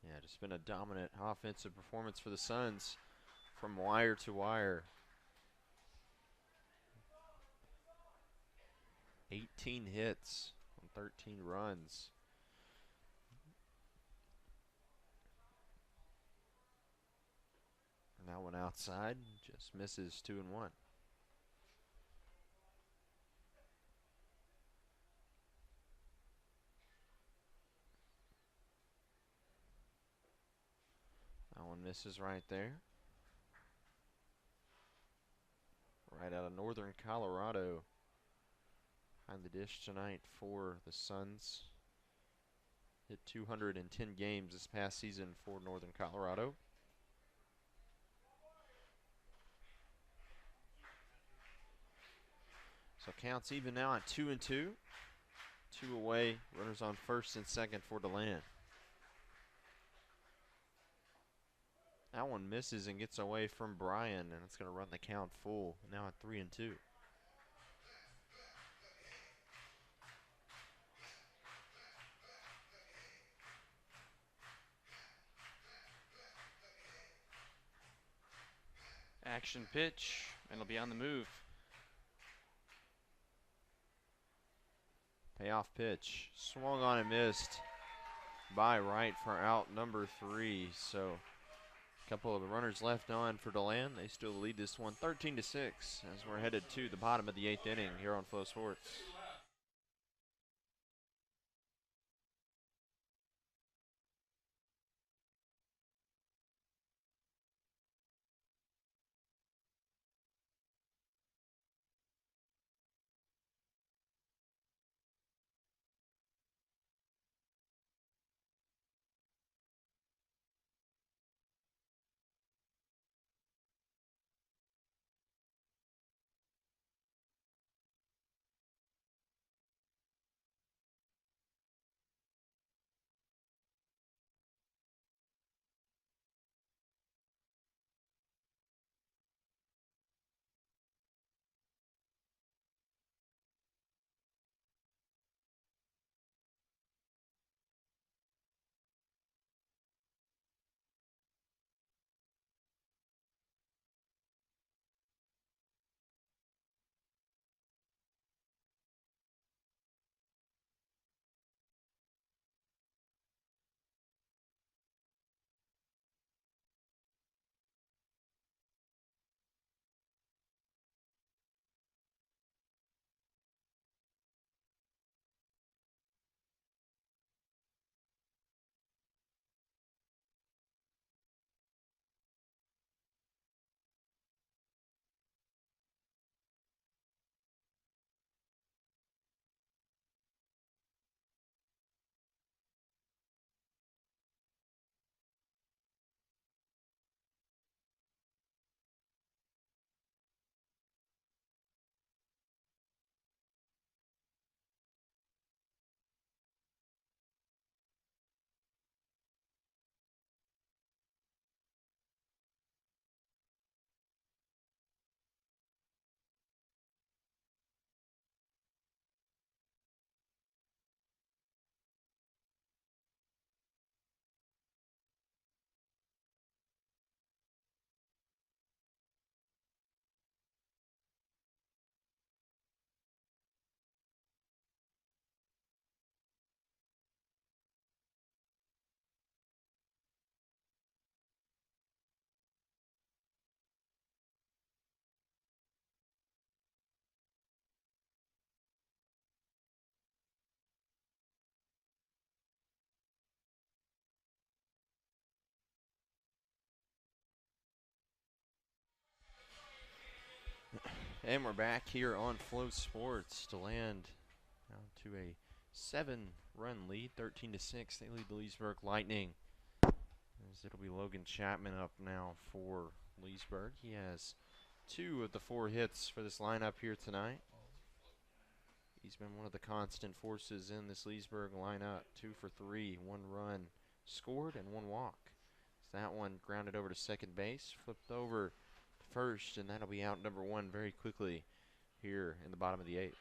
Yeah, just been a dominant offensive performance for the Suns from wire to wire. 18 hits on 13 runs. And that one outside just misses 2-1. That one misses right there. Right out of northern Colorado. Behind the dish tonight for the Suns. Hit 210 games this past season for northern Colorado. So counts even now at 2-2. 2 away. Runners on first and second for DeLand. That one misses and gets away from Bryan, and it's going to run the count full. Now at 3-2.
Action pitch, and it'll be on the move.
Payoff pitch. Swung on and missed by Wright for out number 3. So a couple of runners left on for DeLand. They still lead this one 13-6 as we're headed to the bottom of the 8th inning here on Flow Sports. And we're back here on Flow Sports. DeLand down to a 7-run lead, 13-6. They lead the Leesburg Lightning. As it'll be Logan Chapman up now for Leesburg. He has 2 of the 4 hits for this lineup here tonight. He's been one of the constant forces in this Leesburg lineup. 2 for 3, 1 run scored and 1 walk. So that one grounded over to second base, flipped over first, and that'll be out number 1 very quickly here in the bottom of the 8th.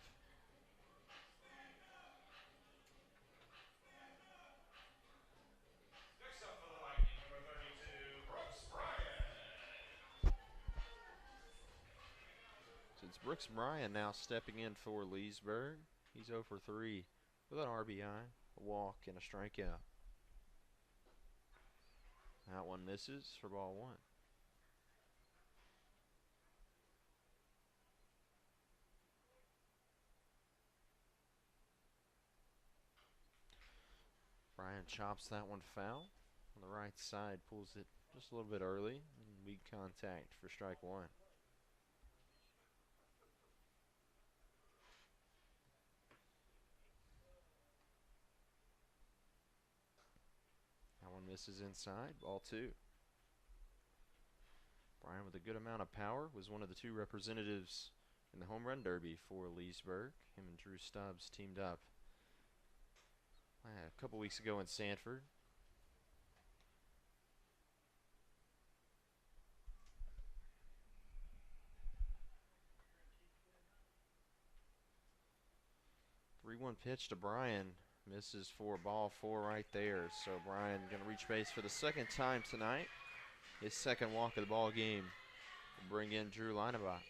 Next up for the Lightning, number 32, Brooks Bryan.
So it's Brooks Bryan now stepping in for Leesburg. He's 0 for 3 with an RBI, a walk, and a strikeout. That one misses for ball 1. Bryan chops that one foul on the right side, pulls it just a little bit early, and weak contact for strike 1. That one misses inside, ball 2. Bryan with a good amount of power was one of the 2 representatives in the home run derby for Leesburg. Him and Drew Stubbs teamed up a couple weeks ago in Sanford. The 3-1 pitch to Bryan misses for ball 4 right there. So Bryan going to reach base for the 2nd time tonight. His 2nd walk of the ball game Bring in Drew Linebach.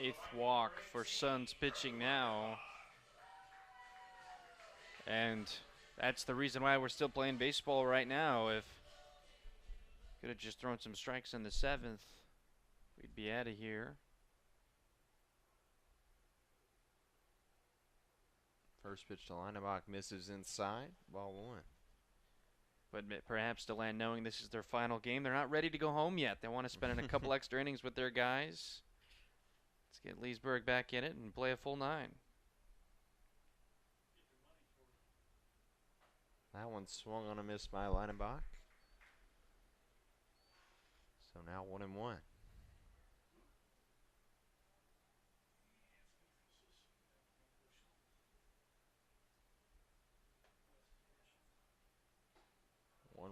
Eighth walk for Suns pitching now. And that's the reason why we're still playing baseball right now. If could have just thrown some strikes in the 7th, we'd be out of here.
First pitch to Linebach misses inside. Ball 1.
But perhaps DeLand, knowing this is their final game, they're not ready to go home yet. They want to spend a couple extra innings with their guys. Let's get Leesburg back in it and play a full 9.
That one swung on a miss by Linebach. So now 1-1.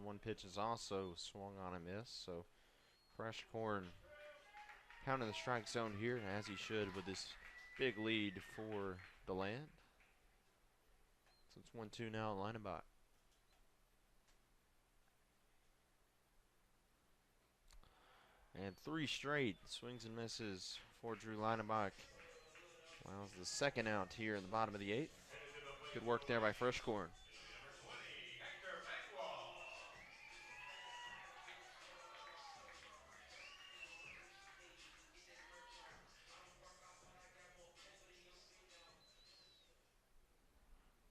One pitch is also swung on a miss. So Fresh Corn counting the strike zone here, as he should, with this big lead for DeLand. So it's 1-2 now at Linebach. And 3 straight swings and misses for Drew Linebach. Well, it's the second out here in the bottom of the 8th. Good work there by Fresh Corn.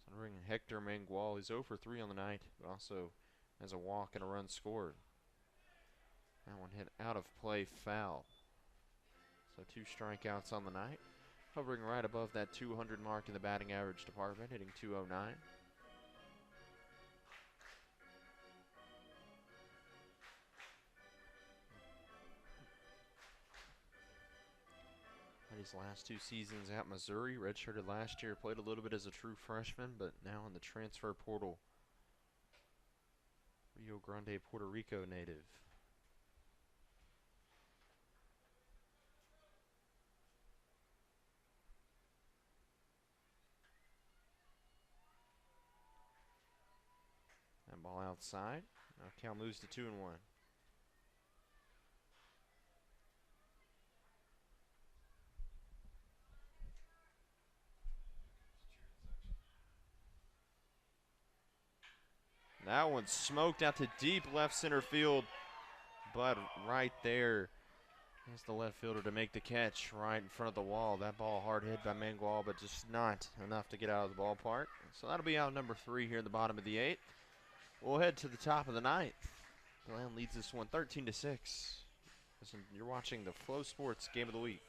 So bringing Hector Mangual. He's 0 for 3 on the night, but also has a walk and a run scored. That one hit out of play, foul. So 2 strikeouts on the night. Hovering right above that 200 mark in the batting average department, hitting .209. His last 2 seasons at Missouri, redshirted last year, played a little bit as a true freshman, but now in the transfer portal. Rio Grande, Puerto Rico native. That ball outside. Now count moves to 2-1. That one smoked out to deep left center field, but right there is the left fielder to make the catch right in front of the wall. That ball hard hit by Mangual, but just not enough to get out of the ballpark. So that'll be out number 3 here in the bottom of the 8th. We'll head to the top of the 9th. DeLand leads this one 13-6. Listen, you're watching the Flow Sports Game of the Week.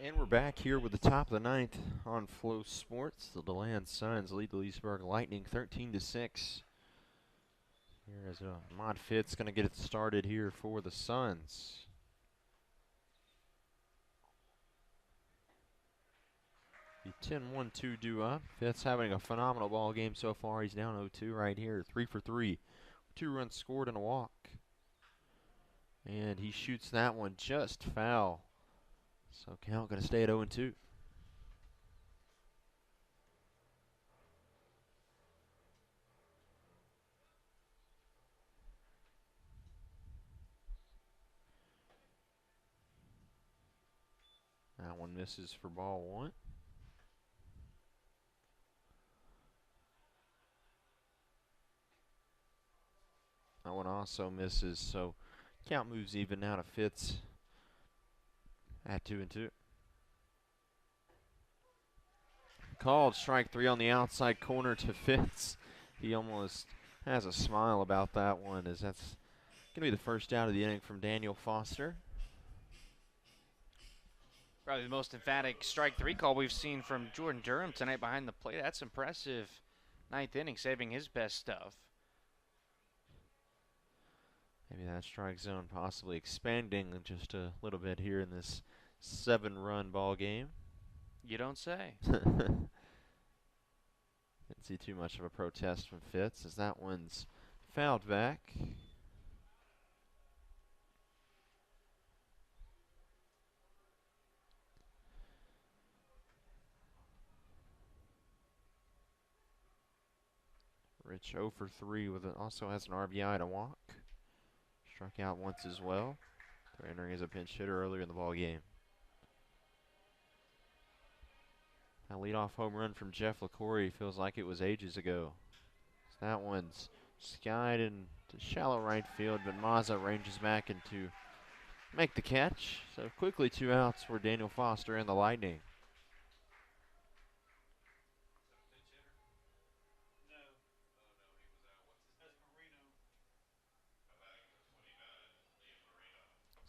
And we're back here with the top of the ninth on Flow Sports. The DeLand Suns lead the Leesburg Lightning 13-6. Here as Mod Fitz going to get it started here for the Suns. The 10-1-2 due up. Fitz having a phenomenal ball game so far. He's down 0-2 right here, 3 for 3. 2 runs scored and a walk. And he shoots that one just foul. So count going to stay at 0-2. That one misses for ball 1. That one also misses, so count moves even now to Fitz at 2-2. Called strike 3 on the outside corner to Fitz. He almost has a smile about that one, as that's going to be the first out of the inning from Daniel Foster.
Probably the most emphatic strike 3 call we've seen from Jordan Durham tonight behind the plate. That's impressive. 9th inning, saving his best stuff.
Maybe that strike zone possibly expanding just a little bit here in this 7-run ball game.
You don't say.
Didn't see too much of a protest from Fitz, as that one's fouled back. Rich 0 for 3 with also has an RBI to walk. Struck out once as well. They're entering as a pinch hitter earlier in the ball game. That leadoff home run from Jeff LaCory feels like it was ages ago. So that one's skied into shallow right field, but Mazza ranges back in to make the catch. So quickly 2 outs for Daniel Foster and the Lightning.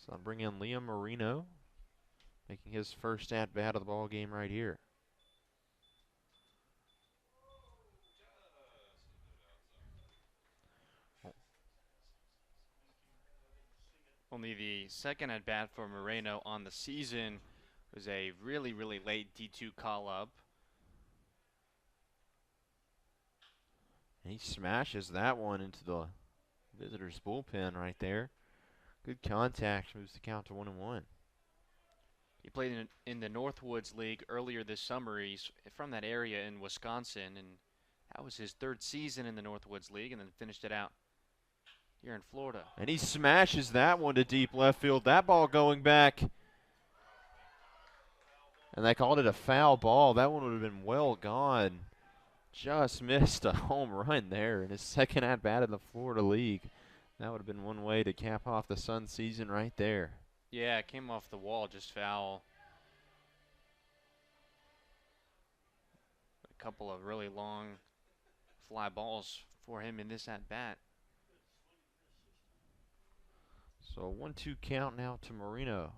So I'll bring in Liam Marino, making his first at-bat of the ball game right here.
Only the second at-bat for Moreno on the season. It was a really, really late D2 call-up.
And he smashes that one into the visitor's bullpen right there. Good contact, moves the count to 1-1.
He played in the Northwoods League earlier this summer. He's from that area in Wisconsin, and that was his 3rd season in the Northwoods League, and then finished it out here in Florida.
And he smashes that one to deep left field. That ball going back. And they called it a foul ball. That one would have been well gone. Just missed a home run there in his second at-bat in the Florida League. That would have been one way to cap off the Sun season right there.
Yeah, it came off the wall, just foul. A couple of really long fly balls for him in this at-bat.
So a 1-2 count now to Marino.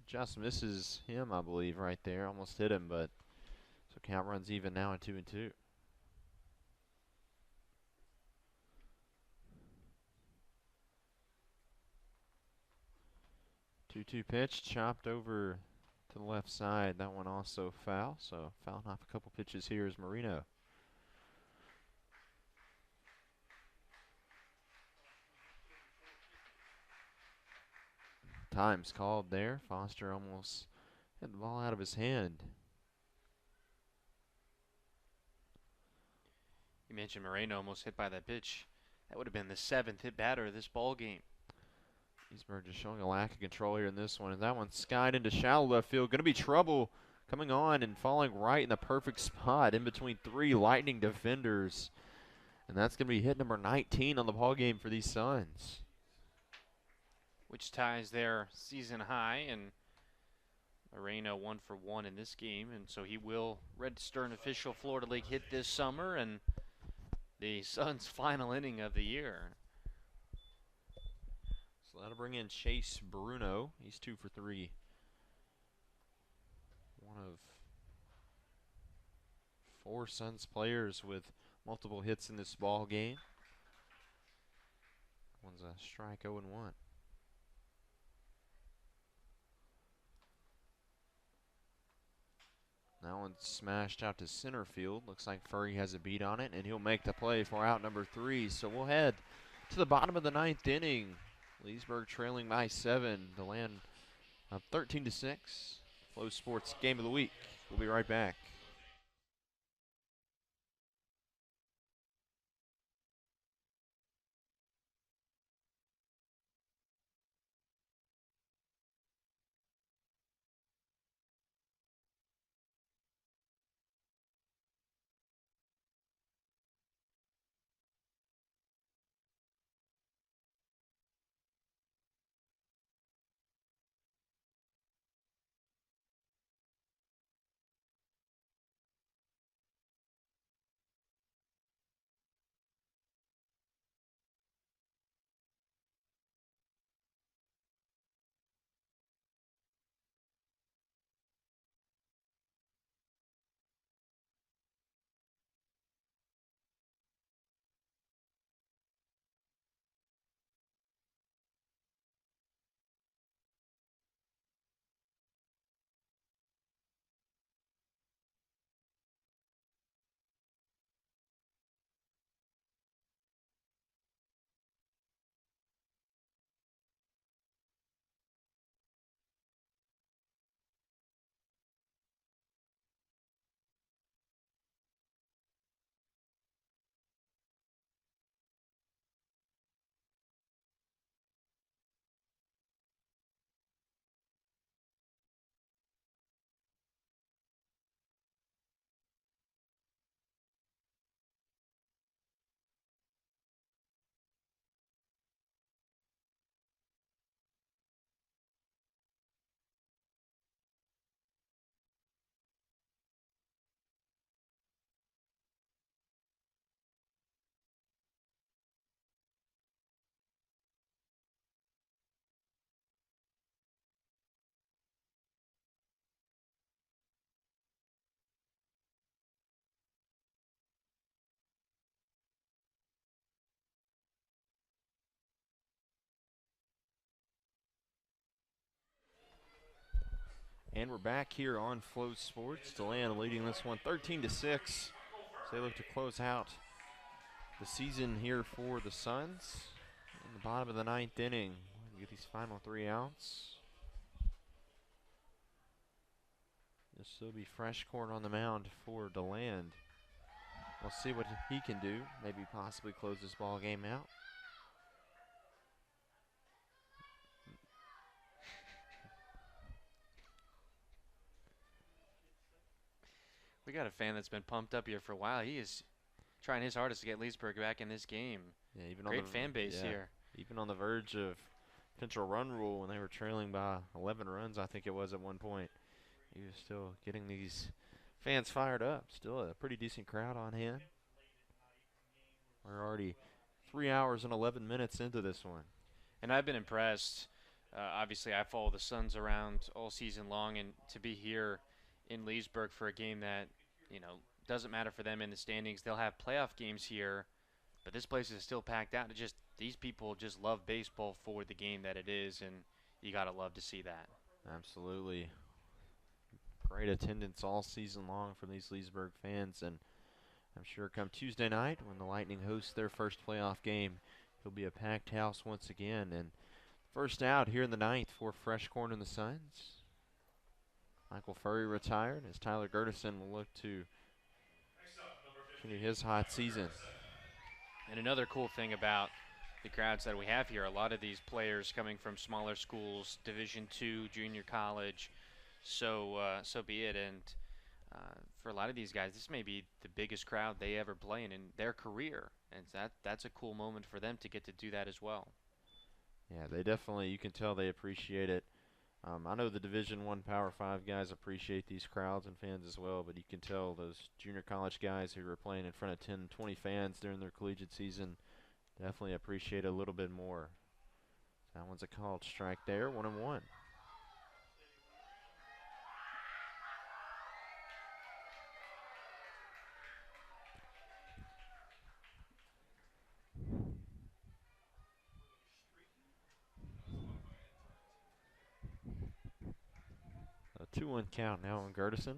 Just misses him, I believe, right there. Almost hit him, but so count runs even now at 2-2. 2-2 pitch, chopped over to the left side. That one also foul, so fouling off a couple pitches here is Marino. Time's called there. Foster almost had the ball out of his hand.
You mentioned Moreno almost hit by that pitch. That would have been the 7th hit batter of this ball game.
Leesburg just showing a lack of control here in this one. And that one skied into shallow left field. Going to be trouble coming on and falling right in the perfect spot in between 3 Lightning defenders. And that's going to be hit number 19 on the ball game for these Suns.
Which ties their season high, and Moreno 1 for 1 in this game, and so he will register an official Florida League hit this summer, and the Suns' final inning of the year.
So that'll bring in Chase Bruno. He's 2 for 3. One of 4 Suns players with multiple hits in this ball game. One's a strike, 0-1. That one's smashed out to center field. Looks like Furry has a beat on it, and he'll make the play for out number 3. So we'll head to the bottom of the 9th inning. Leesburg trailing by 7. DeLand up 13-6. Flow Sports Game of the Week. We'll be right back. And we're back here on Flow Sports. DeLand leading this one 13-6. So they look to close out the season here for the Suns. In the bottom of the 9th inning, we'll get these final 3 outs. This will be fresh corn on the mound for DeLand. We'll see what he can do. Maybe possibly close this ball game out.
We got a fan that's been pumped up here for a while. He is trying his hardest to get Leesburg back in this game.
Yeah, even
Great
on the
fan base here.
Even on the verge of potential run rule when they were trailing by 11 runs, I think it was at one point. He was still getting these fans fired up. Still a pretty decent crowd on hand. We're already 3 hours and 11 minutes into this one.
And I've been impressed. Obviously, I follow the Suns around all season long, and to be here in Leesburg for a game that, doesn't matter for them in the standings. They'll have playoff games here, but this place is still packed out. These people just love baseball for the game that it is, and you got to love to see that.
Absolutely. Great attendance all season long from these Leesburg fans, and I'm sure come Tuesday night when the Lightning host their first playoff game, it'll be a packed house once again. And first out here in the 9th for fresh corn in the Suns. Michael Furry retired as Tyler Gertison will look to continue his hot season.
And another cool thing about the crowds that we have here, a lot of these players coming from smaller schools, Division II, junior college, so be it. And for a lot of these guys, this may be the biggest crowd they ever play in their career, and that's a cool moment for them to get to do that as well.
Yeah, they definitely, you can tell they appreciate it. I know the Division I Power 5 guys appreciate these crowds and fans as well, but you can tell those junior college guys who were playing in front of 10, 20 fans during their collegiate season definitely appreciate it a little bit more. That one's a called strike there, 1-1. A 2-1 count now on Gertison.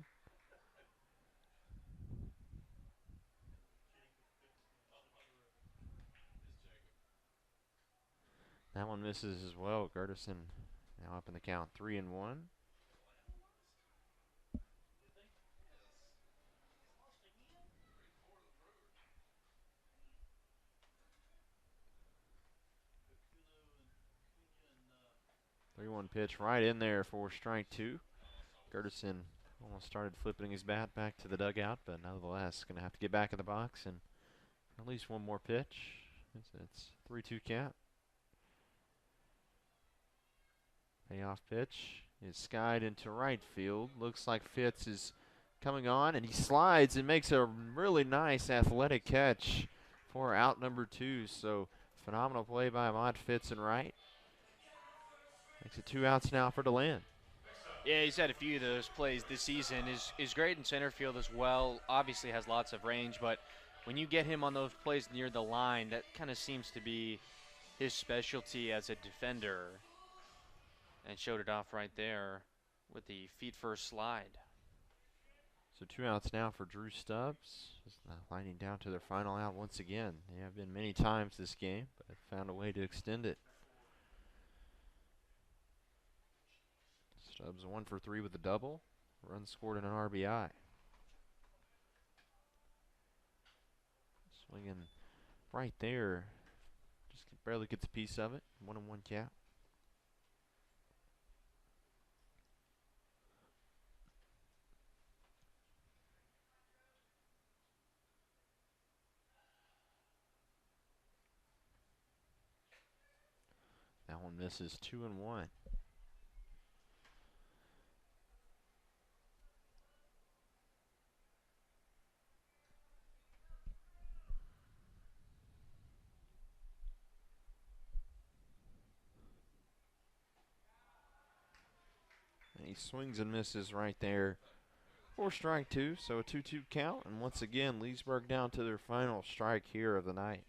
That one misses as well. Gertison now up in the count, 3-1. Three-one pitch right in there for strike two. Gertison almost started flipping his bat back to the dugout, but nevertheless going to have to get back in the box and at least one more pitch. It's 3-2 count. Payoff pitch is skied into right field. Looks like Fitz is coming on, and he slides and makes a really nice athletic catch for out number 2. So phenomenal play by Ahmad Fitz in right. Makes it 2 outs now for DeLand.
Yeah, he's had a few of those plays this season. Is great in center field as well. Obviously has lots of range, but when you get him on those plays near the line, that kind of seems to be his specialty as a defender. And showed it off right there with the feet first slide.
So 2 outs now for Drew Stubbs. Just lining down to their final out once again. They have been many times this game, but have found a way to extend it. Stubbs 1 for 3 with a double. Run scored and an RBI. Swinging right there. Just barely gets a piece of it. 1-1 count. That one misses, 2-1. And he swings and misses right there for strike 2. So a 2-2 count. And once again, Leesburg down to their final strike here of the night.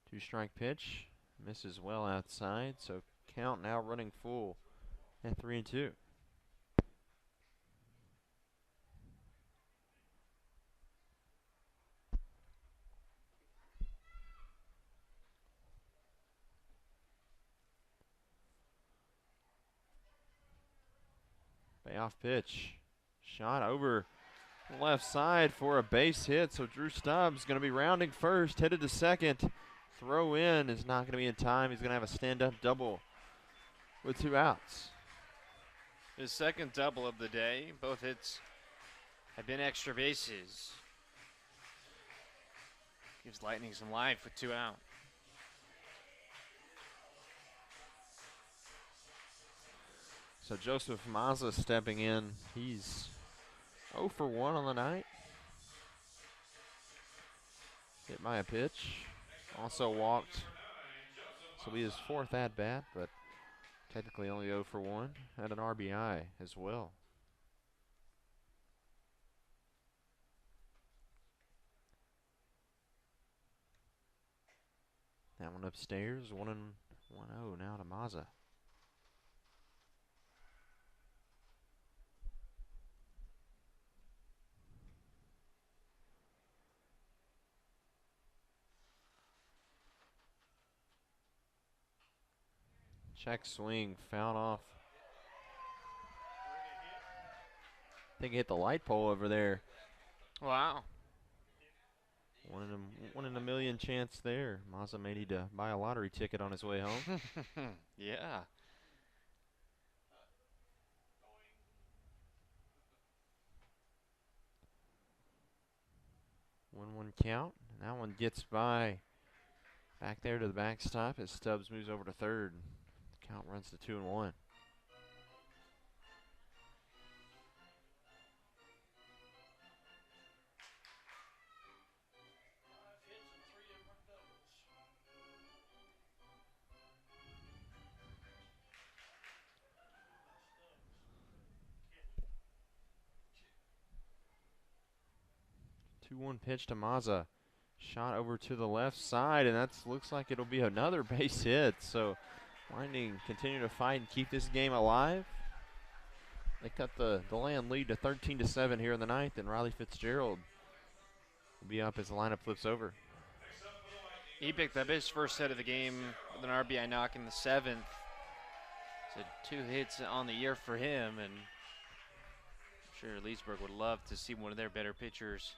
Two-strike pitch. Misses well outside. So count now running full at 3-2. Payoff pitch. Shot over the left side for a base hit. So Drew Stubbs going to be rounding first, headed to second. Throw in is not going to be in time. He's going to have a stand-up double with 2 outs.
His second double of the day. Both hits have been extra bases. Gives Lightning some life with 2 out.
So Joseph Mazza stepping in. He's 0 for 1 on the night. Hit by a pitch. Also walked. So be his 4th at bat, but technically only 0 for 1. Had an RBI as well. That one upstairs, 1-0 now to Mazza. Check swing, fouled off. I think he hit the light pole over there.
Wow.
One in a million chance there. Mazza may need to buy a lottery ticket on his way home.
Yeah.
1-1 count. And that one gets by back there to the backstop as Stubbs moves over to third. Count runs to 2-1. 2-1 pitch to Mazza. Shot over to the left side, and that looks like it'll be another base hit. So Lightning continue to fight and keep this game alive. They cut the DeLand lead to 13-7 here in the ninth, and Riley Fitzgerald will be up as the lineup flips over.
He picked up his first hit of the game with an RBI knock in the seventh. So 2 hits on the year for him, and I'm sure Leesburg would love to see one of their better pitchers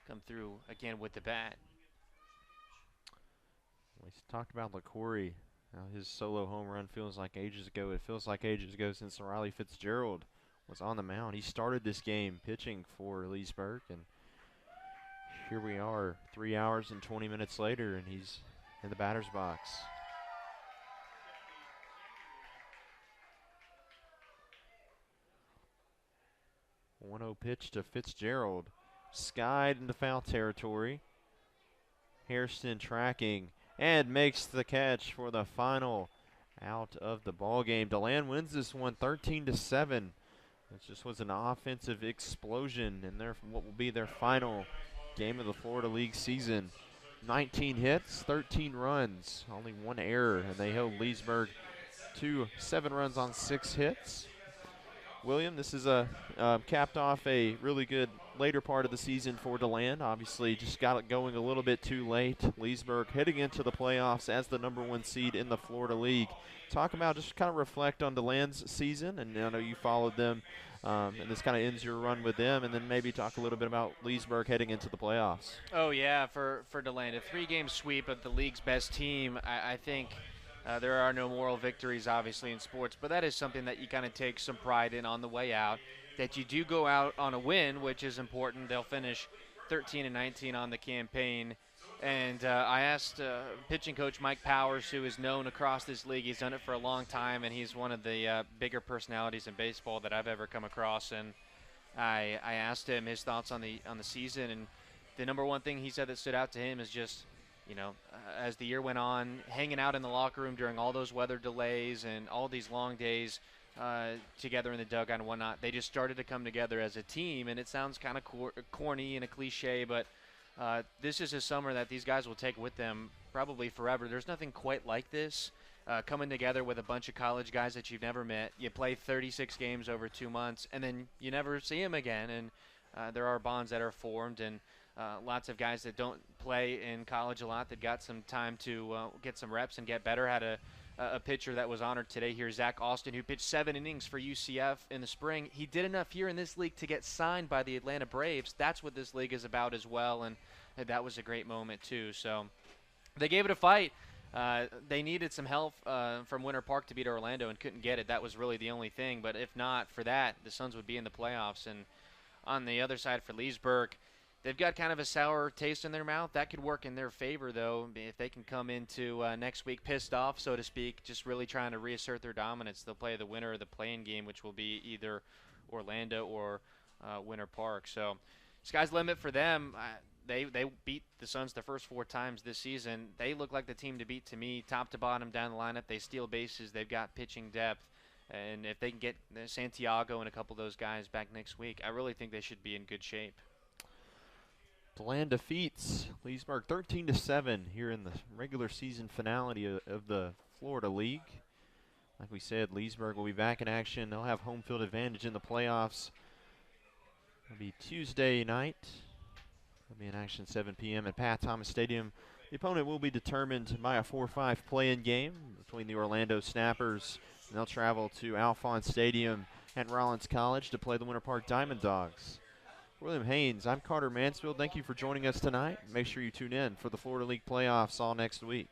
come through again with the bat.
We talked about LaCorey. Now his solo home run feels like ages ago. It feels like ages ago since Riley Fitzgerald was on the mound. He started this game pitching for Leesburg, and here we are 3 hours and 20 minutes later, and he's in the batter's box. One 1-0 pitch to Fitzgerald. Skied into foul territory. Hairston tracking and makes the catch for the final out of the ball game. DeLand wins this one 13-7. It just was an offensive explosion in what will be their final game of the Florida League season. 19 hits, 13 runs, only 1 error, and they held Leesburg to 7 runs on 6 hits. William, this is capped off a really good later part of the season for DeLand. Obviously, just got it going a little bit too late. Leesburg heading into the playoffs as the #1 seed in the Florida League. Talk about, just kind of reflect on DeLand's season, and I know you followed them, and this kind of ends your run with them, and then maybe talk a little bit about Leesburg heading into the playoffs.
Oh yeah, for DeLand, a 3-game sweep of the league's best team. I think there are no moral victories, obviously, in sports, but that is something that you kind of take some pride in on the way out, that you do go out on a win, which is important. They'll finish 13-19 on the campaign. And I asked pitching coach Mike Powers, who is known across this league. He's done it for a long time, and he's one of the bigger personalities in baseball that I've ever come across. And I asked him his thoughts on the season, and the #1 thing he said that stood out to him is just, as the year went on, hanging out in the locker room during all those weather delays and all these long days together in the dugout and whatnot, they just started to come together as a team. And it sounds kind of corny and a cliche, but this is a summer that these guys will take with them probably forever. There's nothing quite like this. Coming together with a bunch of college guys that you've never met. You play 36 games over 2 months, and then you never see them again. And there are bonds that are formed, and lots of guys that don't play in college a lot that got some time to get some reps and get better. Had a pitcher that was honored today here, Zach Austin, who pitched 7 innings for UCF in the spring. He did enough here in this league to get signed by the Atlanta Braves. That's what this league is about as well, and that was a great moment too. So they gave it a fight. They needed some help from Winter Park to beat Orlando and couldn't get it. That was really the only thing, but if not for that, the Suns would be in the playoffs. And on the other side for Leesburg, they've got kind of a sour taste in their mouth. That could work in their favor, though, if they can come into next week pissed off, so to speak, just really trying to reassert their dominance. They'll play the winner of the play-in game, which will be either Orlando or Winter Park. So sky's the limit for them. They beat the Suns the first 4 times this season. They look like the team to beat to me, top to bottom down the lineup. They steal bases. They've got pitching depth. And if they can get Santiago and a couple of those guys back next week, I really think they should be in good shape.
DeLand defeats Leesburg 13-7 here in the regular season finale of the Florida League. Like we said, Leesburg will be back in action. They'll have home field advantage in the playoffs. It'll be Tuesday night. They'll be in action 7 p.m. at Pat Thomas Stadium. The opponent will be determined by a 4-5 play-in game between the Orlando Snappers, and they'll travel to Alphonse Stadium at Rollins College to play the Winter Park Diamond Dogs. William Haynes, I'm Carter Mansfield. Thank you for joining us tonight. Make sure you tune in for the Florida League playoffs all next week.